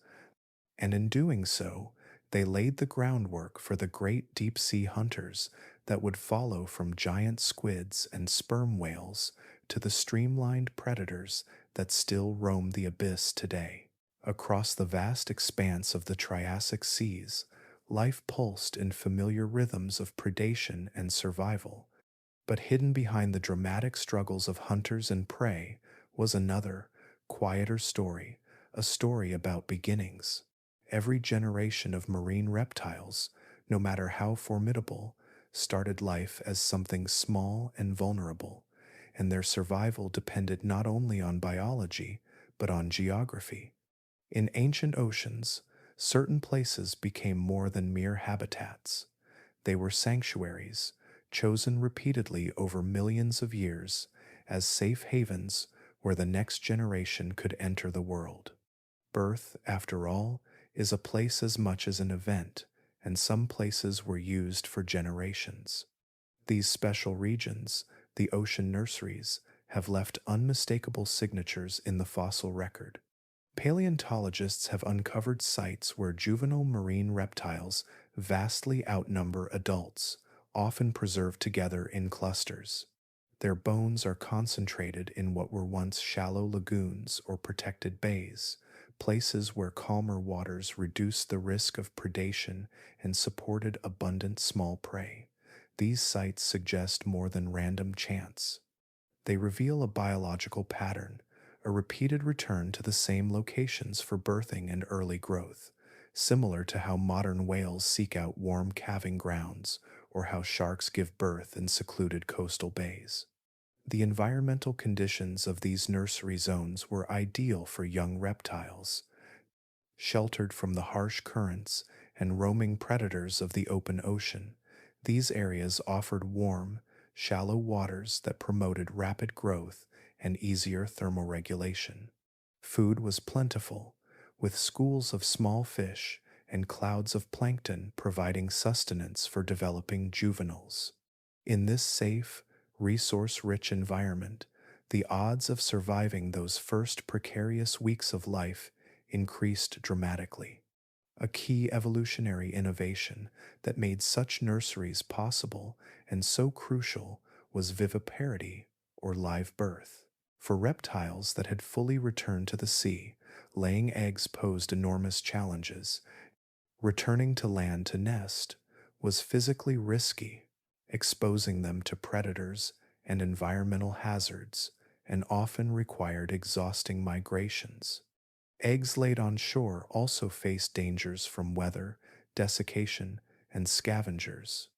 And in doing so, they laid the groundwork for the great deep-sea hunters that would follow from giant squids and sperm whales to the streamlined predators that still roam the abyss today. Across the vast expanse of the Triassic seas, life pulsed in familiar rhythms of predation and survival, but hidden behind the dramatic struggles of hunters and prey was another, quieter story, a story about beginnings. Every generation of marine reptiles, no matter how formidable, started life as something small and vulnerable, and their survival depended not only on biology, but on geography. In ancient oceans, certain places became more than mere habitats. They were sanctuaries, chosen repeatedly over millions of years as safe havens where the next generation could enter the world. Birth, after all, is a place as much as an event, and some places were used for generations. These special regions, the ocean nurseries, have left unmistakable signatures in the fossil record. Paleontologists have uncovered sites where juvenile marine reptiles vastly outnumber adults, often preserved together in clusters. Their bones are concentrated in what were once shallow lagoons or protected bays, places where calmer waters reduced the risk of predation and supported abundant small prey. These sites suggest more than random chance. They reveal a biological pattern, a repeated return to the same locations for birthing and early growth, similar to how modern whales seek out warm calving grounds or how sharks give birth in secluded coastal bays. The environmental conditions of these nursery zones were ideal for young reptiles, sheltered from the harsh currents and roaming predators of the open ocean. These areas offered warm, shallow waters that promoted rapid growth and easier thermoregulation. Food was plentiful, with schools of small fish and clouds of plankton providing sustenance for developing juveniles. In this safe, resource-rich environment, the odds of surviving those first precarious weeks of life increased dramatically. A key evolutionary innovation that made such nurseries possible and so crucial was viviparity, or live birth. For reptiles that had fully returned to the sea, laying eggs posed enormous challenges. Returning to land to nest was physically risky, exposing them to predators and environmental hazards, and often required exhausting migrations. Eggs laid on shore also faced dangers from weather, desiccation, and scavengers.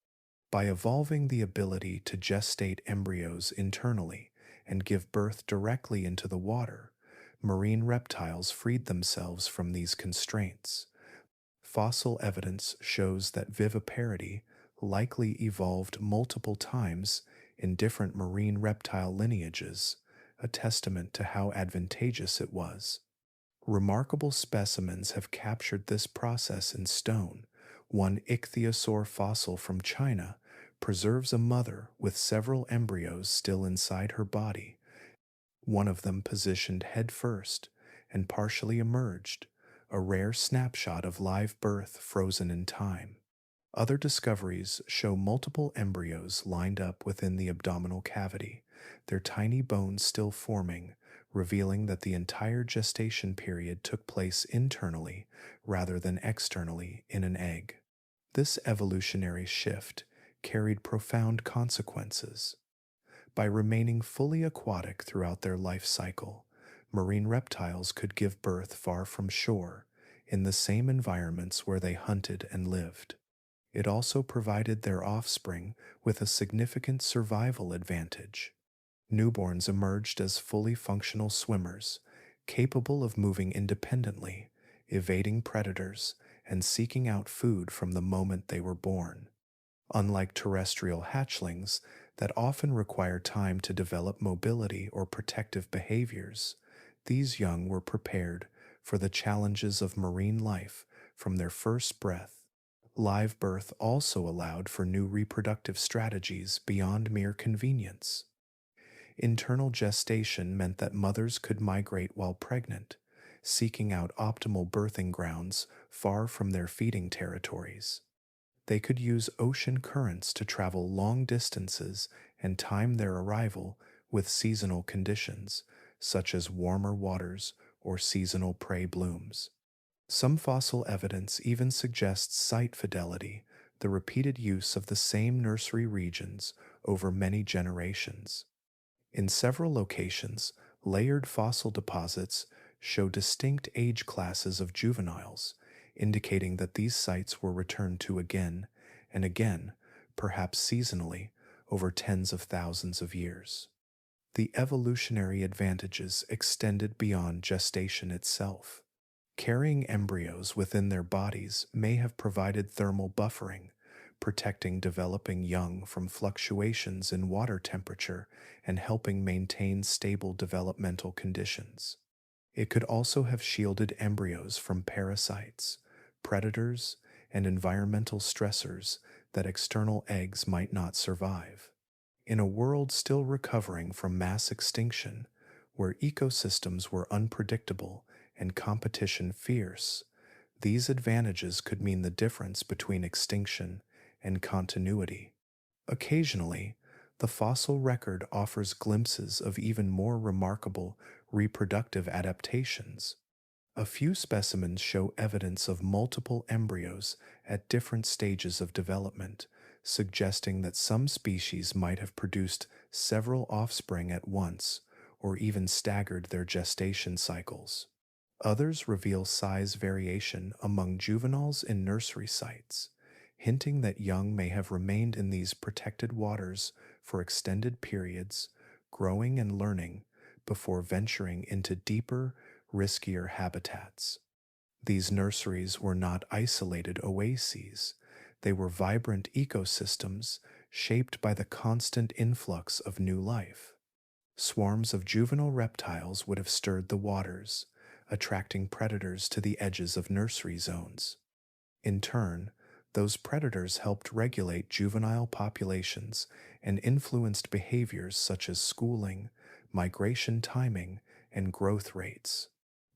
By evolving the ability to gestate embryos internally and give birth directly into the water, marine reptiles freed themselves from these constraints. Fossil evidence shows that viviparity likely evolved multiple times in different marine reptile lineages, a testament to how advantageous it was. Remarkable specimens have captured this process in stone. One ichthyosaur fossil from China preserves a mother with several embryos still inside her body, one of them positioned head first and partially emerged, a rare snapshot of live birth frozen in time. Other discoveries show multiple embryos lined up within the abdominal cavity, their tiny bones still forming, revealing that the entire gestation period took place internally rather than externally in an egg. This evolutionary shift carried profound consequences. By remaining fully aquatic throughout their life cycle, Marine reptiles could give birth far from shore, in the same environments where they hunted and lived. It also provided their offspring with a significant survival advantage. Newborns emerged as fully functional swimmers, capable of moving independently, evading predators, and seeking out food from the moment they were born. Unlike terrestrial hatchlings that often require time to develop mobility or protective behaviors, these young were prepared for the challenges of marine life from their first breath. Live birth also allowed for new reproductive strategies beyond mere convenience. Internal gestation meant that mothers could migrate while pregnant, seeking out optimal birthing grounds far from their feeding territories. They could use ocean currents to travel long distances and time their arrival with seasonal conditions, such as warmer waters or seasonal prey blooms. Some fossil evidence even suggests site fidelity, the repeated use of the same nursery regions over many generations. In several locations, layered fossil deposits show distinct age classes of juveniles, indicating that these sites were returned to again and again, perhaps seasonally, over tens of thousands of years. The evolutionary advantages extended beyond gestation itself. Carrying embryos within their bodies may have provided thermal buffering, protecting developing young from fluctuations in water temperature and helping maintain stable developmental conditions. It could also have shielded embryos from parasites, predators, and environmental stressors that external eggs might not survive. In a world still recovering from mass extinction, where ecosystems were unpredictable and competition fierce, these advantages could mean the difference between extinction and continuity. Occasionally, the fossil record offers glimpses of even more remarkable reproductive adaptations. A few specimens show evidence of multiple embryos at different stages of development, suggesting that some species might have produced several offspring at once or even staggered their gestation cycles. Others reveal size variation among juveniles in nursery sites, hinting that young may have remained in these protected waters for extended periods, growing and learning before venturing into deeper, riskier habitats. These nurseries were not isolated oases. They were vibrant ecosystems shaped by the constant influx of new life. Swarms of juvenile reptiles would have stirred the waters, attracting predators to the edges of nursery zones. In turn, those predators helped regulate juvenile populations and influenced behaviors such as schooling, migration timing, and growth rates.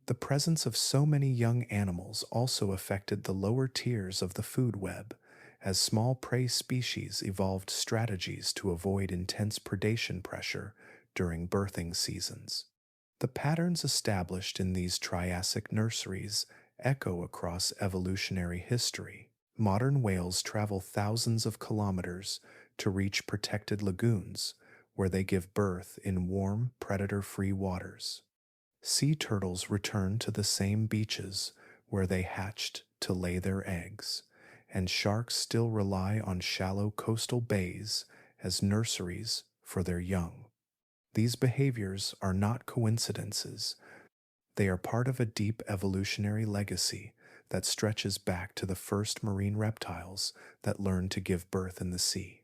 The presence of so many young animals also affected the lower tiers of the food web, as small prey species evolved strategies to avoid intense predation pressure during birthing seasons. The patterns established in these Triassic nurseries echo across evolutionary history. Modern whales travel thousands of kilometers to reach protected lagoons, where they give birth in warm, predator-free waters. Sea turtles return to the same beaches where they hatched to lay their eggs, and sharks still rely on shallow coastal bays as nurseries for their young. These behaviors are not coincidences. They are part of a deep evolutionary legacy that stretches back to the first marine reptiles that learned to give birth in the sea.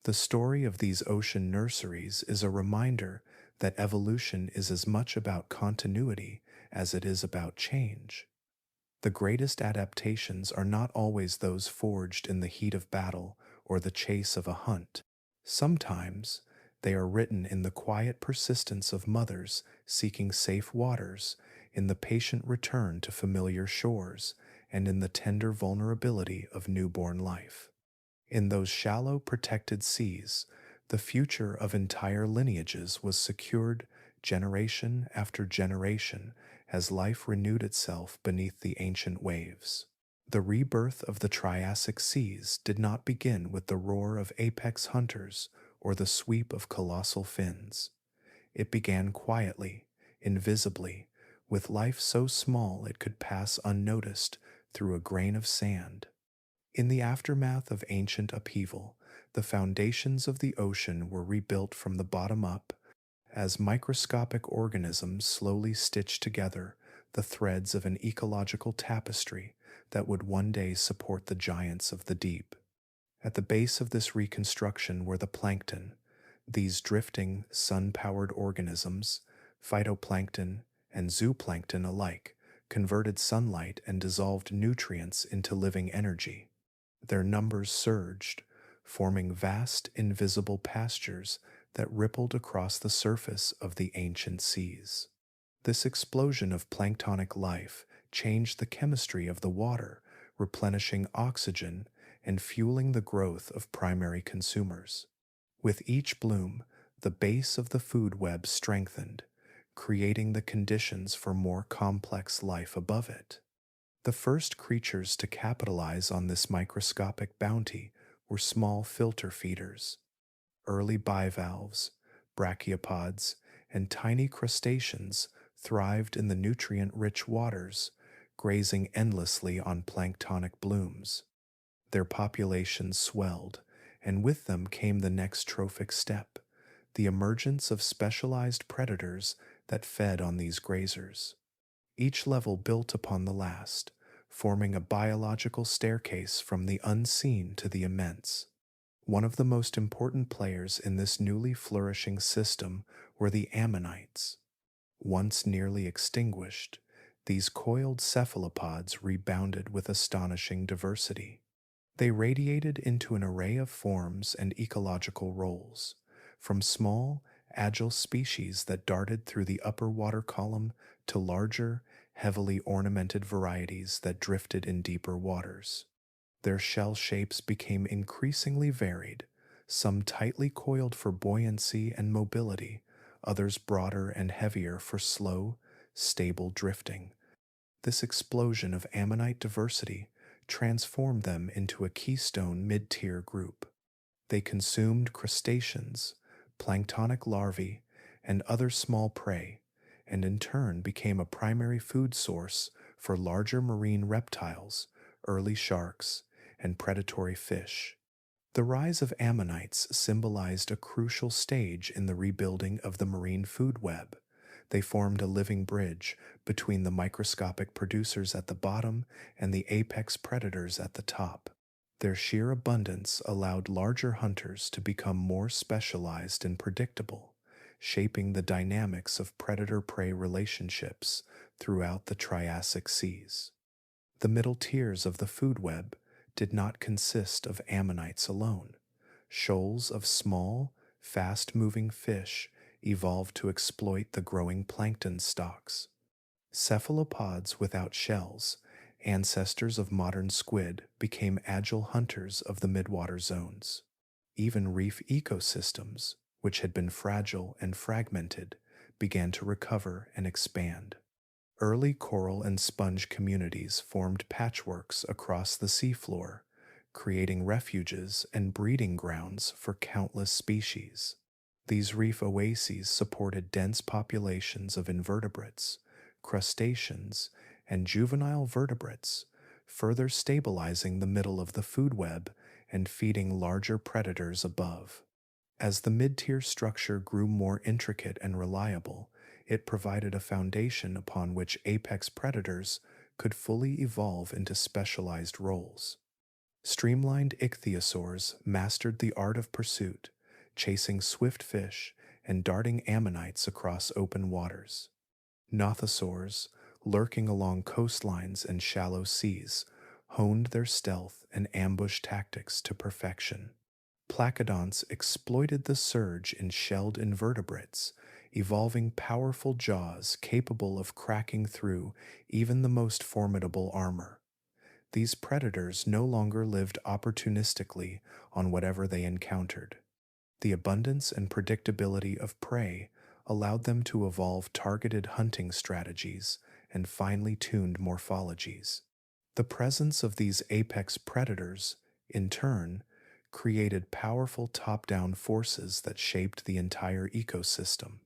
The story of these ocean nurseries is a reminder that evolution is as much about continuity as it is about change. The greatest adaptations are not always those forged in the heat of battle or the chase of a hunt. Sometimes they are written in the quiet persistence of mothers seeking safe waters, in the patient return to familiar shores, and in the tender vulnerability of newborn life. In those shallow, protected seas, the future of entire lineages was secured generation after generation as life renewed itself beneath the ancient waves. The rebirth of the Triassic seas did not begin with the roar of apex hunters or the sweep of colossal fins. It began quietly, invisibly, with life so small it could pass unnoticed through a grain of sand. In the aftermath of ancient upheaval, the foundations of the ocean were rebuilt from the bottom up as microscopic organisms slowly stitched together the threads of an ecological tapestry that would one day support the giants of the deep. At the base of this reconstruction were the plankton, these drifting, sun powered organisms, phytoplankton and zooplankton alike, converted sunlight and dissolved nutrients into living energy. Their numbers surged, forming vast, invisible pastures that rippled across the surface of the ancient seas. This explosion of planktonic life changed the chemistry of the water, replenishing oxygen and fueling the growth of primary consumers. With each bloom, the base of the food web strengthened, creating the conditions for more complex life above it. The first creatures to capitalize on this microscopic bounty were small filter feeders. Early bivalves, brachiopods, and tiny crustaceans thrived in the nutrient-rich waters, grazing endlessly on planktonic blooms. Their populations swelled, and with them came the next trophic step, the emergence of specialized predators that fed on these grazers. Each level built upon the last, forming a biological staircase from the unseen to the immense. One of the most important players in this newly flourishing system were the ammonites. Once nearly extinguished, these coiled cephalopods rebounded with astonishing diversity. They radiated into an array of forms and ecological roles, from small, agile species that darted through the upper water column to larger, heavily ornamented varieties that drifted in deeper waters. Their shell shapes became increasingly varied, some tightly coiled for buoyancy and mobility, others broader and heavier for slow, stable drifting. This explosion of ammonite diversity transformed them into a keystone mid-tier group. They consumed crustaceans, planktonic larvae, and other small prey, and in turn became a primary food source for larger marine reptiles, early sharks, and predatory fish. The rise of ammonites symbolized a crucial stage in the rebuilding of the marine food web. They formed a living bridge between the microscopic producers at the bottom and the apex predators at the top. Their sheer abundance allowed larger hunters to become more specialized and predictable, shaping the dynamics of predator-prey relationships throughout the Triassic seas. The middle tiers of the food web did not consist of ammonites alone. Shoals of small, fast-moving fish evolved to exploit the growing plankton stocks. Cephalopods without shells, ancestors of modern squid, became agile hunters of the midwater zones. Even reef ecosystems, which had been fragile and fragmented, began to recover and expand. Early coral and sponge communities formed patchworks across the seafloor, creating refuges and breeding grounds for countless species. These reef oases supported dense populations of invertebrates, crustaceans, and juvenile vertebrates, further stabilizing the middle of the food web and feeding larger predators above. As the mid-tier structure grew more intricate and reliable, it provided a foundation upon which apex predators could fully evolve into specialized roles. Streamlined ichthyosaurs mastered the art of pursuit, chasing swift fish and darting ammonites across open waters. Nothosaurs, lurking along coastlines and shallow seas, honed their stealth and ambush tactics to perfection. Placodonts exploited the surge in shelled invertebrates, evolving powerful jaws capable of cracking through even the most formidable armor. These predators no longer lived opportunistically on whatever they encountered. The abundance and predictability of prey allowed them to evolve targeted hunting strategies and finely tuned morphologies. The presence of these apex predators, in turn, created powerful top-down forces that shaped the entire ecosystem.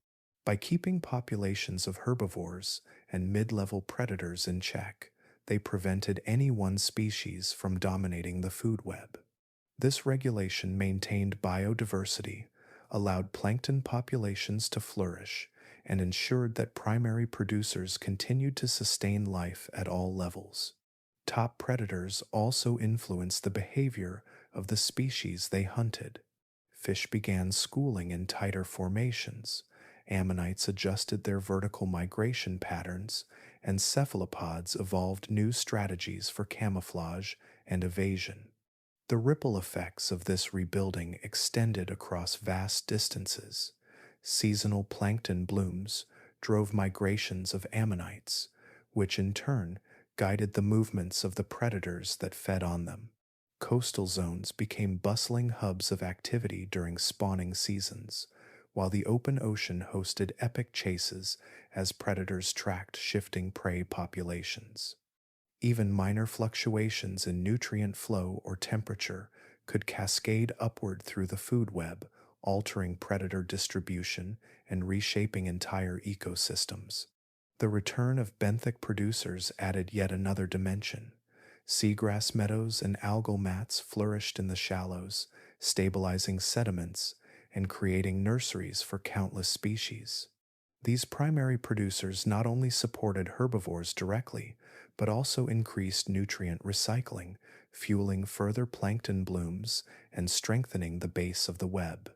By keeping populations of herbivores and mid-level predators in check, they prevented any one species from dominating the food web. This regulation maintained biodiversity, allowed plankton populations to flourish, and ensured that primary producers continued to sustain life at all levels. Top predators also influenced the behavior of the species they hunted. Fish began schooling in tighter formations, ammonites adjusted their vertical migration patterns, and cephalopods evolved new strategies for camouflage and evasion. The ripple effects of this rebuilding extended across vast distances. Seasonal plankton blooms drove migrations of ammonites, which in turn guided the movements of the predators that fed on them. Coastal zones became bustling hubs of activity during spawning seasons, while the open ocean hosted epic chases as predators tracked shifting prey populations. Even minor fluctuations in nutrient flow or temperature could cascade upward through the food web, altering predator distribution and reshaping entire ecosystems. The return of benthic producers added yet another dimension. Seagrass meadows and algal mats flourished in the shallows, stabilizing sediments and creating nurseries for countless species. These primary producers not only supported herbivores directly, but also increased nutrient recycling, fueling further plankton blooms and strengthening the base of the web.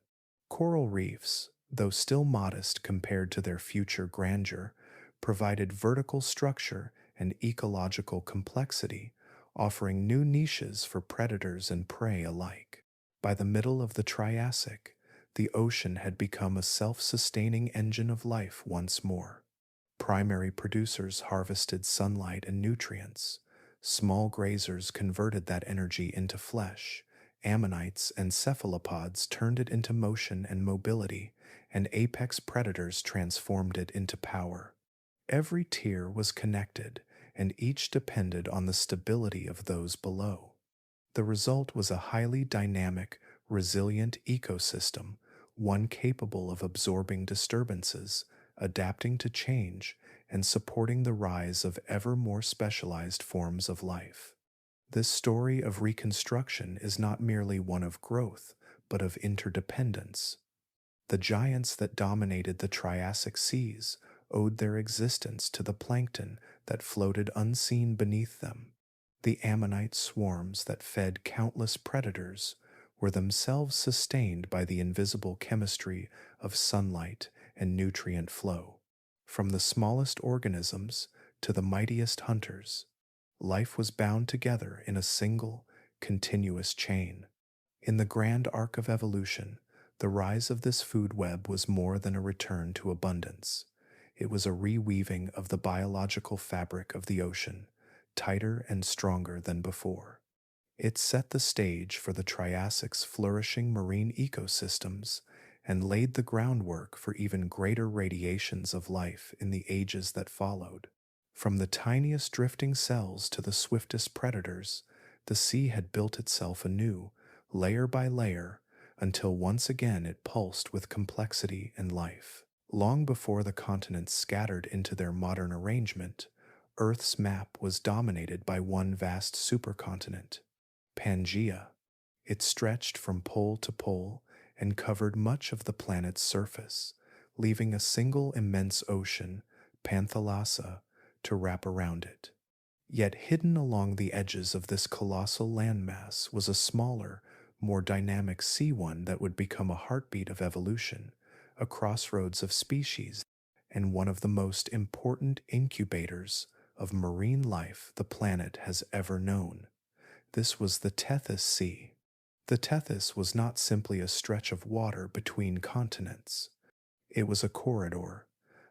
Coral reefs, though still modest compared to their future grandeur, provided vertical structure and ecological complexity, offering new niches for predators and prey alike. By the middle of the Triassic, the ocean had become a self-sustaining engine of life once more. Primary producers harvested sunlight and nutrients. Small grazers converted that energy into flesh. Ammonites and cephalopods turned it into motion and mobility, and apex predators transformed it into power. Every tier was connected, and each depended on the stability of those below. The result was a highly dynamic, resilient ecosystem, one capable of absorbing disturbances, adapting to change, and supporting the rise of ever more specialized forms of life. This story of reconstruction is not merely one of growth, but of interdependence. The giants that dominated the Triassic seas owed their existence to the plankton that floated unseen beneath them. The ammonite swarms that fed countless predators were themselves sustained by the invisible chemistry of sunlight and nutrient flow. From the smallest organisms to the mightiest hunters, life was bound together in a single, continuous chain. In the grand arc of evolution, the rise of this food web was more than a return to abundance. It was a reweaving of the biological fabric of the ocean, tighter and stronger than before. It set the stage for the Triassic's flourishing marine ecosystems and laid the groundwork for even greater radiations of life in the ages that followed. From the tiniest drifting cells to the swiftest predators, the sea had built itself anew, layer by layer, until once again it pulsed with complexity and life. Long before the continents scattered into their modern arrangement, Earth's map was dominated by one vast supercontinent, Pangaea. It stretched from pole to pole and covered much of the planet's surface, leaving a single immense ocean, Panthalassa, to wrap around it. Yet hidden along the edges of this colossal landmass was a smaller, more dynamic sea one that would become a heartbeat of evolution, a crossroads of species, and one of the most important incubators of marine life the planet has ever known. This was the Tethys Sea. The Tethys was not simply a stretch of water between continents. It was a corridor,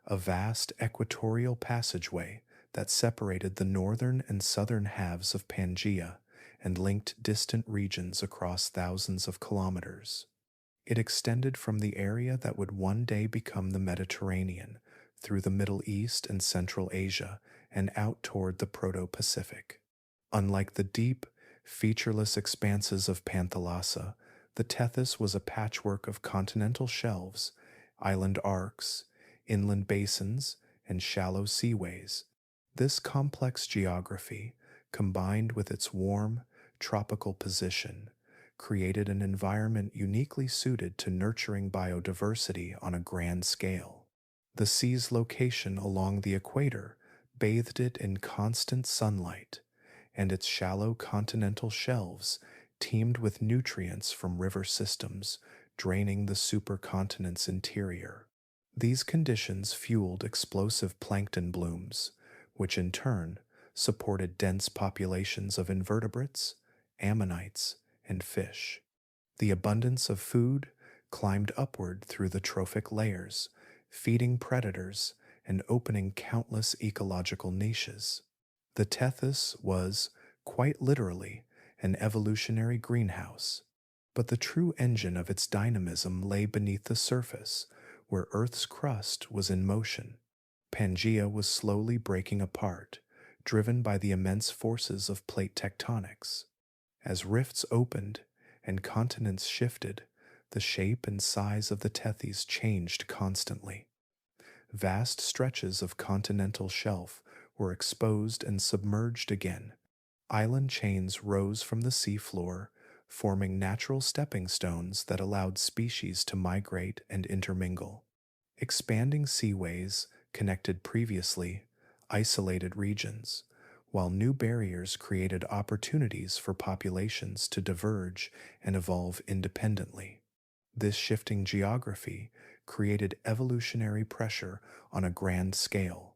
a vast equatorial passageway that separated the northern and southern halves of Pangaea and linked distant regions across thousands of kilometers. It extended from the area that would one day become the Mediterranean, through the Middle East and Central Asia, and out toward the Proto-Pacific. Unlike the deep, featureless expanses of Panthalassa, the Tethys was a patchwork of continental shelves, island arcs, inland basins, and shallow seaways. This complex geography, combined with its warm, tropical position, created an environment uniquely suited to nurturing biodiversity on a grand scale. The sea's location along the equator bathed it in constant sunlight, and its shallow continental shelves teemed with nutrients from river systems draining the supercontinent's interior. These conditions fueled explosive plankton blooms, which in turn supported dense populations of invertebrates, ammonites, and fish. The abundance of food climbed upward through the trophic layers, feeding predators and opening countless ecological niches. The Tethys was, quite literally, an evolutionary greenhouse, but the true engine of its dynamism lay beneath the surface, where Earth's crust was in motion. Pangaea was slowly breaking apart, driven by the immense forces of plate tectonics. As rifts opened and continents shifted, the shape and size of the Tethys changed constantly. Vast stretches of continental shelf were exposed and submerged again. Island chains rose from the seafloor, forming natural stepping stones that allowed species to migrate and intermingle. Expanding seaways connected previously isolated regions, while new barriers created opportunities for populations to diverge and evolve independently. This shifting geography created evolutionary pressure on a grand scale.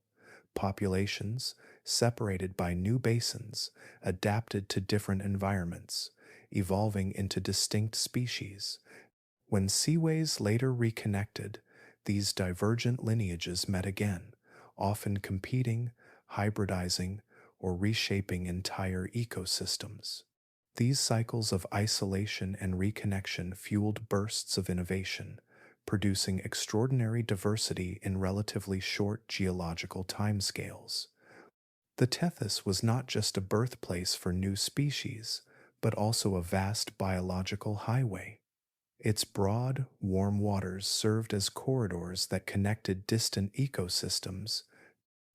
Populations, separated by new basins, adapted to different environments, evolving into distinct species. When seaways later reconnected, these divergent lineages met again, often competing, hybridizing, or reshaping entire ecosystems. These cycles of isolation and reconnection fueled bursts of innovation, producing extraordinary diversity in relatively short geological timescales. The Tethys was not just a birthplace for new species, but also a vast biological highway. Its broad, warm waters served as corridors that connected distant ecosystems.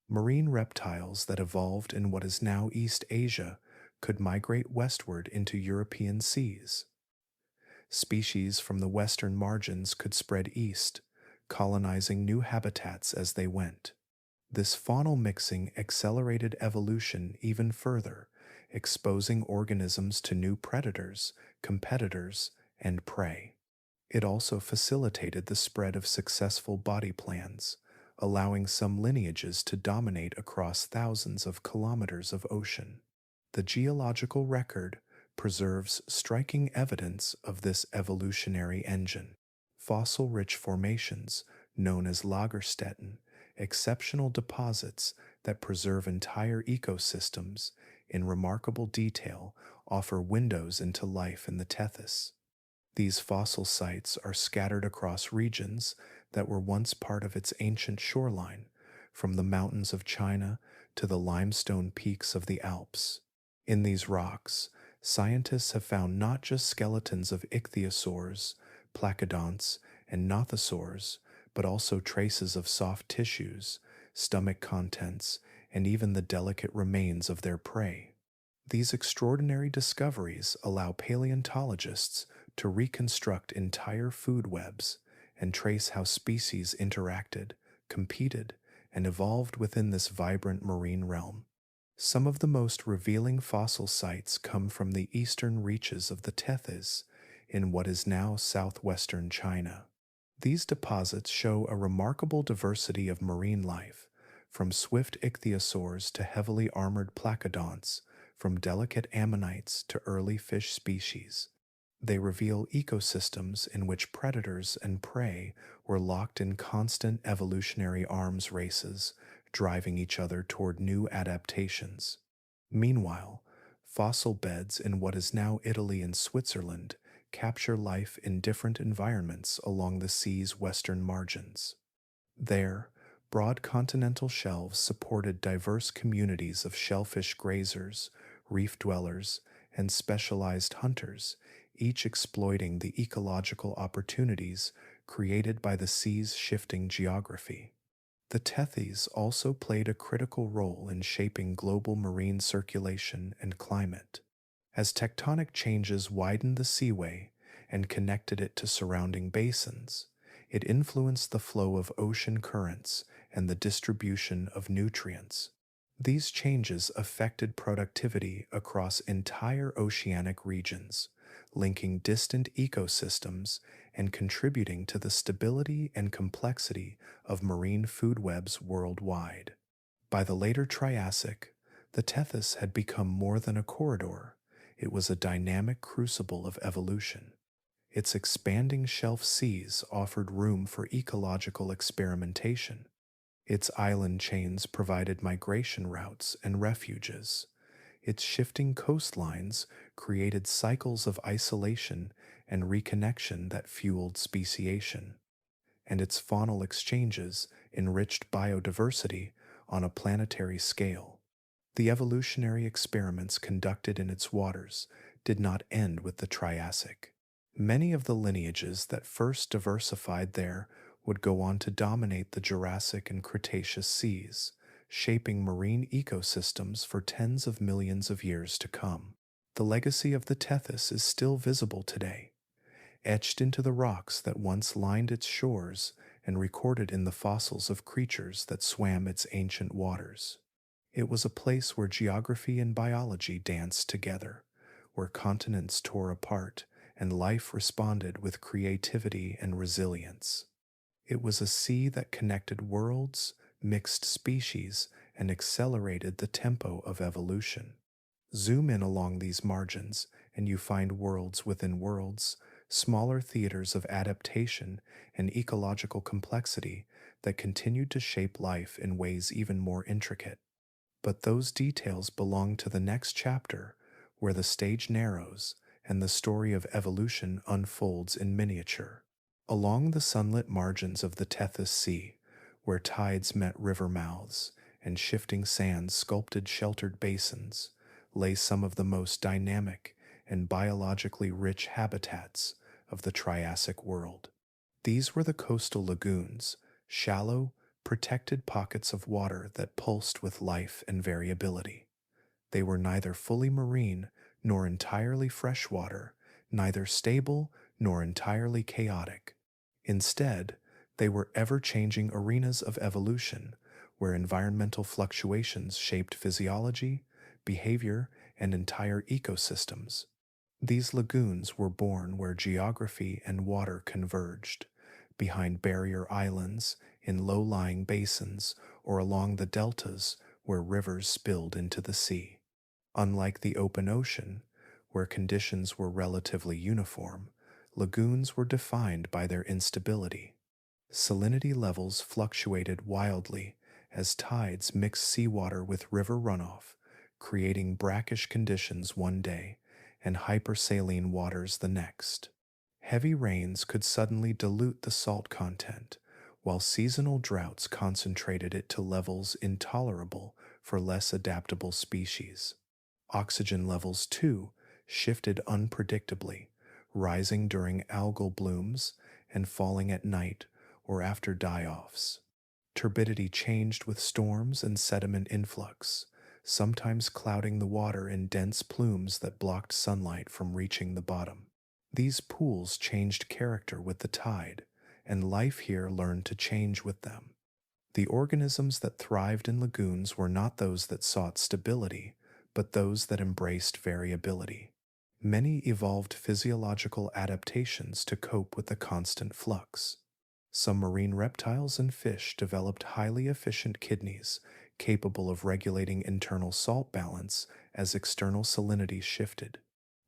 Marine reptiles that evolved in what is now East Asia could migrate westward into European seas. Species from the western margins could spread east, colonizing new habitats as they went. This faunal mixing accelerated evolution even further, exposing organisms to new predators, competitors, and prey. It also facilitated the spread of successful body plans, allowing some lineages to dominate across thousands of kilometers of ocean. The geological record preserves striking evidence of this evolutionary engine. Fossil-rich formations, known as Lagerstätten, exceptional deposits that preserve entire ecosystems in remarkable detail, offer windows into life in the Tethys. These fossil sites are scattered across regions that were once part of its ancient shoreline, from the mountains of China to the limestone peaks of the Alps. In these rocks, scientists have found not just skeletons of ichthyosaurs, placodonts, and nothosaurs, but also traces of soft tissues, stomach contents, and even the delicate remains of their prey. These extraordinary discoveries allow paleontologists to reconstruct entire food webs and trace how species interacted, competed, and evolved within this vibrant marine realm. Some of the most revealing fossil sites come from the eastern reaches of the Tethys in what is now southwestern China. These deposits show a remarkable diversity of marine life, from swift ichthyosaurs to heavily armored placodonts, from delicate ammonites to early fish species. They reveal ecosystems in which predators and prey were locked in constant evolutionary arms races, driving each other toward new adaptations. Meanwhile, fossil beds in what is now Italy and Switzerland capture life in different environments along the sea's western margins. There, broad continental shelves supported diverse communities of shellfish grazers, reef dwellers, and specialized hunters, each exploiting the ecological opportunities created by the sea's shifting geography. The Tethys also played a critical role in shaping global marine circulation and climate. As tectonic changes widened the seaway and connected it to surrounding basins, it influenced the flow of ocean currents and the distribution of nutrients. These changes affected productivity across entire oceanic regions, linking distant ecosystems and contributing to the stability and complexity of marine food webs worldwide. By the later Triassic, the Tethys had become more than a corridor. It was a dynamic crucible of evolution. Its expanding shelf seas offered room for ecological experimentation. Its island chains provided migration routes and refuges. Its shifting coastlines created cycles of isolation and reconnection that fueled speciation. And its faunal exchanges enriched biodiversity on a planetary scale. The evolutionary experiments conducted in its waters did not end with the Triassic. Many of the lineages that first diversified there would go on to dominate the Jurassic and Cretaceous seas, shaping marine ecosystems for tens of millions of years to come. The legacy of the Tethys is still visible today, etched into the rocks that once lined its shores and recorded in the fossils of creatures that swam its ancient waters. It was a place where geography and biology danced together, where continents tore apart and life responded with creativity and resilience. It was a sea that connected worlds, mixed species, and accelerated the tempo of evolution. Zoom in along these margins, and you find worlds within worlds, smaller theaters of adaptation and ecological complexity that continued to shape life in ways even more intricate. But those details belong to the next chapter, where the stage narrows and the story of evolution unfolds in miniature. Along the sunlit margins of the Tethys Sea, where tides met river mouths and shifting sands sculpted sheltered basins, lay some of the most dynamic and biologically rich habitats of the Triassic world. These were the coastal lagoons, shallow, protected pockets of water that pulsed with life and variability. They were neither fully marine nor entirely freshwater, neither stable nor entirely chaotic. Instead, they were ever-changing arenas of evolution where environmental fluctuations shaped physiology, behavior, and entire ecosystems. These lagoons were born where geography and water converged, behind barrier islands, in low-lying basins, or along the deltas where rivers spilled into the sea. Unlike the open ocean, where conditions were relatively uniform, lagoons were defined by their instability. Salinity levels fluctuated wildly as tides mixed seawater with river runoff, creating brackish conditions one day and hypersaline waters the next. Heavy rains could suddenly dilute the salt content, while seasonal droughts concentrated it to levels intolerable for less adaptable species. Oxygen levels, too, shifted unpredictably, rising during algal blooms and falling at night or after die-offs. Turbidity changed with storms and sediment influx, sometimes clouding the water in dense plumes that blocked sunlight from reaching the bottom. These pools changed character with the tide, and life here learned to change with them. The organisms that thrived in lagoons were not those that sought stability, but those that embraced variability. Many evolved physiological adaptations to cope with the constant flux. Some marine reptiles and fish developed highly efficient kidneys, capable of regulating internal salt balance as external salinity shifted.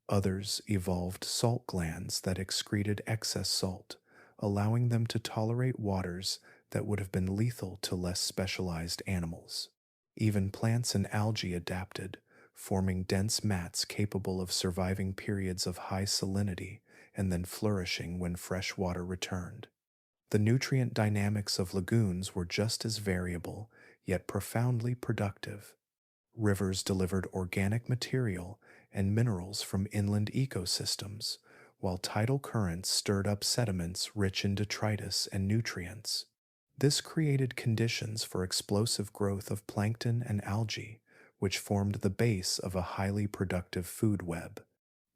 Others evolved salt glands that excreted excess salt, allowing them to tolerate waters that would have been lethal to less specialized animals. Even plants and algae adapted, forming dense mats capable of surviving periods of high salinity and then flourishing when fresh water returned. The nutrient dynamics of lagoons were just as variable, yet profoundly productive. Rivers delivered organic material and minerals from inland ecosystems, while tidal currents stirred up sediments rich in detritus and nutrients. This created conditions for explosive growth of plankton and algae, which formed the base of a highly productive food web.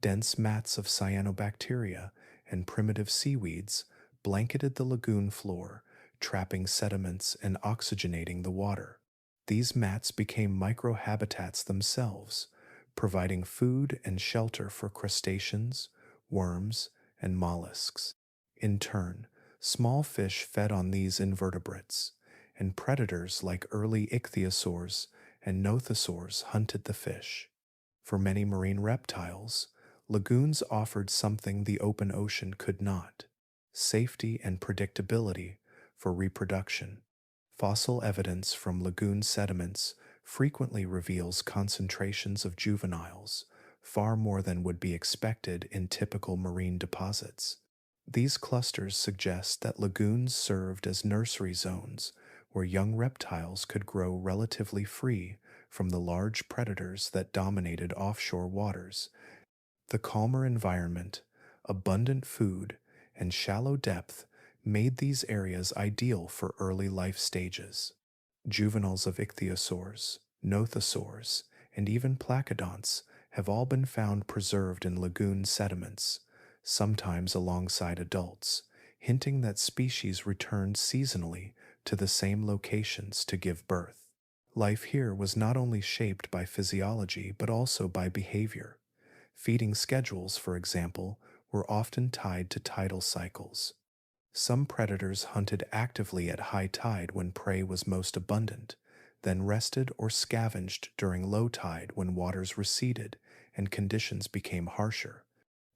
Dense mats of cyanobacteria and primitive seaweeds blanketed the lagoon floor, trapping sediments and oxygenating the water. These mats became microhabitats themselves, providing food and shelter for crustaceans, worms, and mollusks. In turn, small fish fed on these invertebrates, and predators like early ichthyosaurs and nothosaurs hunted the fish. For many marine reptiles, lagoons offered something the open ocean could not: safety and predictability for reproduction. Fossil evidence from lagoon sediments frequently reveals concentrations of juveniles, far more than would be expected in typical marine deposits. These clusters suggest that lagoons served as nursery zones where young reptiles could grow relatively free from the large predators that dominated offshore waters. The calmer environment, abundant food, and shallow depth made these areas ideal for early life stages. Juveniles of ichthyosaurs, nothosaurs, and even placodonts have all been found preserved in lagoon sediments, sometimes alongside adults, hinting that species returned seasonally to the same locations to give birth. Life here was not only shaped by physiology but also by behavior. Feeding schedules, for example, were often tied to tidal cycles. Some predators hunted actively at high tide when prey was most abundant, then rested or scavenged during low tide when waters receded and conditions became harsher.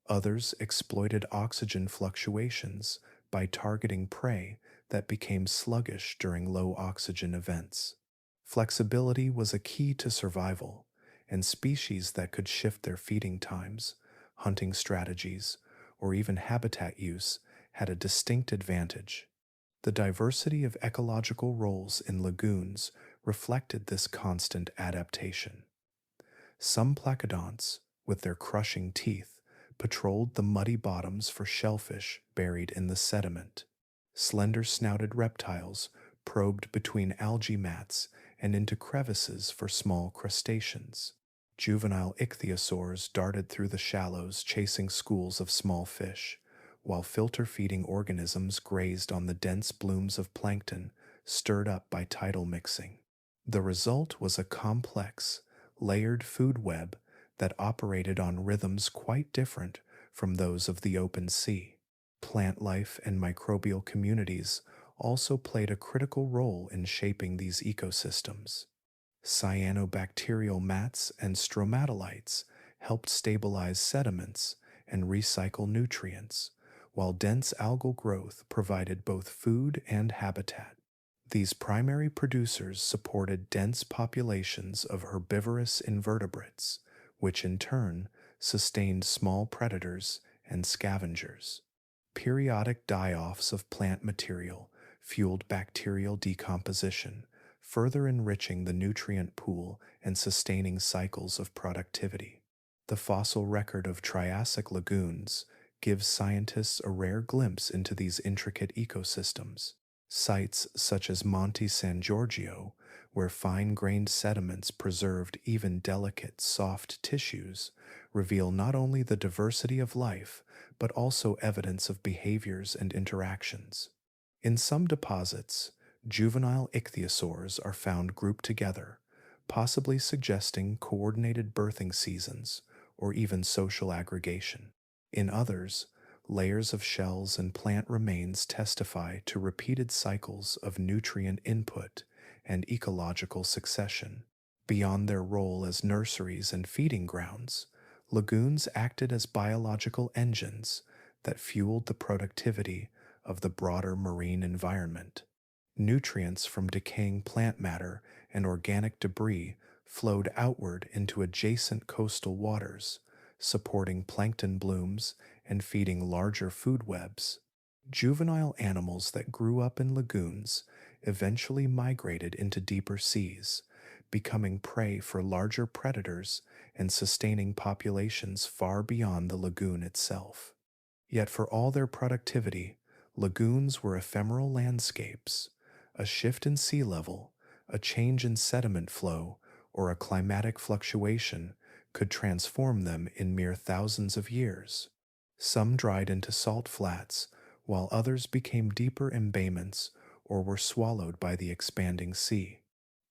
Others exploited oxygen fluctuations by targeting prey that became sluggish during low oxygen events. Flexibility was a key to survival, and species that could shift their feeding times, hunting strategies, or even habitat use had a distinct advantage. The diversity of ecological roles in lagoons reflected this constant adaptation. Some placodonts, with their crushing teeth, patrolled the muddy bottoms for shellfish buried in the sediment. Slender-snouted reptiles probed between algae mats and into crevices for small crustaceans. Juvenile ichthyosaurs darted through the shallows chasing schools of small fish, while filter-feeding organisms grazed on the dense blooms of plankton stirred up by tidal mixing. The result was a complex, layered food web that operated on rhythms quite different from those of the open sea. Plant life and microbial communities also played a critical role in shaping these ecosystems. Cyanobacterial mats and stromatolites helped stabilize sediments and recycle nutrients, while dense algal growth provided both food and habitat. These primary producers supported dense populations of herbivorous invertebrates, which in turn sustained small predators and scavengers. Periodic die-offs of plant material fueled bacterial decomposition, further enriching the nutrient pool and sustaining cycles of productivity. The fossil record of Triassic lagoons gives scientists a rare glimpse into these intricate ecosystems. Sites such as Monte San Giorgio, where fine-grained sediments preserved even delicate, soft tissues, reveal not only the diversity of life, but also evidence of behaviors and interactions. In some deposits, juvenile ichthyosaurs are found grouped together, possibly suggesting coordinated birthing seasons or even social aggregation. In others, layers of shells and plant remains testify to repeated cycles of nutrient input and ecological succession. Beyond their role as nurseries and feeding grounds, lagoons acted as biological engines that fueled the productivity of the broader marine environment. Nutrients from decaying plant matter and organic debris flowed outward into adjacent coastal waters, supporting plankton blooms and feeding larger food webs. Juvenile animals that grew up in lagoons eventually migrated into deeper seas, becoming prey for larger predators and sustaining populations far beyond the lagoon itself. Yet for all their productivity, lagoons were ephemeral landscapes, A shift in sea level, a change in sediment flow, or a climatic fluctuation could transform them in mere thousands of years. Some dried into salt flats, while others became deeper embayments or were swallowed by the expanding sea.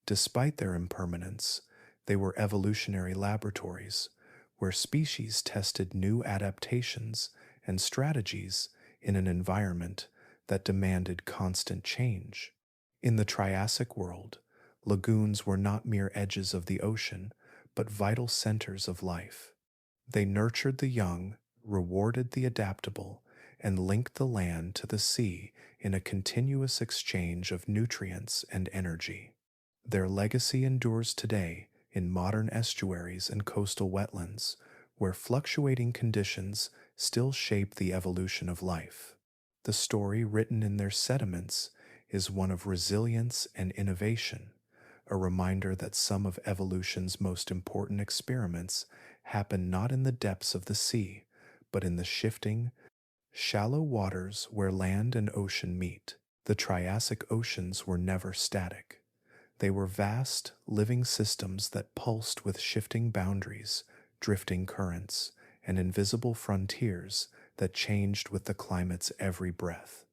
Despite their impermanence, they were evolutionary laboratories where species tested new adaptations and strategies in an environment that demanded constant change. In the Triassic world, lagoons were not mere edges of the ocean, but vital centers of life. They nurtured the young, rewarded the adaptable, and linked the land to the sea in a continuous exchange of nutrients and energy. Their legacy endures today in modern estuaries and coastal wetlands, where fluctuating conditions still shape the evolution of life. The story written in their sediments is one of resilience and innovation, a reminder that some of evolution's most important experiments happen not in the depths of the sea, but in the shifting, shallow waters where land and ocean meet. The Triassic oceans were never static. They were vast, living systems that pulsed with shifting boundaries, drifting currents, and invisible frontiers that changed with the climate's every breath.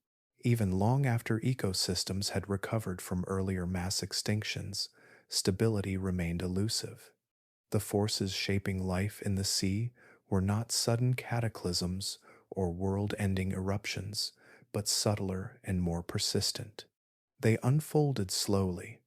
Even long after ecosystems had recovered from earlier mass extinctions, stability remained elusive. The forces shaping life in the sea were not sudden cataclysms or world-ending eruptions, but subtler and more persistent. They unfolded slowly,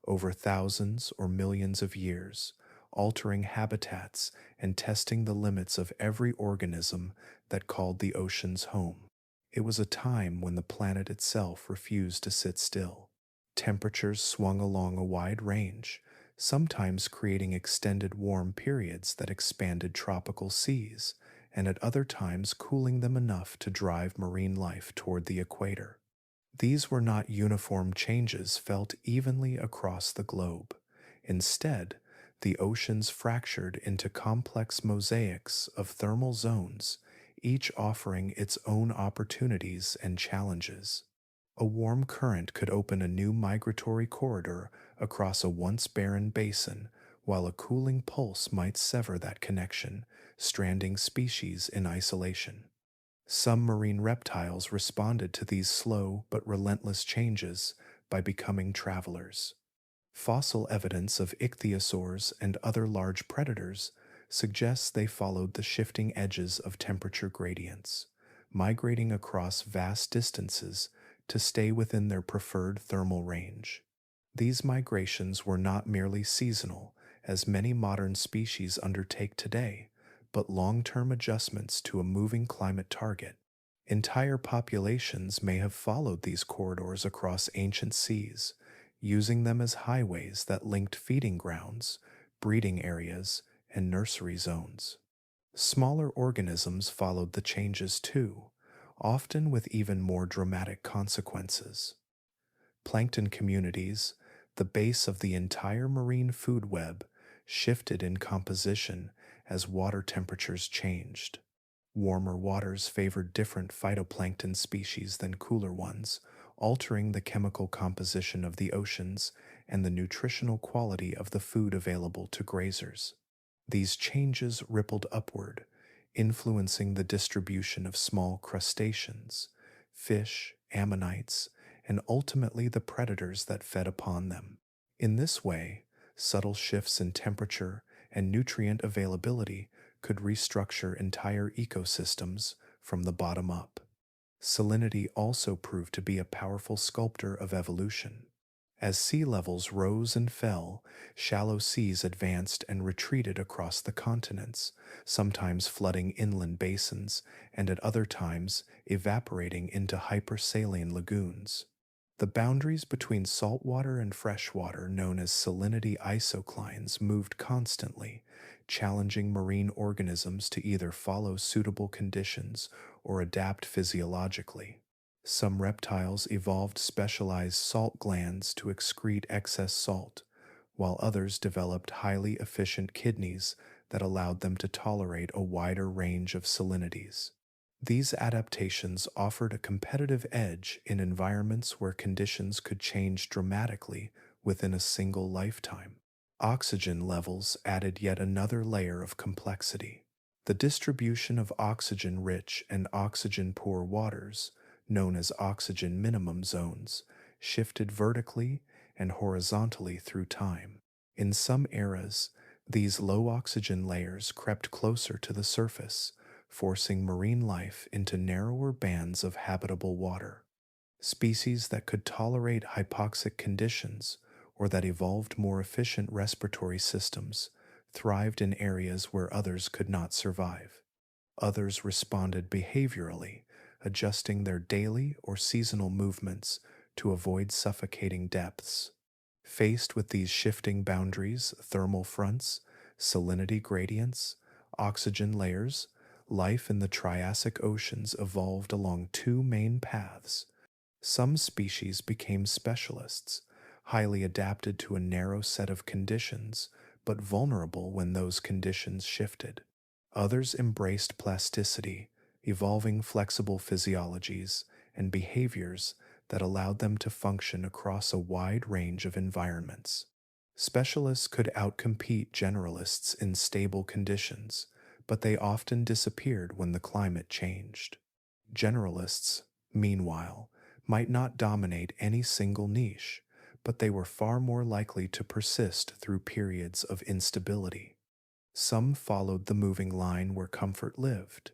over thousands or millions of years, altering habitats and testing the limits of every organism that called the oceans home. It was a time when the planet itself refused to sit still. Temperatures swung along a wide range, sometimes creating extended warm periods that expanded tropical seas, and at other times cooling them enough to drive marine life toward the equator. These were not uniform changes felt evenly across the globe. Instead, the oceans fractured into complex mosaics of thermal zones, each offering its own opportunities and challenges. A warm current could open a new migratory corridor across a once barren basin, while a cooling pulse might sever that connection, stranding species in isolation. Some marine reptiles responded to these slow but relentless changes by becoming travelers. Fossil evidence of ichthyosaurs and other large predators suggests they followed the shifting edges of temperature gradients, migrating across vast distances to stay within their preferred thermal range. These migrations were not merely seasonal, as many modern species undertake today, but long-term adjustments to a moving climate target. Entire populations may have followed these corridors across ancient seas, using them as highways that linked feeding grounds, breeding areas, and nursery zones. Smaller organisms followed the changes too, often with even more dramatic consequences. Plankton communities, the base of the entire marine food web, shifted in composition as water temperatures changed. Warmer waters favored different phytoplankton species than cooler ones, altering the chemical composition of the oceans and the nutritional quality of the food available to grazers. These changes rippled upward, influencing the distribution of small crustaceans, fish, ammonites, and ultimately the predators that fed upon them. In this way, subtle shifts in temperature and nutrient availability could restructure entire ecosystems from the bottom up. Salinity also proved to be a powerful sculptor of evolution. As sea levels rose and fell, shallow seas advanced and retreated across the continents, sometimes flooding inland basins and at other times evaporating into hypersaline lagoons. The boundaries between saltwater and freshwater, known as salinity isoclines, moved constantly, challenging marine organisms to either follow suitable conditions or adapt physiologically. Some reptiles evolved specialized salt glands to excrete excess salt, while others developed highly efficient kidneys that allowed them to tolerate a wider range of salinities. These adaptations offered a competitive edge in environments where conditions could change dramatically within a single lifetime. Oxygen levels added yet another layer of complexity. The distribution of oxygen-rich and oxygen-poor waters, known as oxygen minimum zones, shifted vertically and horizontally through time. In some eras, these low oxygen layers crept closer to the surface, forcing marine life into narrower bands of habitable water. Species that could tolerate hypoxic conditions or that evolved more efficient respiratory systems thrived in areas where others could not survive. Others responded behaviorally, adjusting their daily or seasonal movements to avoid suffocating depths. Faced with these shifting boundaries, thermal fronts, salinity gradients, oxygen layers, life in the Triassic oceans evolved along two main paths. Some species became specialists, highly adapted to a narrow set of conditions, but vulnerable when those conditions shifted. Others embraced plasticity, evolving flexible physiologies and behaviors that allowed them to function across a wide range of environments. Specialists could outcompete generalists in stable conditions, but they often disappeared when the climate changed. Generalists, meanwhile, might not dominate any single niche, but they were far more likely to persist through periods of instability. Some followed the moving line where comfort lived.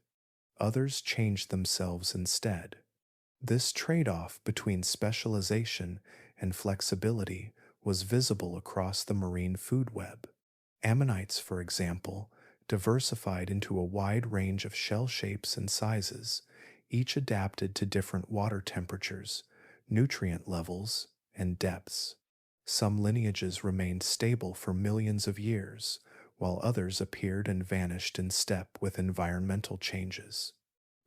Others changed themselves instead. This trade-off between specialization and flexibility was visible across the marine food web. Ammonites, for example, diversified into a wide range of shell shapes and sizes, each adapted to different water temperatures, nutrient levels, and depths. Some lineages remained stable for millions of years, while others appeared and vanished in step with environmental changes.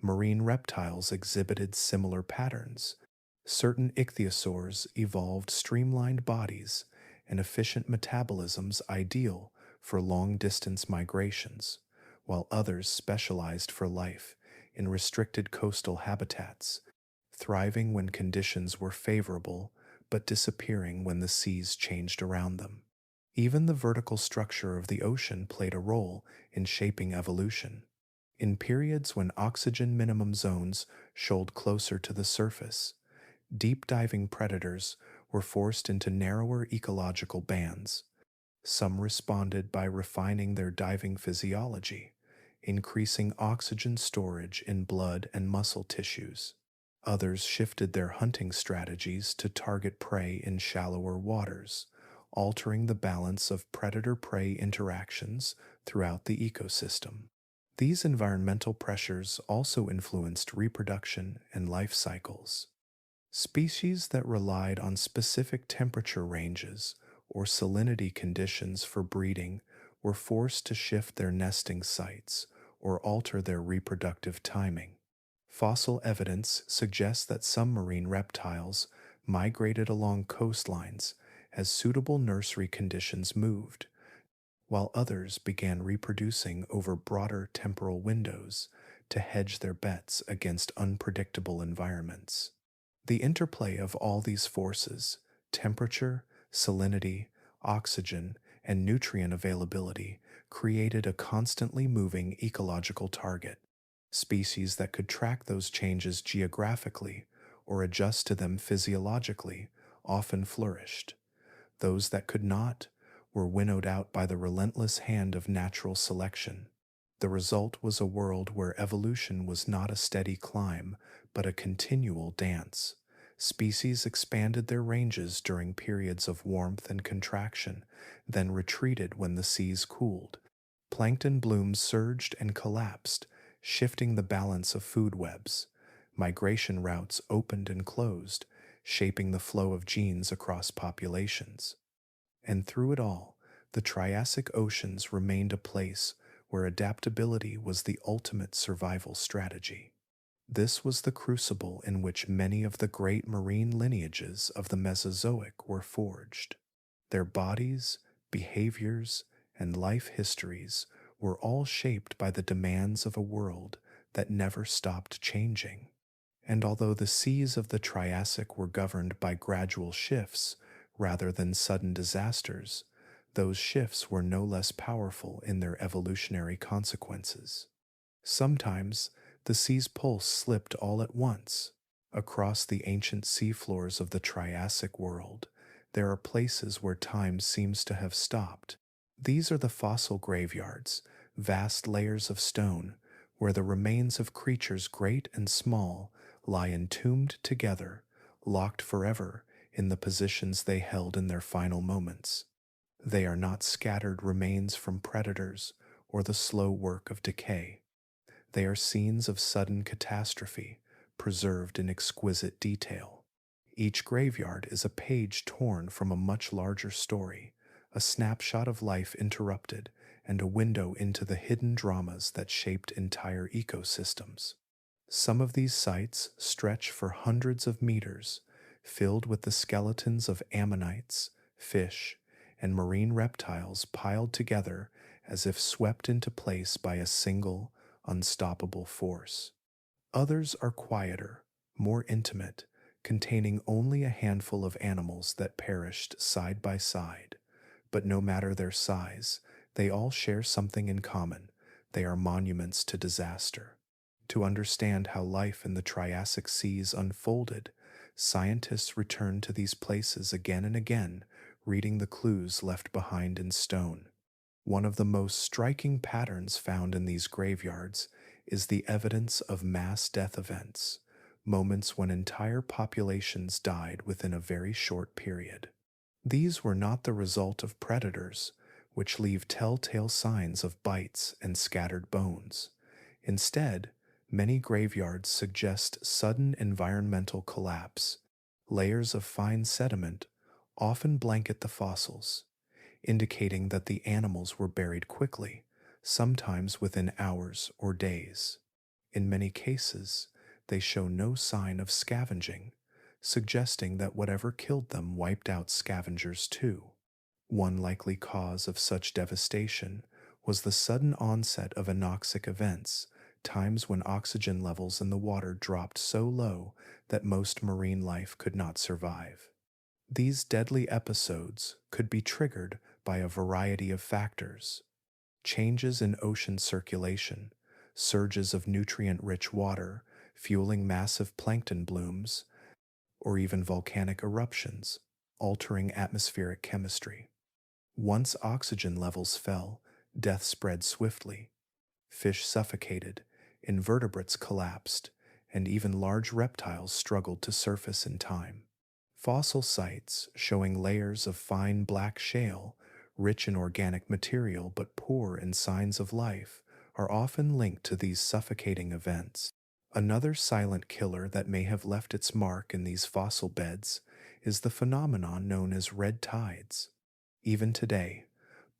Marine reptiles exhibited similar patterns. Certain ichthyosaurs evolved streamlined bodies and efficient metabolisms ideal for long-distance migrations, while others specialized for life in restricted coastal habitats, thriving when conditions were favorable but disappearing when the seas changed around them. Even the vertical structure of the ocean played a role in shaping evolution. In periods when oxygen minimum zones shoaled closer to the surface, deep diving predators were forced into narrower ecological bands. Some responded by refining their diving physiology, increasing oxygen storage in blood and muscle tissues. Others shifted their hunting strategies to target prey in shallower waters, altering the balance of predator-prey interactions throughout the ecosystem. These environmental pressures also influenced reproduction and life cycles. Species that relied on specific temperature ranges or salinity conditions for breeding were forced to shift their nesting sites or alter their reproductive timing. Fossil evidence suggests that some marine reptiles migrated along coastlines as suitable nursery conditions moved, while others began reproducing over broader temporal windows to hedge their bets against unpredictable environments. The interplay of all these forces, temperature, salinity, oxygen, and nutrient availability, created a constantly moving ecological target. Species that could track those changes geographically or adjust to them physiologically often flourished. Those that could not were winnowed out by the relentless hand of natural selection. The result was a world where evolution was not a steady climb, but a continual dance. Species expanded their ranges during periods of warmth and contraction, then retreated when the seas cooled. Plankton blooms surged and collapsed, shifting the balance of food webs. Migration routes opened and closed, shaping the flow of genes across populations. And through it all, the Triassic oceans remained a place where adaptability was the ultimate survival strategy. This was the crucible in which many of the great marine lineages of the Mesozoic were forged. Their bodies, behaviors, and life histories were all shaped by the demands of a world that never stopped changing. And although the seas of the Triassic were governed by gradual shifts rather than sudden disasters, those shifts were no less powerful in their evolutionary consequences. Sometimes the sea's pulse slipped all at once. Across the ancient seafloors of the Triassic world, there are places where time seems to have stopped. These are the fossil graveyards, vast layers of stone, where the remains of creatures great and small lie entombed together, locked forever in the positions they held in their final moments. They are not scattered remains from predators or the slow work of decay. They are scenes of sudden catastrophe, preserved in exquisite detail. Each graveyard is a page torn from a much larger story, a snapshot of life interrupted, and a window into the hidden dramas that shaped entire ecosystems. Some of these sites stretch for hundreds of meters, filled with the skeletons of ammonites, fish, and marine reptiles piled together as if swept into place by a single, unstoppable force. Others are quieter, more intimate, containing only a handful of animals that perished side by side. But no matter their size, they all share something in common. They are monuments to disaster. To understand how life in the Triassic seas unfolded, scientists return to these places again and again, reading the clues left behind in stone. One of the most striking patterns found in these graveyards is the evidence of mass death events, moments when entire populations died within a very short period. These were not the result of predators, which leave telltale signs of bites and scattered bones. Instead, many graveyards suggest sudden environmental collapse. Layers of fine sediment often blanket the fossils, indicating that the animals were buried quickly, sometimes within hours or days. In many cases, they show no sign of scavenging, suggesting that whatever killed them wiped out scavengers too. One likely cause of such devastation was the sudden onset of anoxic events, times when oxygen levels in the water dropped so low that most marine life could not survive. These deadly episodes could be triggered by a variety of factors: changes in ocean circulation, surges of nutrient-rich water fueling massive plankton blooms, or even volcanic eruptions, altering atmospheric chemistry. Once oxygen levels fell, death spread swiftly. Fish suffocated, invertebrates collapsed, and even large reptiles struggled to surface in time. Fossil sites showing layers of fine black shale, rich in organic material but poor in signs of life, are often linked to these suffocating events. Another silent killer that may have left its mark in these fossil beds is the phenomenon known as red tides. Even today,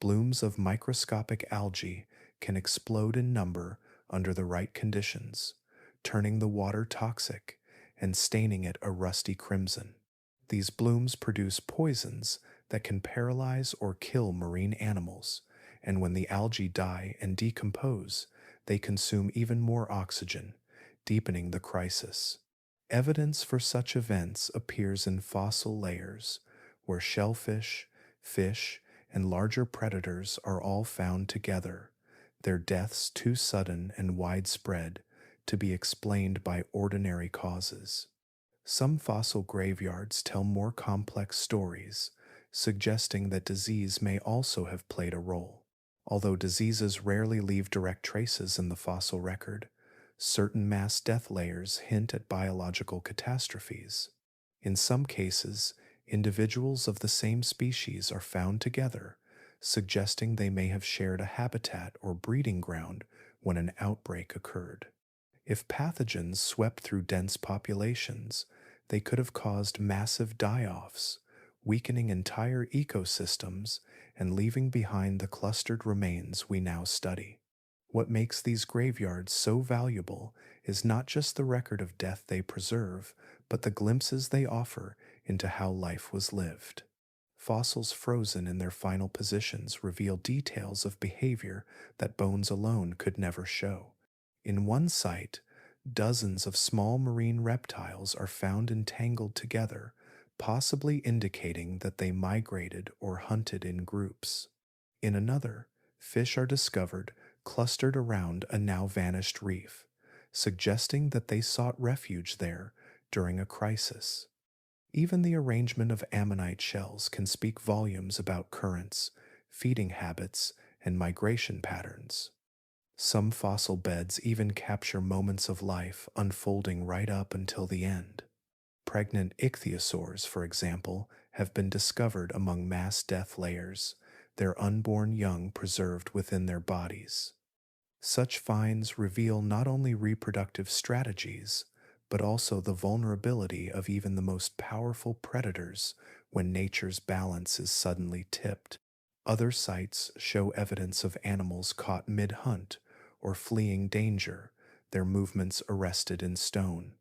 blooms of microscopic algae can explode in number under the right conditions, turning the water toxic and staining it a rusty crimson. These blooms produce poisons that can paralyze or kill marine animals, and when the algae die and decompose, they consume even more oxygen, deepening the crisis. Evidence for such events appears in fossil layers, where shellfish, fish, and larger predators are all found together, their deaths too sudden and widespread to be explained by ordinary causes. Some fossil graveyards tell more complex stories, suggesting that disease may also have played a role. Although diseases rarely leave direct traces in the fossil record, certain mass death layers hint at biological catastrophes. In some cases, individuals of the same species are found together, suggesting they may have shared a habitat or breeding ground when an outbreak occurred. If pathogens swept through dense populations, they could have caused massive die-offs, weakening entire ecosystems and leaving behind the clustered remains we now study. What makes these graveyards so valuable is not just the record of death they preserve, but the glimpses they offer into how life was lived. Fossils frozen in their final positions reveal details of behavior that bones alone could never show. In one site, dozens of small marine reptiles are found entangled together, possibly indicating that they migrated or hunted in groups. In another, fish are discovered clustered around a now vanished reef, suggesting that they sought refuge there during a crisis. Even the arrangement of ammonite shells can speak volumes about currents, feeding habits, and migration patterns. Some fossil beds even capture moments of life unfolding right up until the end. Pregnant ichthyosaurs, for example, have been discovered among mass death layers, their unborn young preserved within their bodies. Such finds reveal not only reproductive strategies, but also the vulnerability of even the most powerful predators when nature's balance is suddenly tipped. Other sites show evidence of animals caught mid hunt or fleeing danger, their movements arrested in stone.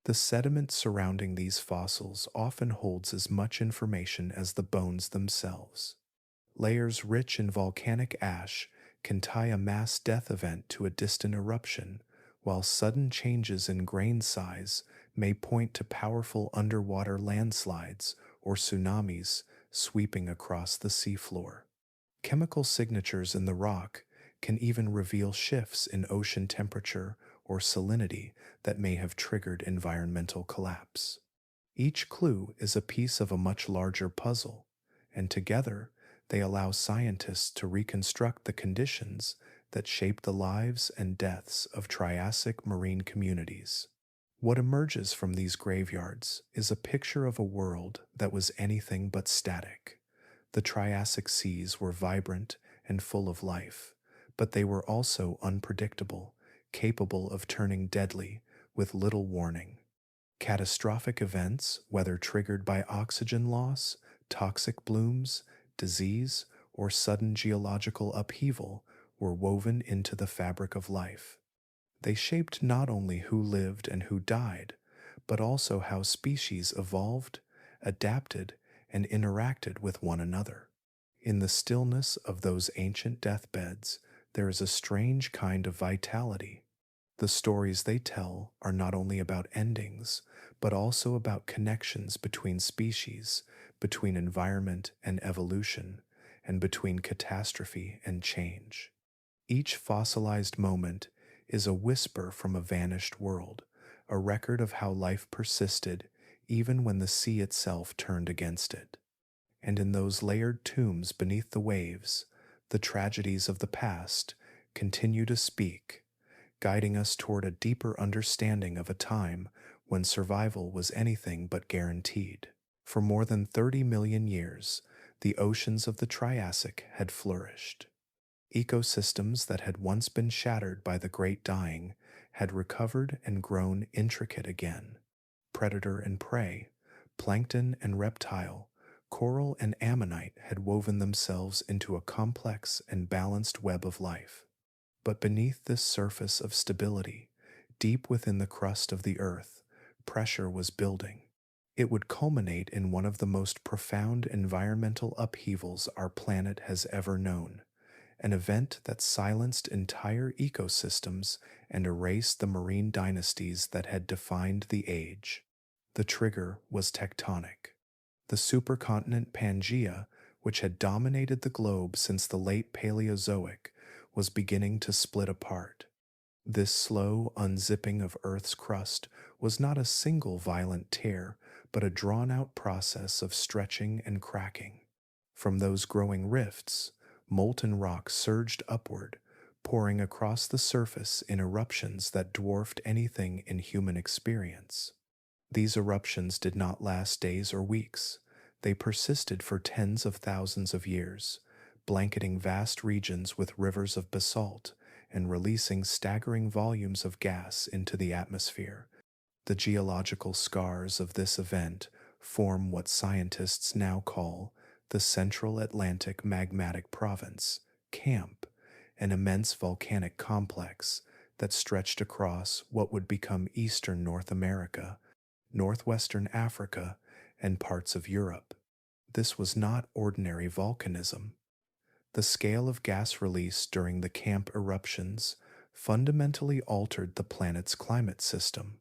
The sediment surrounding these fossils often holds as much information as the bones themselves. Layers rich in volcanic ash can tie a mass death event to a distant eruption, while sudden changes in grain size may point to powerful underwater landslides or tsunamis sweeping across the seafloor. Chemical signatures in the rock can even reveal shifts in ocean temperature or salinity that may have triggered environmental collapse. Each clue is a piece of a much larger puzzle, and together they allow scientists to reconstruct the conditions that shaped the lives and deaths of Triassic marine communities. What emerges from these graveyards is a picture of a world that was anything but static. The Triassic seas were vibrant and full of life, but they were also unpredictable, capable of turning deadly with little warning. Catastrophic events, whether triggered by oxygen loss, toxic blooms, disease, or sudden geological upheaval, were woven into the fabric of life. They shaped not only who lived and who died, but also how species evolved, adapted, and interacted with one another. In the stillness of those ancient deathbeds, there is a strange kind of vitality. The stories they tell are not only about endings, but also about connections between species, between environment and evolution, and between catastrophe and change. Each fossilized moment is a whisper from a vanished world, a record of how life persisted even when the sea itself turned against it. And in those layered tombs beneath the waves, the tragedies of the past continue to speak, guiding us toward a deeper understanding of a time when survival was anything but guaranteed. For more than 30 million years, the oceans of the Triassic had flourished. Ecosystems that had once been shattered by the Great Dying had recovered and grown intricate again. Predator and prey, plankton and reptile, coral and ammonite had woven themselves into a complex and balanced web of life. But beneath this surface of stability, deep within the crust of the earth, pressure was building. It would culminate in one of the most profound environmental upheavals our planet has ever known, an event that silenced entire ecosystems and erased the marine dynasties that had defined the age. The trigger was tectonic. The supercontinent Pangaea, which had dominated the globe since the late Paleozoic, was beginning to split apart. This slow unzipping of Earth's crust was not a single violent tear, but a drawn-out process of stretching and cracking. From those growing rifts, molten rock surged upward, pouring across the surface in eruptions that dwarfed anything in human experience. These eruptions did not last days or weeks. They persisted for tens of thousands of years, blanketing vast regions with rivers of basalt and releasing staggering volumes of gas into the atmosphere. The geological scars of this event form what scientists now call the Central Atlantic Magmatic Province, CAMP, an immense volcanic complex that stretched across what would become eastern North America, northwestern Africa, and parts of Europe. This was not ordinary volcanism. The scale of gas release during the camp eruptions fundamentally altered the planet's climate system.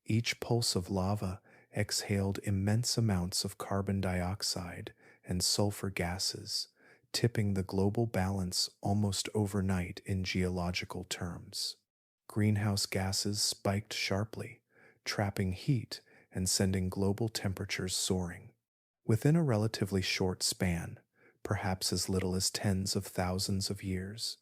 Each pulse of lava exhaled immense amounts of carbon dioxide and sulfur gases, tipping the global balance almost overnight in geological terms. Greenhouse gases spiked sharply, trapping heat and sending global temperatures soaring. Within a relatively short span, perhaps as little as tens of thousands of years,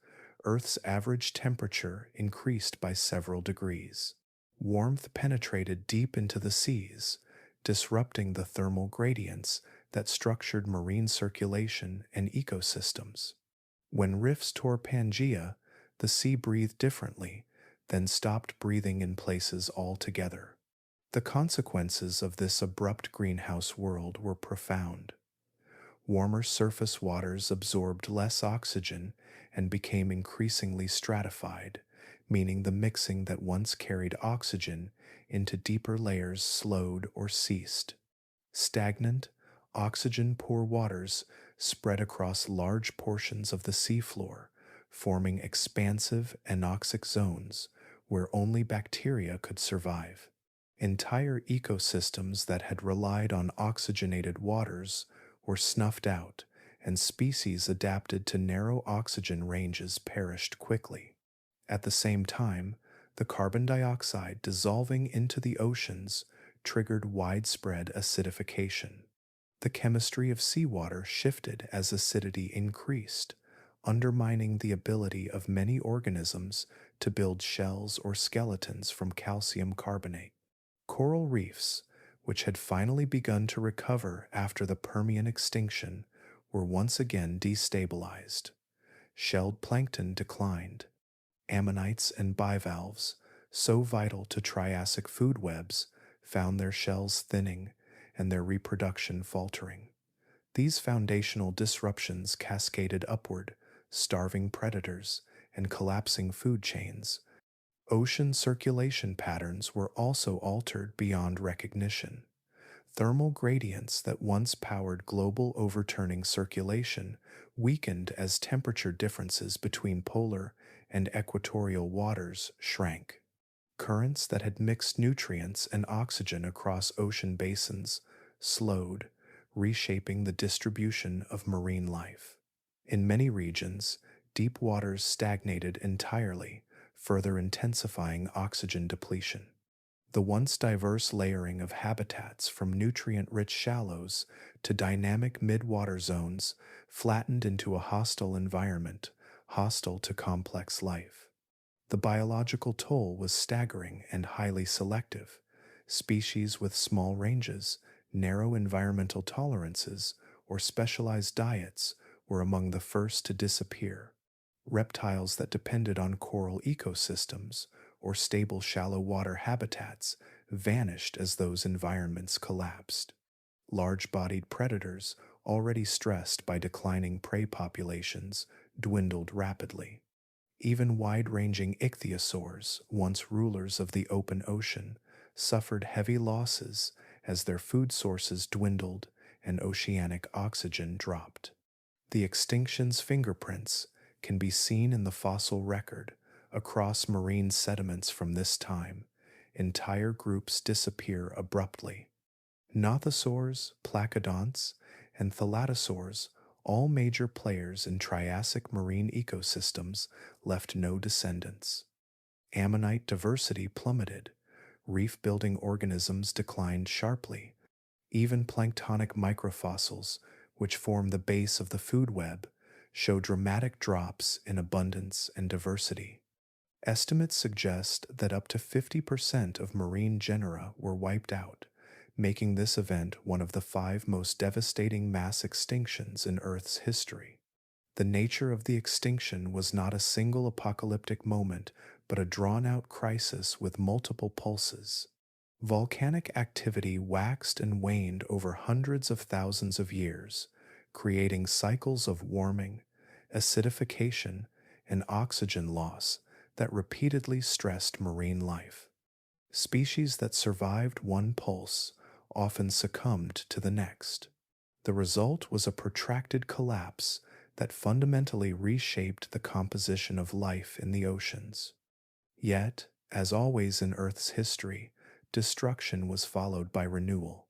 Earth's average temperature increased by several degrees. Warmth penetrated deep into the seas, disrupting the thermal gradients that structured marine circulation and ecosystems. When rifts tore Pangaea, the sea breathed differently, then stopped breathing in places altogether. The consequences of this abrupt greenhouse world were profound. Warmer surface waters absorbed less oxygen and became increasingly stratified, meaning the mixing that once carried oxygen into deeper layers slowed or ceased. Stagnant, oxygen-poor waters spread across large portions of the seafloor, forming expansive anoxic zones where only bacteria could survive. Entire ecosystems that had relied on oxygenated waters were snuffed out, and species adapted to narrow oxygen ranges perished quickly. At the same time, the carbon dioxide dissolving into the oceans triggered widespread acidification. The chemistry of seawater shifted as acidity increased, undermining the ability of many organisms to build shells or skeletons from calcium carbonate. Coral reefs, which had finally begun to recover after the Permian extinction, were once again destabilized. Shelled plankton declined. Ammonites and bivalves, so vital to Triassic food webs, found their shells thinning and their reproduction faltering. These foundational disruptions cascaded upward, starving predators and collapsing food chains. Ocean circulation patterns were also altered beyond recognition. Thermal gradients that once powered global overturning circulation weakened as temperature differences between polar and equatorial waters shrank. Currents that had mixed nutrients and oxygen across ocean basins slowed, reshaping the distribution of marine life. In many regions, deep waters stagnated entirely, further intensifying oxygen depletion. The once diverse layering of habitats from nutrient-rich shallows to dynamic midwater zones flattened into a hostile environment, hostile to complex life. The biological toll was staggering and highly selective. Species with small ranges, narrow environmental tolerances, or specialized diets were among the first to disappear. Reptiles that depended on coral ecosystems or stable shallow water habitats vanished as those environments collapsed. Large-bodied predators, already stressed by declining prey populations, dwindled rapidly. Even wide-ranging ichthyosaurs, once rulers of the open ocean, suffered heavy losses as their food sources dwindled and oceanic oxygen dropped. The extinction's fingerprints can be seen in the fossil record across marine sediments from this time. Entire groups disappear abruptly. Nothosaurs, Placodonts, and Thalattosaurs, all major players in Triassic marine ecosystems, left no descendants. Ammonite diversity plummeted. Reef-building organisms declined sharply. Even planktonic microfossils, which form the base of the food web, show dramatic drops in abundance and diversity. Estimates suggest that up to 50% of marine genera were wiped out, making this event one of the 5 most devastating mass extinctions in Earth's history. The nature of the extinction was not a single apocalyptic moment, but a drawn-out crisis with multiple pulses. Volcanic activity waxed and waned over hundreds of thousands of years, creating cycles of warming, acidification, and oxygen loss that repeatedly stressed marine life. Species that survived one pulse often succumbed to the next. The result was a protracted collapse that fundamentally reshaped the composition of life in the oceans. Yet, as always in Earth's history, destruction was followed by renewal.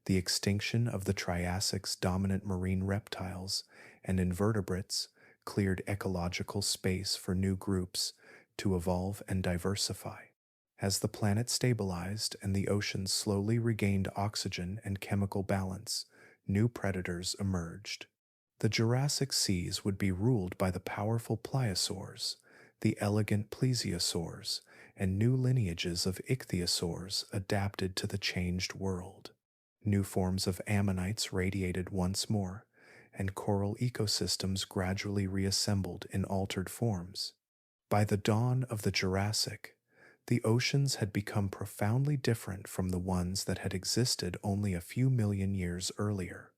The extinction of the Triassic's dominant marine reptiles and invertebrates cleared ecological space for new groups to evolve and diversify. As the planet stabilized and the oceans slowly regained oxygen and chemical balance, new predators emerged. The Jurassic seas would be ruled by the powerful Plesiosaurs, the elegant Plesiosaurs, and new lineages of ichthyosaurs adapted to the changed world. New forms of ammonites radiated once more, and coral ecosystems gradually reassembled in altered forms. By the dawn of the Jurassic, the oceans had become profoundly different from the ones that had existed only a few million years earlier.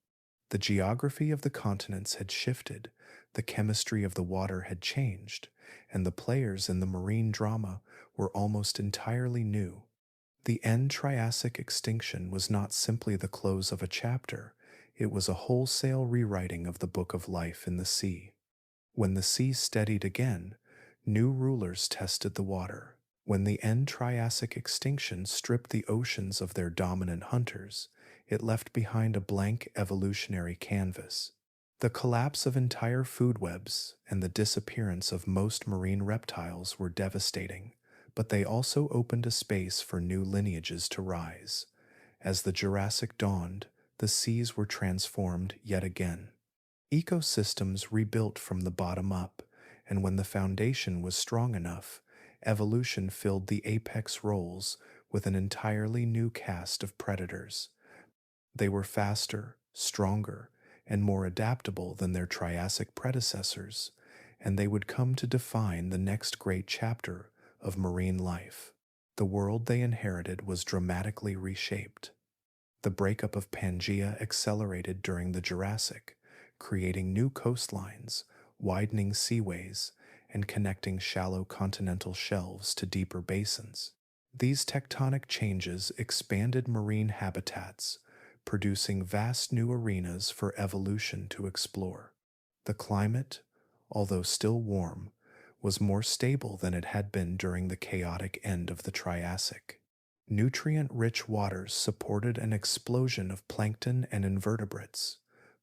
The geography of the continents had shifted, the chemistry of the water had changed, and the players in the marine drama were almost entirely new. The End-Triassic extinction was not simply the close of a chapter, it was a wholesale rewriting of the book of life in the sea. When the sea steadied again, new rulers tested the water. When the End-Triassic extinction stripped the oceans of their dominant hunters, it left behind a blank evolutionary canvas. The collapse of entire food webs and the disappearance of most marine reptiles were devastating, but they also opened a space for new lineages to rise. As the Jurassic dawned, the seas were transformed yet again. Ecosystems rebuilt from the bottom up, and when the foundation was strong enough, evolution filled the apex roles with an entirely new cast of predators. They were faster, stronger, and more adaptable than their Triassic predecessors, and they would come to define the next great chapter of marine life. The world they inherited was dramatically reshaped. The breakup of Pangaea accelerated during the Jurassic, creating new coastlines, widening seaways, and connecting shallow continental shelves to deeper basins. These tectonic changes expanded marine habitats, producing vast new arenas for evolution to explore. The climate, although still warm, was more stable than it had been during the chaotic end of the Triassic. Nutrient-rich waters supported an explosion of plankton and invertebrates.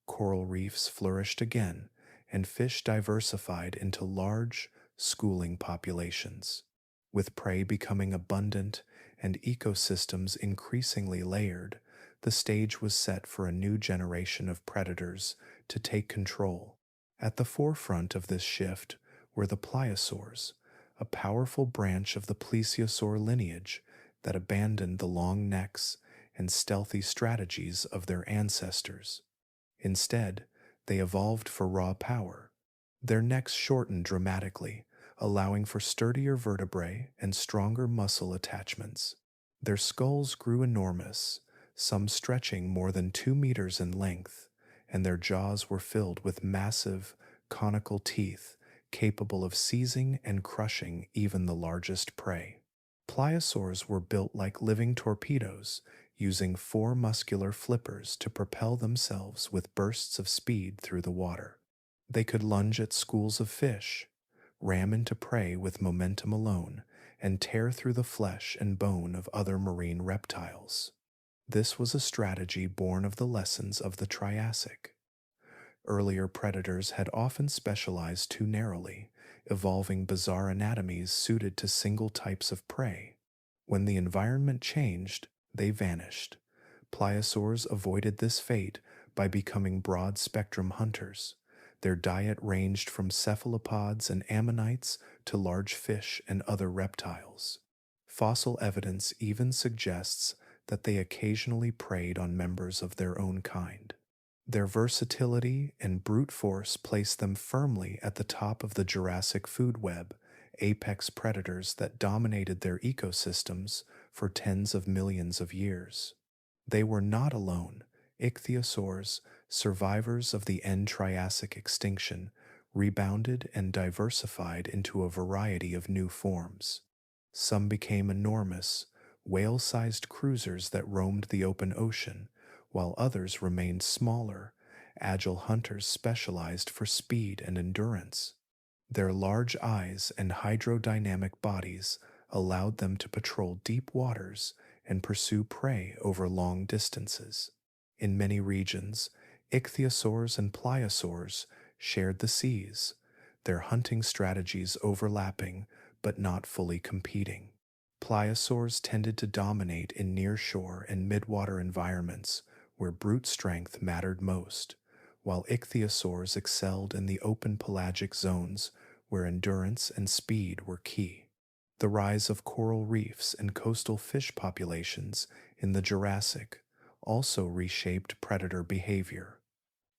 Coral reefs flourished again, and fish diversified into large, schooling populations. With prey becoming abundant and ecosystems increasingly layered, the stage was set for a new generation of predators to take control. At the forefront of this shift were the Plesiosaurs, a powerful branch of the Plesiosaur lineage that abandoned the long necks and stealthy strategies of their ancestors. Instead, they evolved for raw power. Their necks shortened dramatically, allowing for sturdier vertebrae and stronger muscle attachments. Their skulls grew enormous, some stretching more than 2 meters in length, and their jaws were filled with massive, conical teeth capable of seizing and crushing even the largest prey. Pliosaurs were built like living torpedoes, using 4 muscular flippers to propel themselves with bursts of speed through the water. They could lunge at schools of fish, ram into prey with momentum alone, and tear through the flesh and bone of other marine reptiles. This was a strategy born of the lessons of the Triassic. Earlier predators had often specialized too narrowly, evolving bizarre anatomies suited to single types of prey. When the environment changed, they vanished. Pliosaurs avoided this fate by becoming broad-spectrum hunters. Their diet ranged from cephalopods and ammonites to large fish and other reptiles. Fossil evidence even suggests that they occasionally preyed on members of their own kind. Their versatility and brute force placed them firmly at the top of the Jurassic food web, apex predators that dominated their ecosystems for tens of millions of years. They were not alone. Ichthyosaurs, survivors of the End-Triassic extinction, rebounded and diversified into a variety of new forms. Some became enormous, whale-sized cruisers that roamed the open ocean, while others remained smaller, agile hunters specialized for speed and endurance. Their large eyes and hydrodynamic bodies allowed them to patrol deep waters and pursue prey over long distances. In many regions, ichthyosaurs and pliosaurs shared the seas, their hunting strategies overlapping but not fully competing. Pliosaurs tended to dominate in nearshore and midwater environments where brute strength mattered most, while ichthyosaurs excelled in the open pelagic zones where endurance and speed were key. The rise of coral reefs and coastal fish populations in the Jurassic also reshaped predator behavior.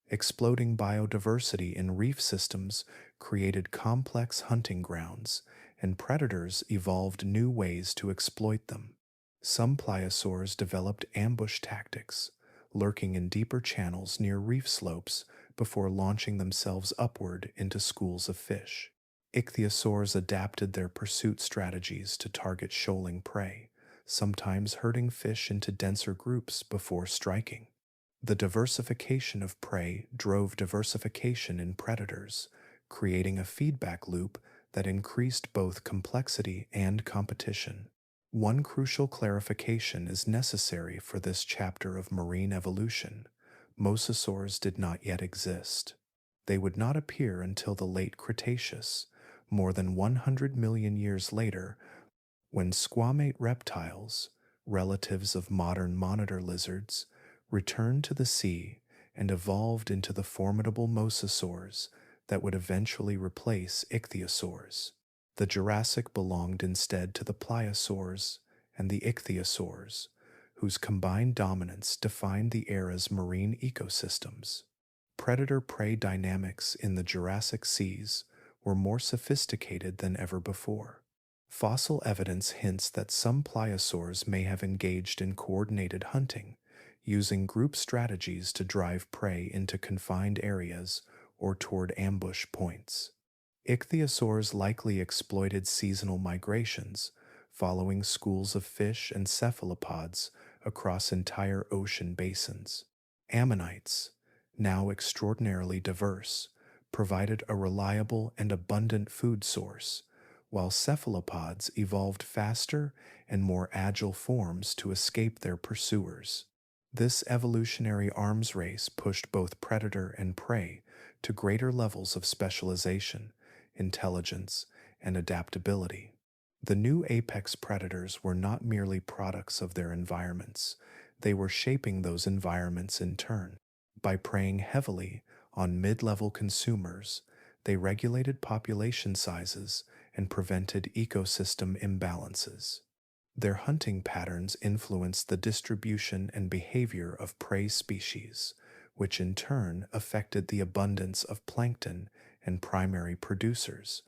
Exploding biodiversity in reef systems created complex hunting grounds, and predators evolved new ways to exploit them. Some pliosaurs developed ambush tactics, lurking in deeper channels near reef slopes before launching themselves upward into schools of fish. Ichthyosaurs adapted their pursuit strategies to target shoaling prey, sometimes herding fish into denser groups before striking. The diversification of prey drove diversification in predators, creating a feedback loop that increased both complexity and competition. One crucial clarification is necessary for this chapter of marine evolution. Mosasaurs did not yet exist. They would not appear until the late Cretaceous, more than 100 million years later, when squamate reptiles, relatives of modern monitor lizards, returned to the sea and evolved into the formidable mosasaurs that would eventually replace ichthyosaurs. The Jurassic belonged instead to the pliosaurs and the ichthyosaurs, whose combined dominance defined the era's marine ecosystems. Predator-prey dynamics in the Jurassic seas were more sophisticated than ever before. Fossil evidence hints that some pliosaurs may have engaged in coordinated hunting, using group strategies to drive prey into confined areas or toward ambush points. Ichthyosaurs likely exploited seasonal migrations, following schools of fish and cephalopods across entire ocean basins. Ammonites, now extraordinarily diverse, provided a reliable and abundant food source, while cephalopods evolved faster and more agile forms to escape their pursuers. This evolutionary arms race pushed both predator and prey to greater levels of specialization, intelligence, and adaptability. The new apex predators were not merely products of their environments, they were shaping those environments in turn. By preying heavily on mid-level consumers, they regulated population sizes and prevented ecosystem imbalances. Their hunting patterns influenced the distribution and behavior of prey species, which in turn affected the abundance of plankton and primary producers.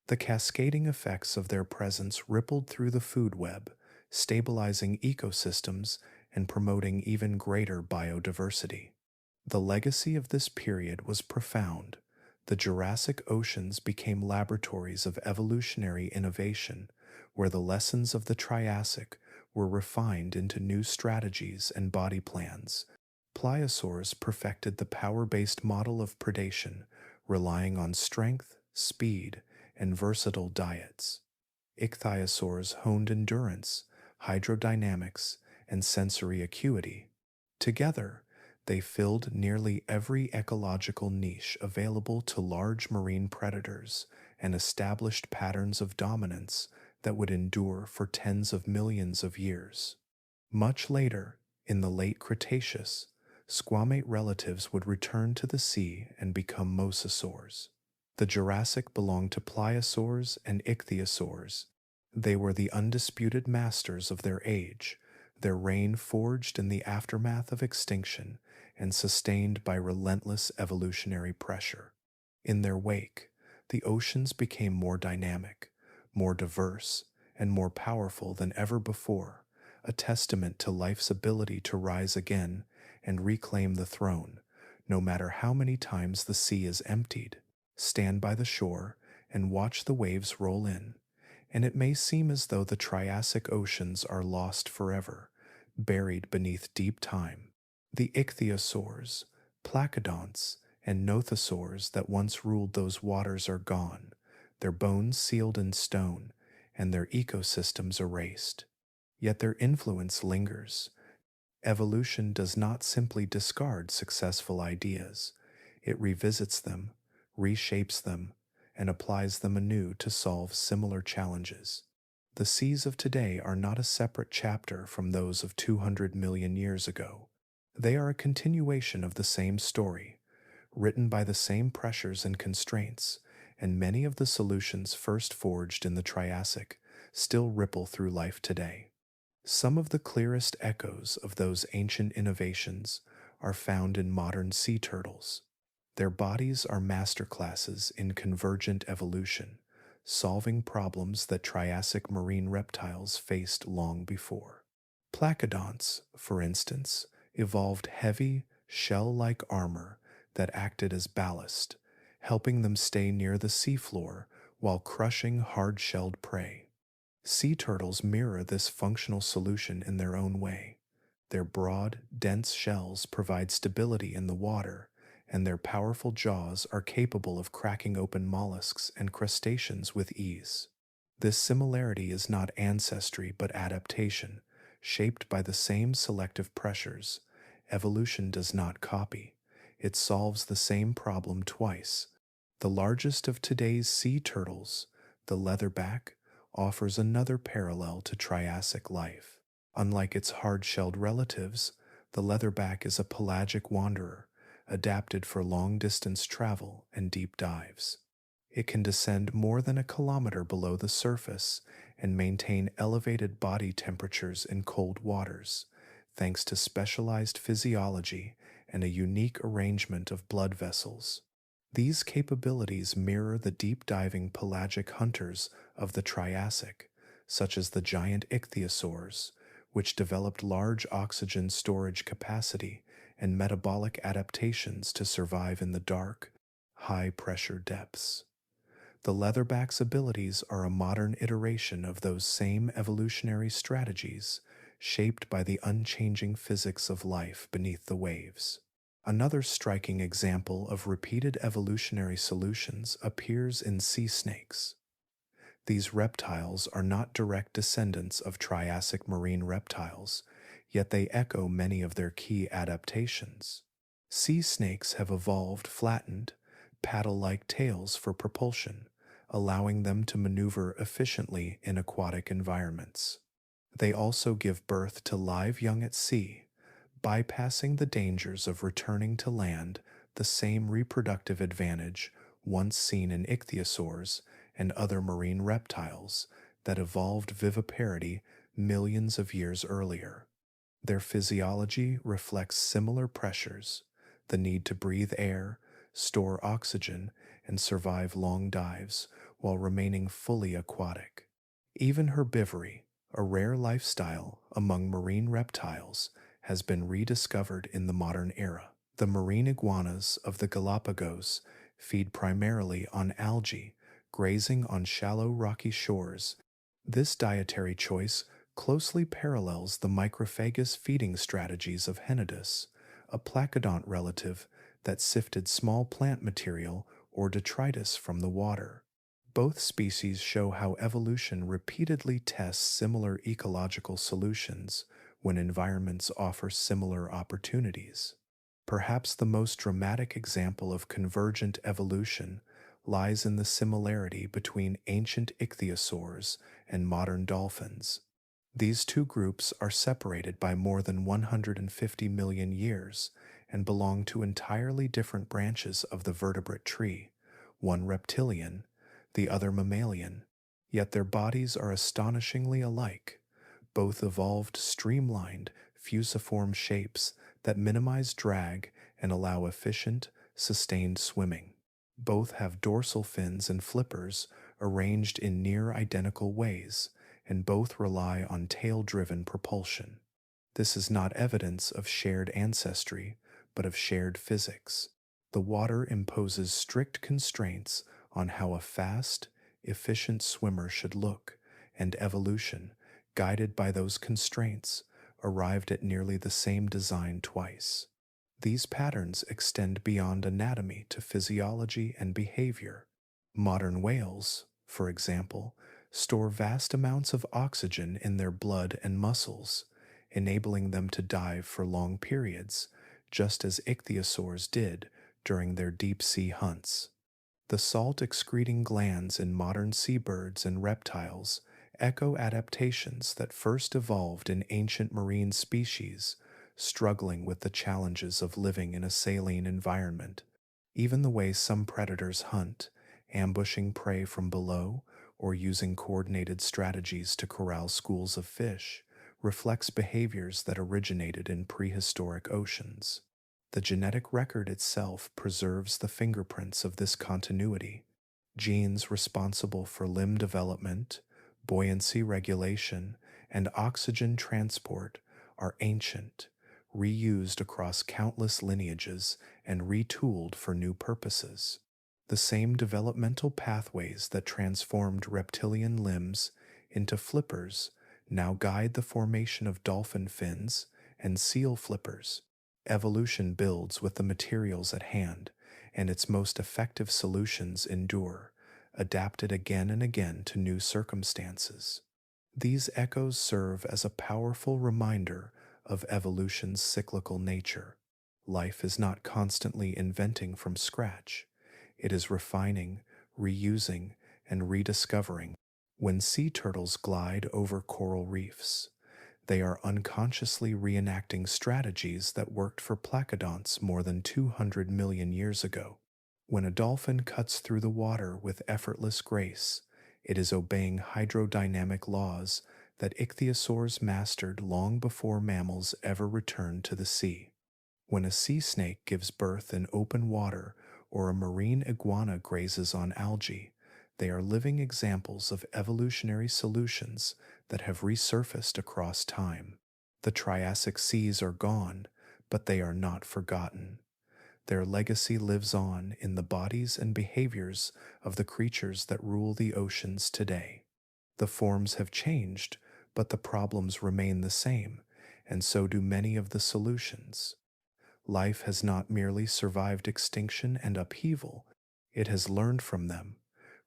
The cascading effects of their presence rippled through the food web, stabilizing ecosystems and promoting even greater biodiversity. The legacy of this period was profound. The Jurassic oceans became laboratories of evolutionary innovation, where the lessons of the Triassic were refined into new strategies and body plans. Pliosaurs perfected the power-based model of predation, relying on strength, speed, and versatile diets. Ichthyosaurs honed endurance, hydrodynamics, and sensory acuity. Together, they filled nearly every ecological niche available to large marine predators and established patterns of dominance that would endure for tens of millions of years. Much later, in the late Cretaceous, squamate relatives would return to the sea and become mosasaurs. The Jurassic belonged to pliosaurs and ichthyosaurs. They were the undisputed masters of their age, their reign forged in the aftermath of extinction and sustained by relentless evolutionary pressure. In their wake, the oceans became more dynamic, more diverse, and more powerful than ever before, a testament to life's ability to rise again and reclaim the throne, no matter how many times the sea is emptied. Stand by the shore and watch the waves roll in, and it may seem as though the Triassic oceans are lost forever, buried beneath deep time. The ichthyosaurs, placodonts, and nothosaurs that once ruled those waters are gone, their bones sealed in stone, and their ecosystems erased. Yet their influence lingers. Evolution does not simply discard successful ideas, it revisits them, reshapes them, and applies them anew to solve similar challenges. The seas of today are not a separate chapter from those of 200 million years ago. They are a continuation of the same story, written by the same pressures and constraints, and many of the solutions first forged in the Triassic still ripple through life today. Some of the clearest echoes of those ancient innovations are found in modern sea turtles. Their bodies are masterclasses in convergent evolution, solving problems that Triassic marine reptiles faced long before. Placodonts, for instance, evolved heavy, shell-like armor that acted as ballast, helping them stay near the seafloor while crushing hard-shelled prey. Sea turtles mirror this functional solution in their own way. Their broad, dense shells provide stability in the water, and their powerful jaws are capable of cracking open mollusks and crustaceans with ease. This similarity is not ancestry but adaptation, shaped by the same selective pressures. Evolution does not copy, it solves the same problem twice. The largest of today's sea turtles, the leatherback, offers another parallel to Triassic life. Unlike its hard-shelled relatives, the leatherback is a pelagic wanderer, adapted for long-distance travel and deep dives. It can descend more than a kilometer below the surface and maintain elevated body temperatures in cold waters, thanks to specialized physiology and a unique arrangement of blood vessels. These capabilities mirror the deep-diving pelagic hunters of the Triassic, such as the giant ichthyosaurs, which developed large oxygen storage capacity and metabolic adaptations to survive in the dark, high-pressure depths. The leatherback's abilities are a modern iteration of those same evolutionary strategies, shaped by the unchanging physics of life beneath the waves. Another striking example of repeated evolutionary solutions appears in sea snakes. These reptiles are not direct descendants of Triassic marine reptiles, yet they echo many of their key adaptations. Sea snakes have evolved flattened, paddle-like tails for propulsion, allowing them to maneuver efficiently in aquatic environments. They also give birth to live young at sea, bypassing the dangers of returning to land, the same reproductive advantage once seen in ichthyosaurs and other marine reptiles that evolved viviparity millions of years earlier. Their physiology reflects similar pressures, the need to breathe air, store oxygen, and survive long dives while remaining fully aquatic. Even herbivory, a rare lifestyle among marine reptiles, has been rediscovered in the modern era. The marine iguanas of the Galapagos feed primarily on algae, grazing on shallow rocky shores. This dietary choice closely parallels the microphagous feeding strategies of Henodus, a placodont relative that sifted small plant material or detritus from the water. Both species show how evolution repeatedly tests similar ecological solutions when environments offer similar opportunities. Perhaps the most dramatic example of convergent evolution lies in the similarity between ancient ichthyosaurs and modern dolphins. These two groups are separated by more than 150 million years and belong to entirely different branches of the vertebrate tree, one reptilian, the other mammalian, yet their bodies are astonishingly alike. Both evolved streamlined, fusiform shapes that minimize drag and allow efficient, sustained swimming. Both have dorsal fins and flippers arranged in near-identical ways, and both rely on tail-driven propulsion. This is not evidence of shared ancestry, but of shared physics. The water imposes strict constraints on how a fast, efficient swimmer should look, and evolution, guided by those constraints, arrived at nearly the same design twice. These patterns extend beyond anatomy to physiology and behavior. Modern whales, for example, store vast amounts of oxygen in their blood and muscles, enabling them to dive for long periods, just as ichthyosaurs did during their deep sea hunts. The salt excreting glands in modern seabirds and reptiles echo adaptations that first evolved in ancient marine species, struggling with the challenges of living in a saline environment. Even the way some predators hunt, ambushing prey from below or using coordinated strategies to corral schools of fish, reflects behaviors that originated in prehistoric oceans. The genetic record itself preserves the fingerprints of this continuity. Genes responsible for limb development, buoyancy regulation, and oxygen transport are ancient, reused across countless lineages and retooled for new purposes. The same developmental pathways that transformed reptilian limbs into flippers now guide the formation of dolphin fins and seal flippers. Evolution builds with the materials at hand, and its most effective solutions endure, adapted again and again to new circumstances. These echoes serve as a powerful reminder of evolution's cyclical nature. Life is not constantly inventing from scratch. It is refining, reusing, and rediscovering. When sea turtles glide over coral reefs, they are unconsciously reenacting strategies that worked for Placodonts more than 200 million years ago. When a dolphin cuts through the water with effortless grace, it is obeying hydrodynamic laws that ichthyosaurs mastered long before mammals ever returned to the sea. When a sea snake gives birth in open water or a marine iguana grazes on algae, they are living examples of evolutionary solutions that have resurfaced across time. The Triassic seas are gone, but they are not forgotten. Their legacy lives on in the bodies and behaviors of the creatures that rule the oceans today. The forms have changed, but the problems remain the same, and so do many of the solutions. Life has not merely survived extinction and upheaval, it has learned from them,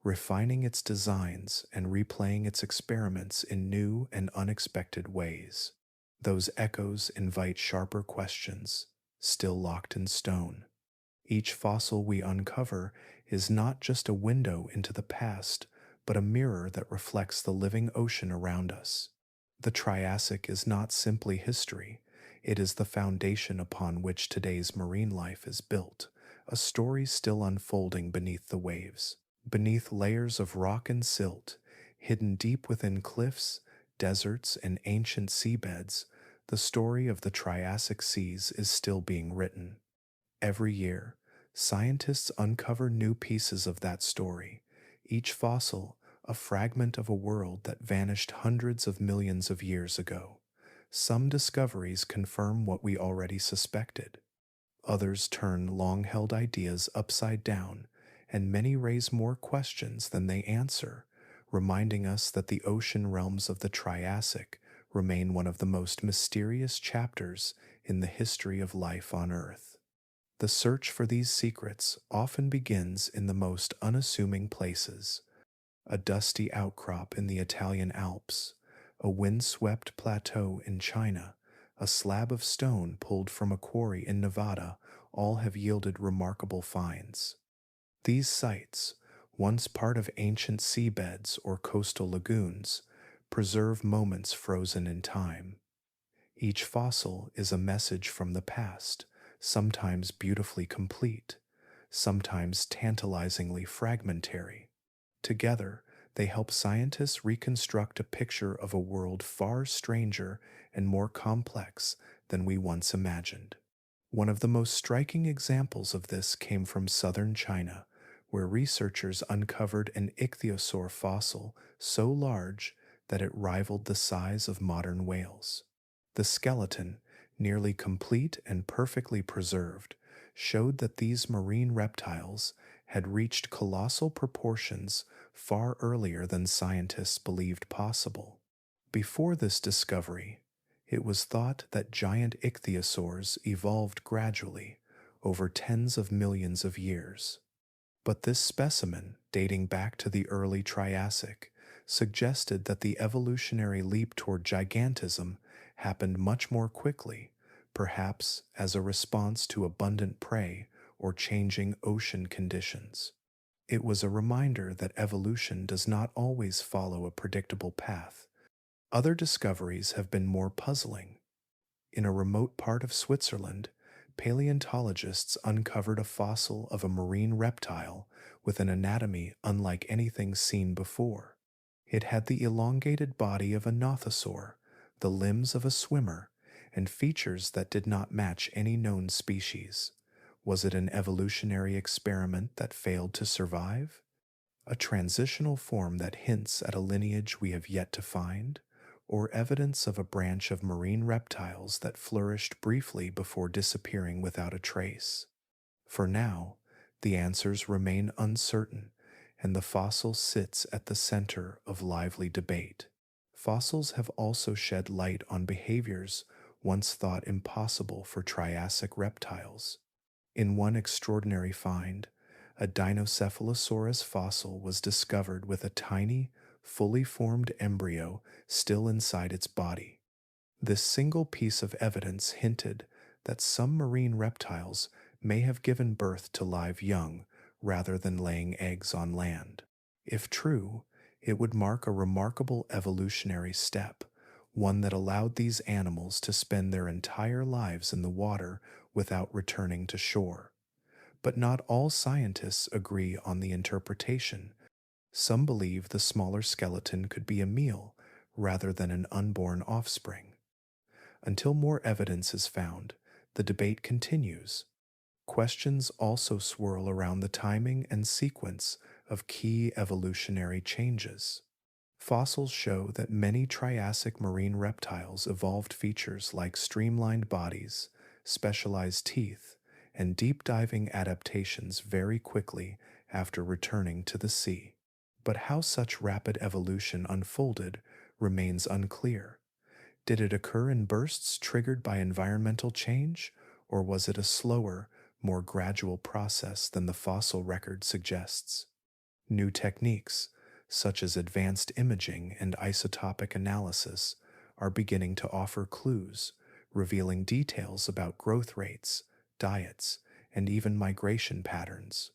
refining its designs and replaying its experiments in new and unexpected ways. Those echoes invite sharper questions, still locked in stone. Each fossil we uncover is not just a window into the past, but a mirror that reflects the living ocean around us. The Triassic is not simply history, it is the foundation upon which today's marine life is built, a story still unfolding beneath the waves. Beneath layers of rock and silt, hidden deep within cliffs, deserts, and ancient seabeds, the story of the Triassic seas is still being written. Every year, scientists uncover new pieces of that story, each fossil a fragment of a world that vanished hundreds of millions of years ago. Some discoveries confirm what we already suspected. Others turn long-held ideas upside down, and many raise more questions than they answer, reminding us that the ocean realms of the Triassic remain one of the most mysterious chapters in the history of life on Earth. The search for these secrets often begins in the most unassuming places: a dusty outcrop in the Italian Alps, a windswept plateau in China, a slab of stone pulled from a quarry in Nevada, all have yielded remarkable finds. These sites, once part of ancient seabeds or coastal lagoons, preserve moments frozen in time. Each fossil is a message from the past, sometimes beautifully complete, sometimes tantalizingly fragmentary. Together, they help scientists reconstruct a picture of a world far stranger and more complex than we once imagined. One of the most striking examples of this came from southern China, where researchers uncovered an ichthyosaur fossil so large that it rivaled the size of modern whales. The skeleton, nearly complete and perfectly preserved, showed that these marine reptiles had reached colossal proportions far earlier than scientists believed possible. Before this discovery, it was thought that giant ichthyosaurs evolved gradually over tens of millions of years. But this specimen, dating back to the early Triassic, suggested that the evolutionary leap toward gigantism happened much more quickly, perhaps as a response to abundant prey or changing ocean conditions. It was a reminder that evolution does not always follow a predictable path. Other discoveries have been more puzzling. In a remote part of Switzerland, paleontologists uncovered a fossil of a marine reptile with an anatomy unlike anything seen before. It had the elongated body of a nothosaur, the limbs of a swimmer, and features that did not match any known species. Was it an evolutionary experiment that failed to survive? A transitional form that hints at a lineage we have yet to find? Or evidence of a branch of marine reptiles that flourished briefly before disappearing without a trace? For now, the answers remain uncertain, and the fossil sits at the center of lively debate. Fossils have also shed light on behaviors once thought impossible for Triassic reptiles. In one extraordinary find, a Dinophilosaurus fossil was discovered with a tiny, fully formed embryo still inside its body. This single piece of evidence hinted that some marine reptiles may have given birth to live young rather than laying eggs on land. If true, it would mark a remarkable evolutionary step, one that allowed these animals to spend their entire lives in the water without returning to shore. But not all scientists agree on the interpretation. Some believe the smaller skeleton could be a meal rather than an unborn offspring. Until more evidence is found, the debate continues. Questions also swirl around the timing and sequence of key evolutionary changes. Fossils show that many Triassic marine reptiles evolved features like streamlined bodies, specialized teeth, and deep-diving adaptations very quickly after returning to the sea. But how such rapid evolution unfolded remains unclear. Did it occur in bursts triggered by environmental change, or was it a slower, more gradual process than the fossil record suggests? New techniques, such as advanced imaging and isotopic analysis, are beginning to offer clues, revealing details about growth rates, diets, and even migration patterns.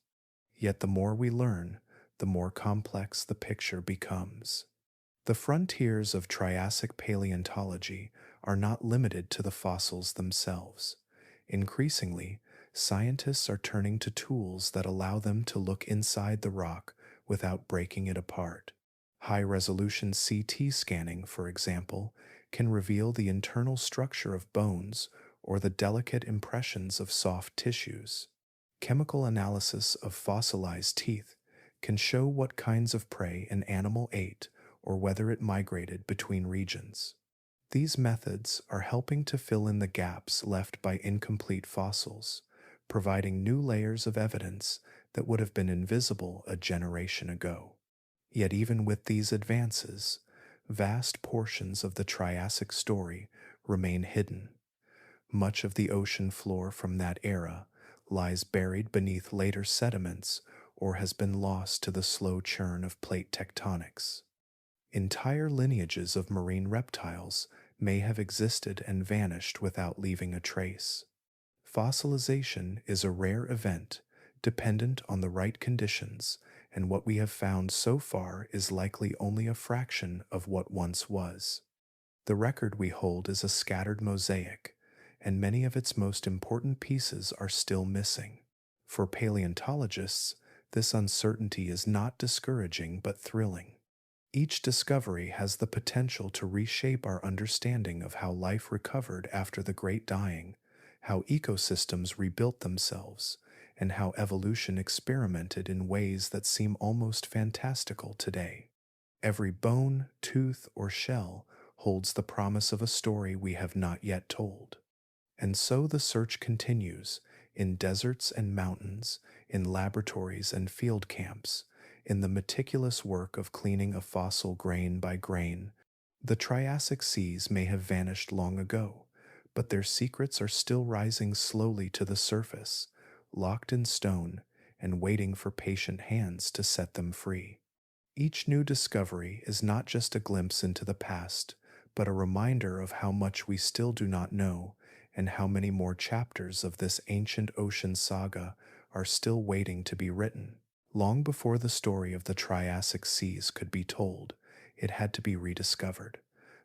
Yet the more we learn, the more complex the picture becomes. The frontiers of Triassic paleontology are not limited to the fossils themselves. Increasingly, scientists are turning to tools that allow them to look inside the rock without breaking it apart. High-resolution CT scanning, for example, can reveal the internal structure of bones or the delicate impressions of soft tissues. Chemical analysis of fossilized teeth can show what kinds of prey an animal ate or whether it migrated between regions. These methods are helping to fill in the gaps left by incomplete fossils, providing new layers of evidence that would have been invisible a generation ago. Yet even with these advances, vast portions of the Triassic story remain hidden. Much of the ocean floor from that era lies buried beneath later sediments or has been lost to the slow churn of plate tectonics. Entire lineages of marine reptiles may have existed and vanished without leaving a trace. Fossilization is a rare event, dependent on the right conditions, and what we have found so far is likely only a fraction of what once was. The record we hold is a scattered mosaic, and many of its most important pieces are still missing. For paleontologists, this uncertainty is not discouraging but thrilling. Each discovery has the potential to reshape our understanding of how life recovered after the Great Dying, how ecosystems rebuilt themselves, and how evolution experimented in ways that seem almost fantastical today. Every bone, tooth, or shell holds the promise of a story we have not yet told. And so the search continues, in deserts and mountains, in laboratories and field camps, in the meticulous work of cleaning a fossil grain by grain. The Triassic seas may have vanished long ago, but their secrets are still rising slowly to the surface, locked in stone and waiting for patient hands to set them free. Each new discovery is not just a glimpse into the past, but a reminder of how much we still do not know and how many more chapters of this ancient ocean saga are still waiting to be written. Long before the story of the Triassic seas could be told, it had to be rediscovered.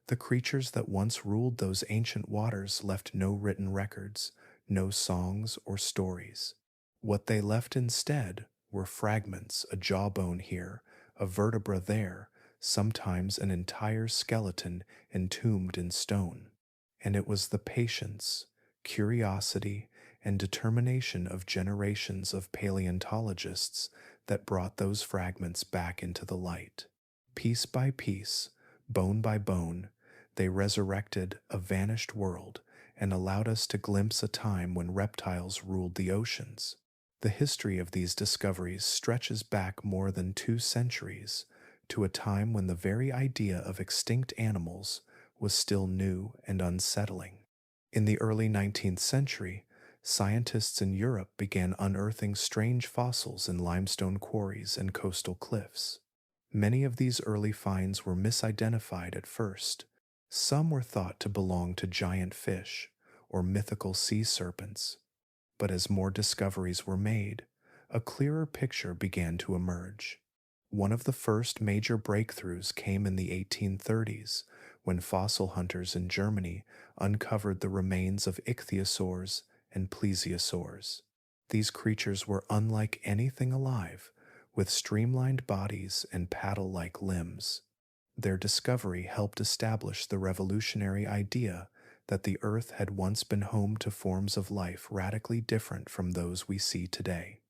The creatures that once ruled those ancient waters left no written records, no songs or stories. What they left instead were fragments, a jawbone here, a vertebra there, sometimes an entire skeleton entombed in stone. And it was the patience, curiosity, and determination of generations of paleontologists that brought those fragments back into the light. Piece by piece, bone by bone, they resurrected a vanished world and allowed us to glimpse a time when reptiles ruled the oceans. The history of these discoveries stretches back more than 2 centuries, to a time when the very idea of extinct animals was still new and unsettling. In the early 19th century, scientists in Europe began unearthing strange fossils in limestone quarries and coastal cliffs. Many of these early finds were misidentified at first. Some were thought to belong to giant fish or mythical sea serpents. But as more discoveries were made, a clearer picture began to emerge. One of the first major breakthroughs came in the 1830s, when fossil hunters in Germany uncovered the remains of ichthyosaurs and plesiosaurs. These creatures were unlike anything alive, with streamlined bodies and paddle-like limbs. Their discovery helped establish the revolutionary idea that the Earth had once been home to forms of life radically different from those we see today.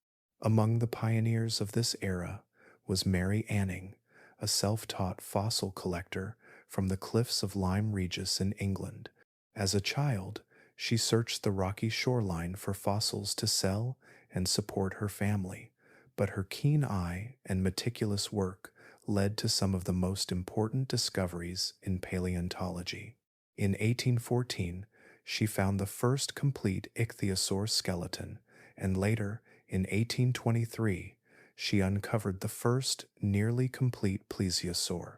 Among the pioneers of this era was Mary Anning, a self-taught fossil collector from the cliffs of Lyme Regis in England. As a child, she searched the rocky shoreline for fossils to sell and support her family, but her keen eye and meticulous work led to some of the most important discoveries in paleontology. In 1814, she found the first complete ichthyosaur skeleton, and later, in 1823, she uncovered the first nearly complete plesiosaur.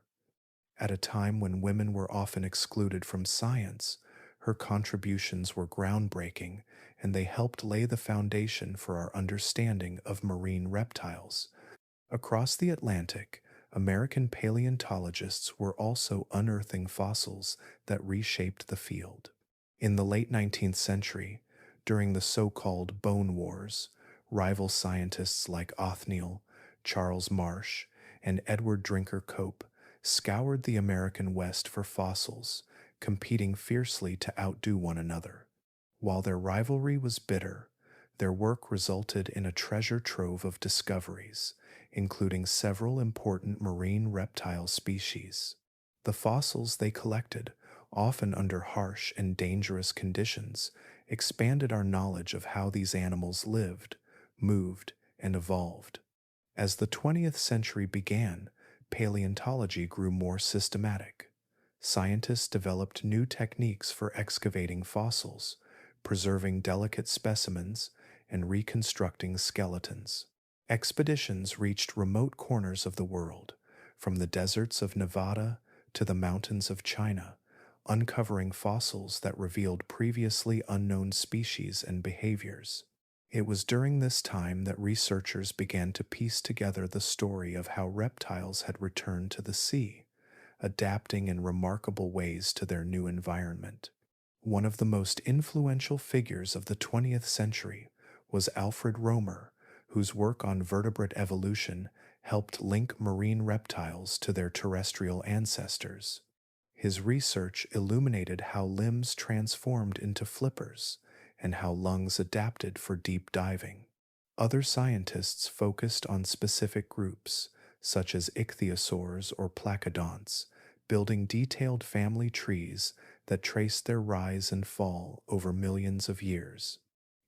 At a time when women were often excluded from science, her contributions were groundbreaking, and they helped lay the foundation for our understanding of marine reptiles. Across the Atlantic, American paleontologists were also unearthing fossils that reshaped the field. In the late 19th century, during the so-called Bone Wars, rival scientists like Othniel, Charles Marsh, and Edward Drinker Cope scoured the American West for fossils, competing fiercely to outdo one another. While their rivalry was bitter, their work resulted in a treasure trove of discoveries, including several important marine reptile species. The fossils they collected, often under harsh and dangerous conditions, expanded our knowledge of how these animals lived, moved, and evolved. As the 20th century began, paleontology grew more systematic. Scientists developed new techniques for excavating fossils, preserving delicate specimens, and reconstructing skeletons. Expeditions reached remote corners of the world, from the deserts of Nevada to the mountains of China, uncovering fossils that revealed previously unknown species and behaviors. It was during this time that researchers began to piece together the story of how reptiles had returned to the sea, adapting in remarkable ways to their new environment. One of the most influential figures of the 20th century was Alfred Romer, whose work on vertebrate evolution helped link marine reptiles to their terrestrial ancestors. His research illuminated how limbs transformed into flippers and how lungs adapted for deep diving. Other scientists focused on specific groups, such as ichthyosaurs or Placodonts, building detailed family trees that traced their rise and fall over millions of years.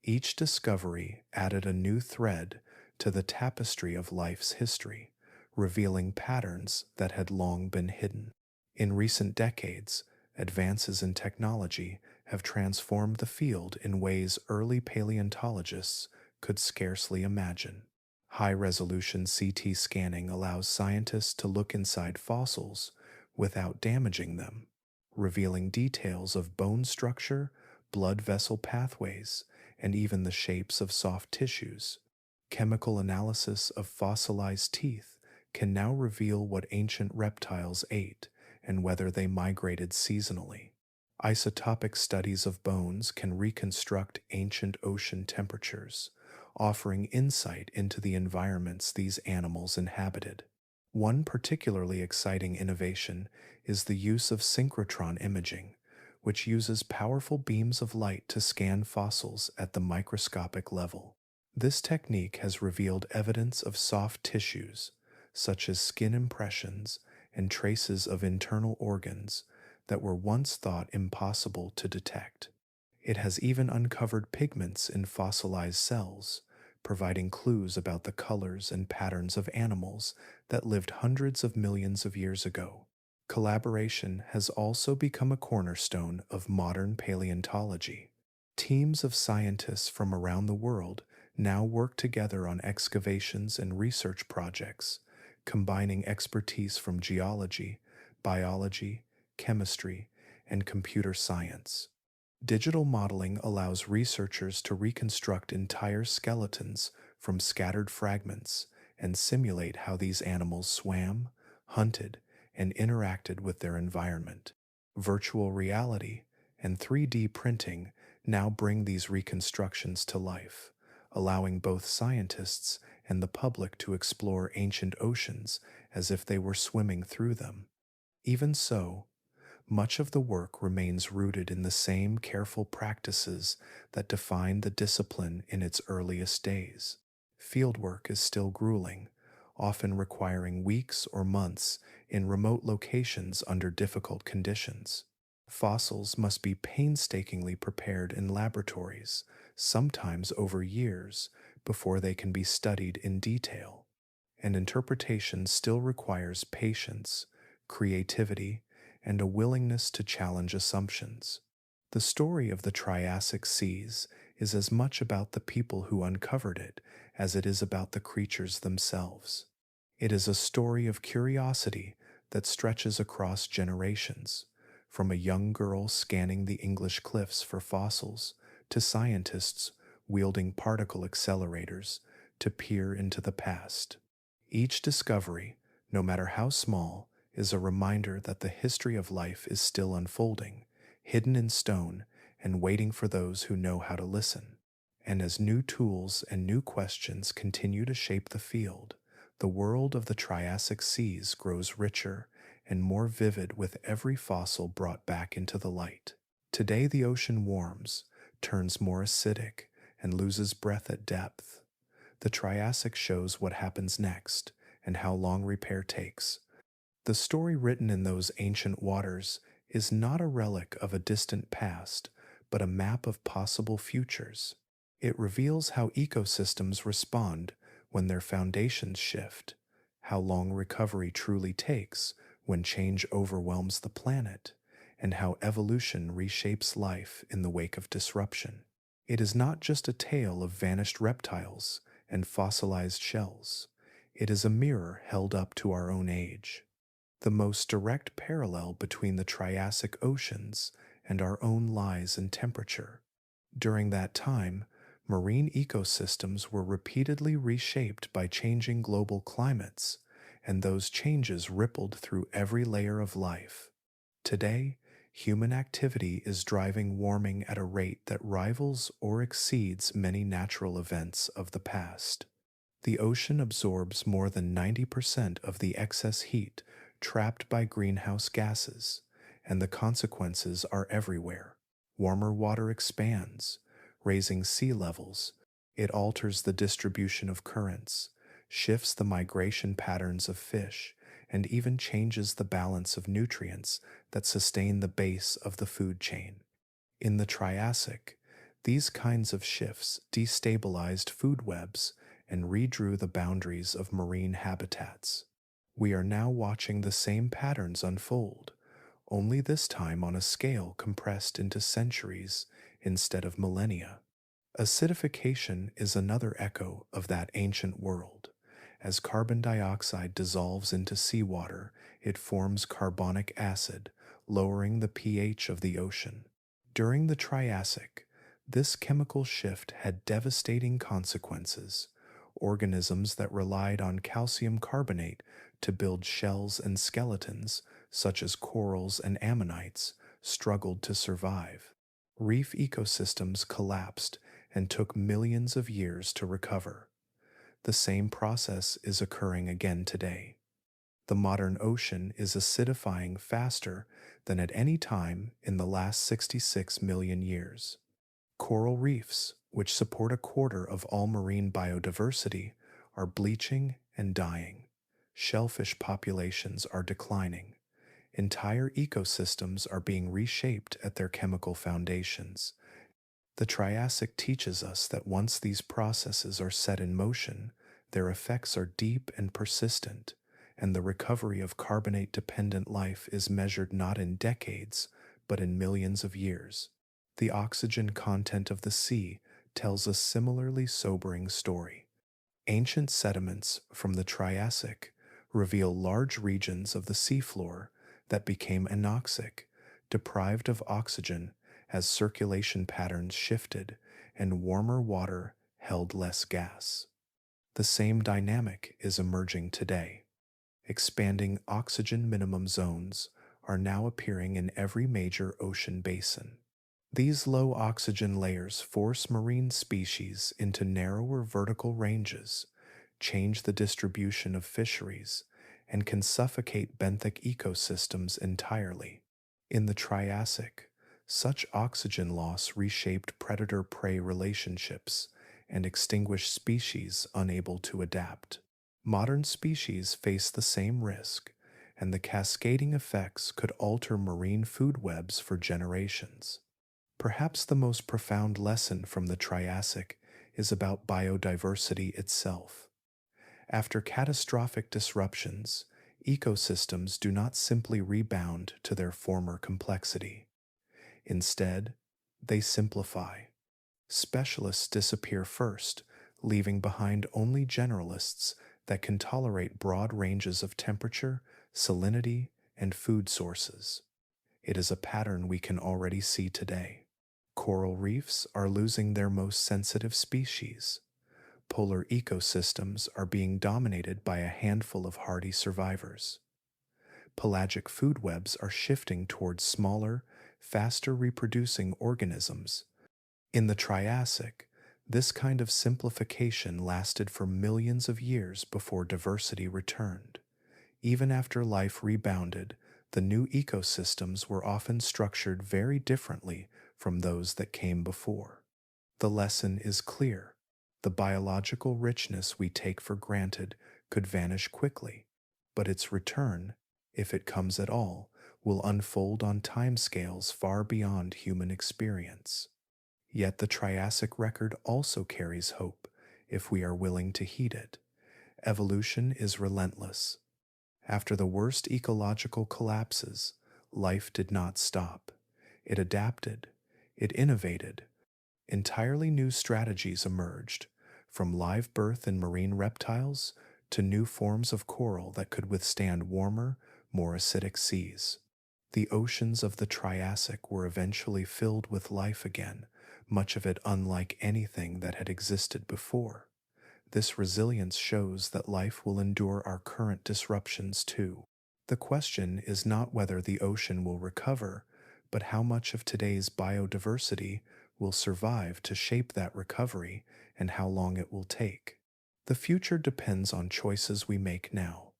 Each discovery added a new thread to the tapestry of life's history, revealing patterns that had long been hidden. In recent decades, advances in technology have transformed the field in ways early paleontologists could scarcely imagine. High-resolution CT scanning allows scientists to look inside fossils without damaging them, revealing details of bone structure, blood vessel pathways, and even the shapes of soft tissues. Chemical analysis of fossilized teeth can now reveal what ancient reptiles ate and whether they migrated seasonally. Isotopic studies of bones can reconstruct ancient ocean temperatures, offering insight into the environments these animals inhabited. One particularly exciting innovation is the use of synchrotron imaging, which uses powerful beams of light to scan fossils at the microscopic level. This technique has revealed evidence of soft tissues, such as skin impressions and traces of internal organs that were once thought impossible to detect. It has even uncovered pigments in fossilized cells, providing clues about the colors and patterns of animals that lived hundreds of millions of years ago. Collaboration has also become a cornerstone of modern paleontology. Teams of scientists from around the world now work together on excavations and research projects, combining expertise from geology, biology, chemistry, and computer science. Digital modeling allows researchers to reconstruct entire skeletons from scattered fragments and simulate how these animals swam, hunted, and interacted with their environment. Virtual reality and 3D printing now bring these reconstructions to life, allowing both scientists and the public to explore ancient oceans as if they were swimming through them. Even so, much of the work remains rooted in the same careful practices that defined the discipline in its earliest days. Fieldwork is still grueling, often requiring weeks or months in remote locations under difficult conditions. Fossils must be painstakingly prepared in laboratories, sometimes over years, before they can be studied in detail. And interpretation still requires patience, creativity, and a willingness to challenge assumptions. The story of the Triassic seas is as much about the people who uncovered it as it is about the creatures themselves. It is a story of curiosity that stretches across generations, from a young girl scanning the English cliffs for fossils to scientists wielding particle accelerators to peer into the past. Each discovery, no matter how small, is a reminder that the history of life is still unfolding, hidden in stone, and waiting for those who know how to listen. And as new tools and new questions continue to shape the field, the world of the Triassic seas grows richer and more vivid with every fossil brought back into the light. Today the ocean warms, turns more acidic, and loses breath at depth. The Triassic shows what happens next and how long repair takes. The story written in those ancient waters is not a relic of a distant past, but a map of possible futures. It reveals how ecosystems respond when their foundations shift, how long recovery truly takes when change overwhelms the planet, and how evolution reshapes life in the wake of disruption. It is not just a tale of vanished reptiles and fossilized shells. It is a mirror held up to our own age, the most direct parallel between the Triassic oceans and our own lies in temperature. During that time, marine ecosystems were repeatedly reshaped by changing global climates, and those changes rippled through every layer of life. Today, human activity is driving warming at a rate that rivals or exceeds many natural events of the past. The ocean absorbs more than 90% of the excess heat trapped by greenhouse gases, and the consequences are everywhere. Warmer water expands, raising sea levels. It alters the distribution of currents, shifts the migration patterns of fish, and even changes the balance of nutrients that sustain the base of the food chain. In the Triassic, these kinds of shifts destabilized food webs and redrew the boundaries of marine habitats. We are now watching the same patterns unfold, only this time on a scale compressed into centuries instead of millennia. Acidification is another echo of that ancient world. As carbon dioxide dissolves into seawater, it forms carbonic acid, lowering the pH of the ocean. During the Triassic, this chemical shift had devastating consequences. Organisms that relied on calcium carbonate to build shells and skeletons, such as corals and ammonites, struggled to survive. Reef ecosystems collapsed and took millions of years to recover. The same process is occurring again today. The modern ocean is acidifying faster than at any time in the last 66 million years. Coral reefs, which support a quarter of all marine biodiversity, are bleaching and dying. Shellfish populations are declining. Entire ecosystems are being reshaped at their chemical foundations. The Triassic teaches us that once these processes are set in motion, their effects are deep and persistent, and the recovery of carbonate-dependent life is measured not in decades, but in millions of years. The oxygen content of the sea tells a similarly sobering story. Ancient sediments from the Triassic reveal large regions of the seafloor that became anoxic, deprived of oxygen as circulation patterns shifted and warmer water held less gas. The same dynamic is emerging today. Expanding oxygen minimum zones are now appearing in every major ocean basin. These low oxygen layers force marine species into narrower vertical ranges, change the distribution of fisheries, and can suffocate benthic ecosystems entirely. In the Triassic, such oxygen loss reshaped predator-prey relationships and extinguished species unable to adapt. Modern species face the same risk, and the cascading effects could alter marine food webs for generations. Perhaps the most profound lesson from the Triassic is about biodiversity itself. After catastrophic disruptions, ecosystems do not simply rebound to their former complexity. Instead, they simplify. Specialists disappear first, leaving behind only generalists that can tolerate broad ranges of temperature, salinity, and food sources. It is a pattern we can already see today. Coral reefs are losing their most sensitive species. Polar ecosystems are being dominated by a handful of hardy survivors. Pelagic food webs are shifting towards smaller, faster reproducing organisms. In the Triassic, this kind of simplification lasted for millions of years before diversity returned. Even after life rebounded, the new ecosystems were often structured very differently from those that came before. The lesson is clear. The biological richness we take for granted could vanish quickly, but its return, if it comes at all, will unfold on timescales far beyond human experience. Yet the Triassic record also carries hope if we are willing to heed it. Evolution is relentless. After the worst ecological collapses, life did not stop. It adapted. It innovated. Entirely new strategies emerged, from live birth in marine reptiles to new forms of coral that could withstand warmer, more acidic seas. The oceans of the Triassic were eventually filled with life again, much of it unlike anything that had existed before. This resilience shows that life will endure our current disruptions too. The question is not whether the ocean will recover, but how much of today's biodiversity will survive to shape that recovery and how long it will take. The future depends on choices we make now.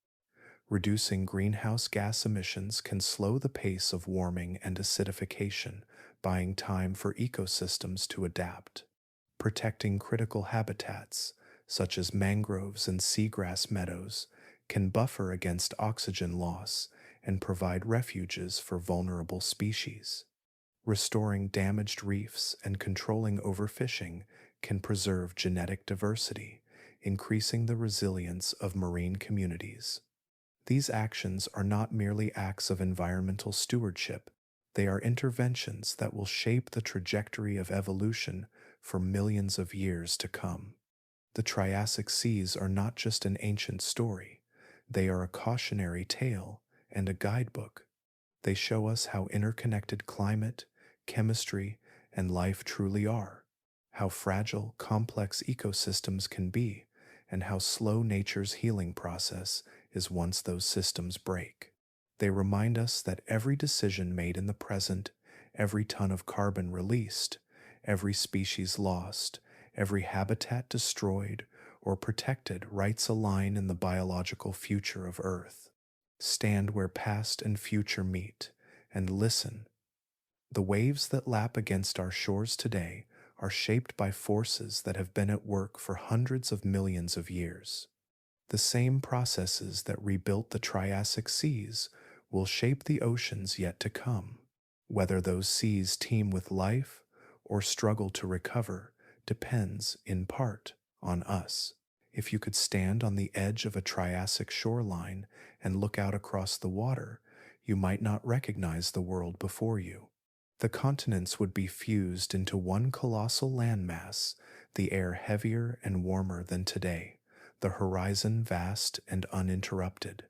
Reducing greenhouse gas emissions can slow the pace of warming and acidification, buying time for ecosystems to adapt. Protecting critical habitats, such as mangroves and seagrass meadows, can buffer against oxygen loss and provide refuges for vulnerable species. Restoring damaged reefs and controlling overfishing can preserve genetic diversity, increasing the resilience of marine communities. These actions are not merely acts of environmental stewardship, they are interventions that will shape the trajectory of evolution for millions of years to come. The Triassic seas are not just an ancient story, they are a cautionary tale and a guidebook. They show us how interconnected climate, chemistry, and life truly are, how fragile, complex ecosystems can be, and how slow nature's healing process is once those systems break. They remind us that every decision made in the present, every ton of carbon released, every species lost, every habitat destroyed or protected writes a line in the biological future of Earth. Stand where past and future meet, and listen. The waves that lap against our shores today are shaped by forces that have been at work for hundreds of millions of years. The same processes that rebuilt the Triassic seas will shape the oceans yet to come. Whether those seas teem with life or struggle to recover depends, in part, on us. If you could stand on the edge of a Triassic shoreline and look out across the water, you might not recognize the world before you. The continents would be fused into one colossal landmass, the air heavier and warmer than today, the horizon vast and uninterrupted.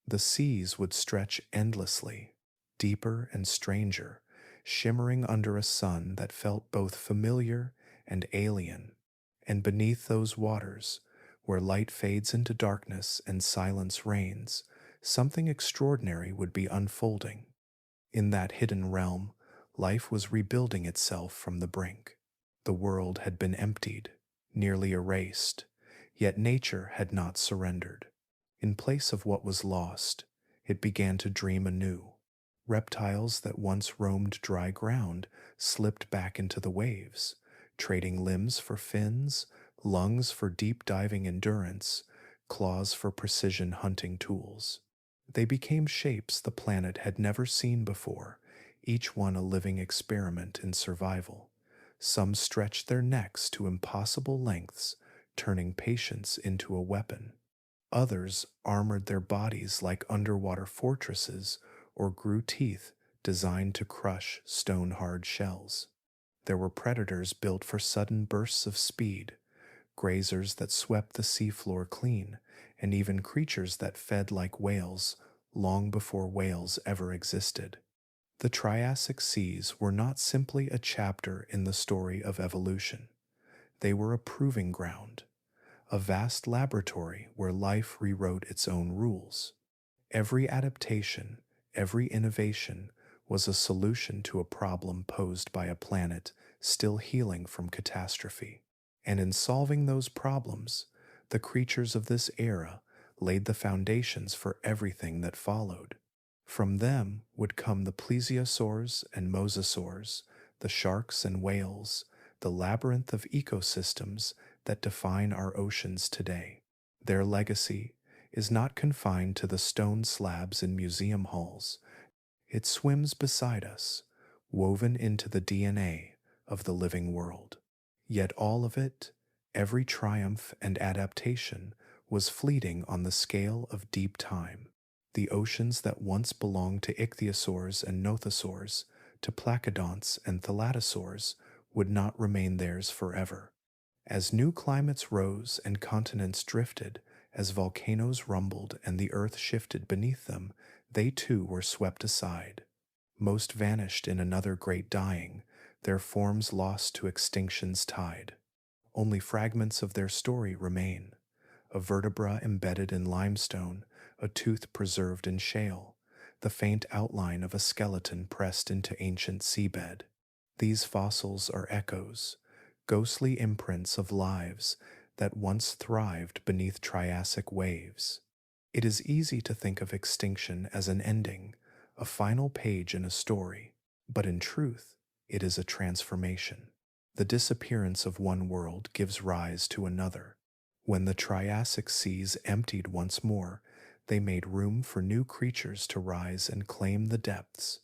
The seas would stretch endlessly, deeper and stranger, shimmering under a sun that felt both familiar and alien. And beneath those waters, where light fades into darkness and silence reigns, something extraordinary would be unfolding. In that hidden realm, life was rebuilding itself from the brink. The world had been emptied, nearly erased, yet nature had not surrendered. In place of what was lost, it began to dream anew. Reptiles that once roamed dry ground slipped back into the waves, trading limbs for fins, lungs for deep-diving endurance, claws for precision hunting tools. They became shapes the planet had never seen before, each one a living experiment in survival. Some stretched their necks to impossible lengths, turning patience into a weapon. Others armored their bodies like underwater fortresses or grew teeth designed to crush stone-hard shells. There were predators built for sudden bursts of speed, grazers that swept the seafloor clean, and even creatures that fed like whales long before whales ever existed. The Triassic seas were not simply a chapter in the story of evolution. They were a proving ground, a vast laboratory where life rewrote its own rules. Every adaptation, every innovation was a solution to a problem posed by a planet still healing from catastrophe. And in solving those problems, the creatures of this era laid the foundations for everything that followed. From them would come the Plesiosaurs and Mosasaurs, the sharks and whales, the labyrinth of ecosystems that define our oceans today. Their legacy is not confined to the stone slabs in museum halls. It swims beside us, woven into the DNA of the living world. Yet all of it, every triumph and adaptation, was fleeting on the scale of deep time. The oceans that once belonged to ichthyosaurs and nothosaurs, to placodonts and thalattosaurs, would not remain theirs forever. As new climates rose and continents drifted, as volcanoes rumbled and the earth shifted beneath them, they too were swept aside. Most vanished in another great dying, their forms lost to extinction's tide. Only fragments of their story remain: a vertebra embedded in limestone, a tooth preserved in shale, the faint outline of a skeleton pressed into ancient seabed. These fossils are echoes, ghostly imprints of lives that once thrived beneath Triassic waves. It is easy to think of extinction as an ending, a final page in a story, but in truth, it is a transformation. The disappearance of one world gives rise to another. When the Triassic seas emptied once more, they made room for new creatures to rise and claim the depths.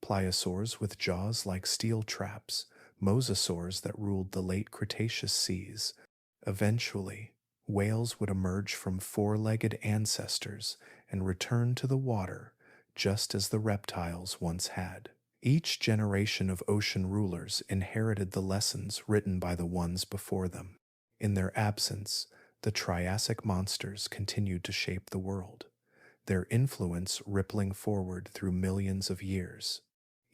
Pliosaurs with jaws like steel traps, mosasaurs that ruled the late Cretaceous seas. Eventually, whales would emerge from four-legged ancestors and return to the water, just as the reptiles once had. Each generation of ocean rulers inherited the lessons written by the ones before them. In their absence, the Triassic monsters continued to shape the world, their influence rippling forward through millions of years.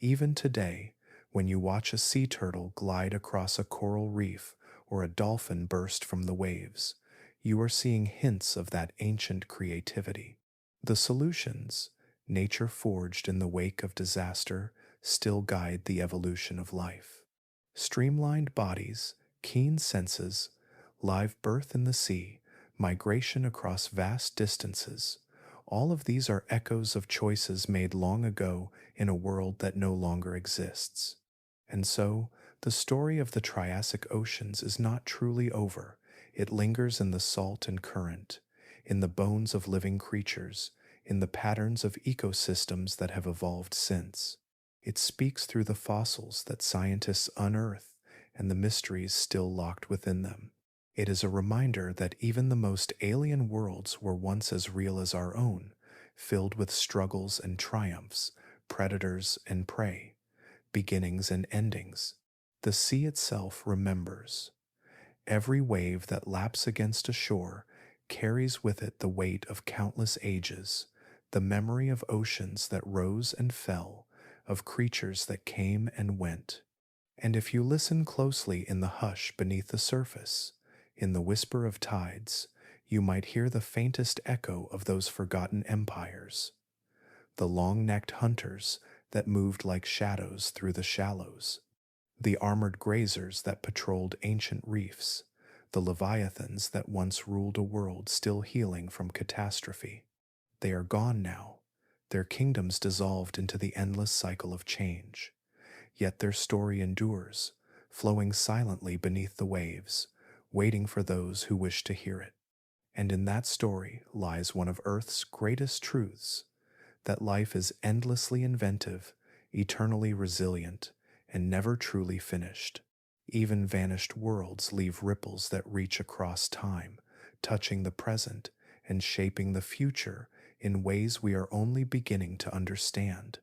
Even today, when you watch a sea turtle glide across a coral reef or a dolphin burst from the waves, you are seeing hints of that ancient creativity. The solutions, nature forged in the wake of disaster, still guide the evolution of life. Streamlined bodies, keen senses, live birth in the sea, migration across vast distances, all of these are echoes of choices made long ago in a world that no longer exists. And so, the story of the Triassic oceans is not truly over. It lingers in the salt and current, in the bones of living creatures, in the patterns of ecosystems that have evolved since. It speaks through the fossils that scientists unearth and the mysteries still locked within them. It is a reminder that even the most alien worlds were once as real as our own, filled with struggles and triumphs, predators and prey, beginnings and endings. The sea itself remembers. Every wave that laps against a shore carries with it the weight of countless ages, the memory of oceans that rose and fell, of creatures that came and went. And if you listen closely in the hush beneath the surface, in the whisper of tides, you might hear the faintest echo of those forgotten empires. The long-necked hunters that moved like shadows through the shallows, the armored grazers that patrolled ancient reefs, the leviathans that once ruled a world still healing from catastrophe. They are gone now, their kingdoms dissolved into the endless cycle of change. Yet their story endures, flowing silently beneath the waves, waiting for those who wish to hear it. And in that story lies one of Earth's greatest truths, that life is endlessly inventive, eternally resilient, and never truly finished. Even vanished worlds leave ripples that reach across time, touching the present and shaping the future in ways we are only beginning to understand.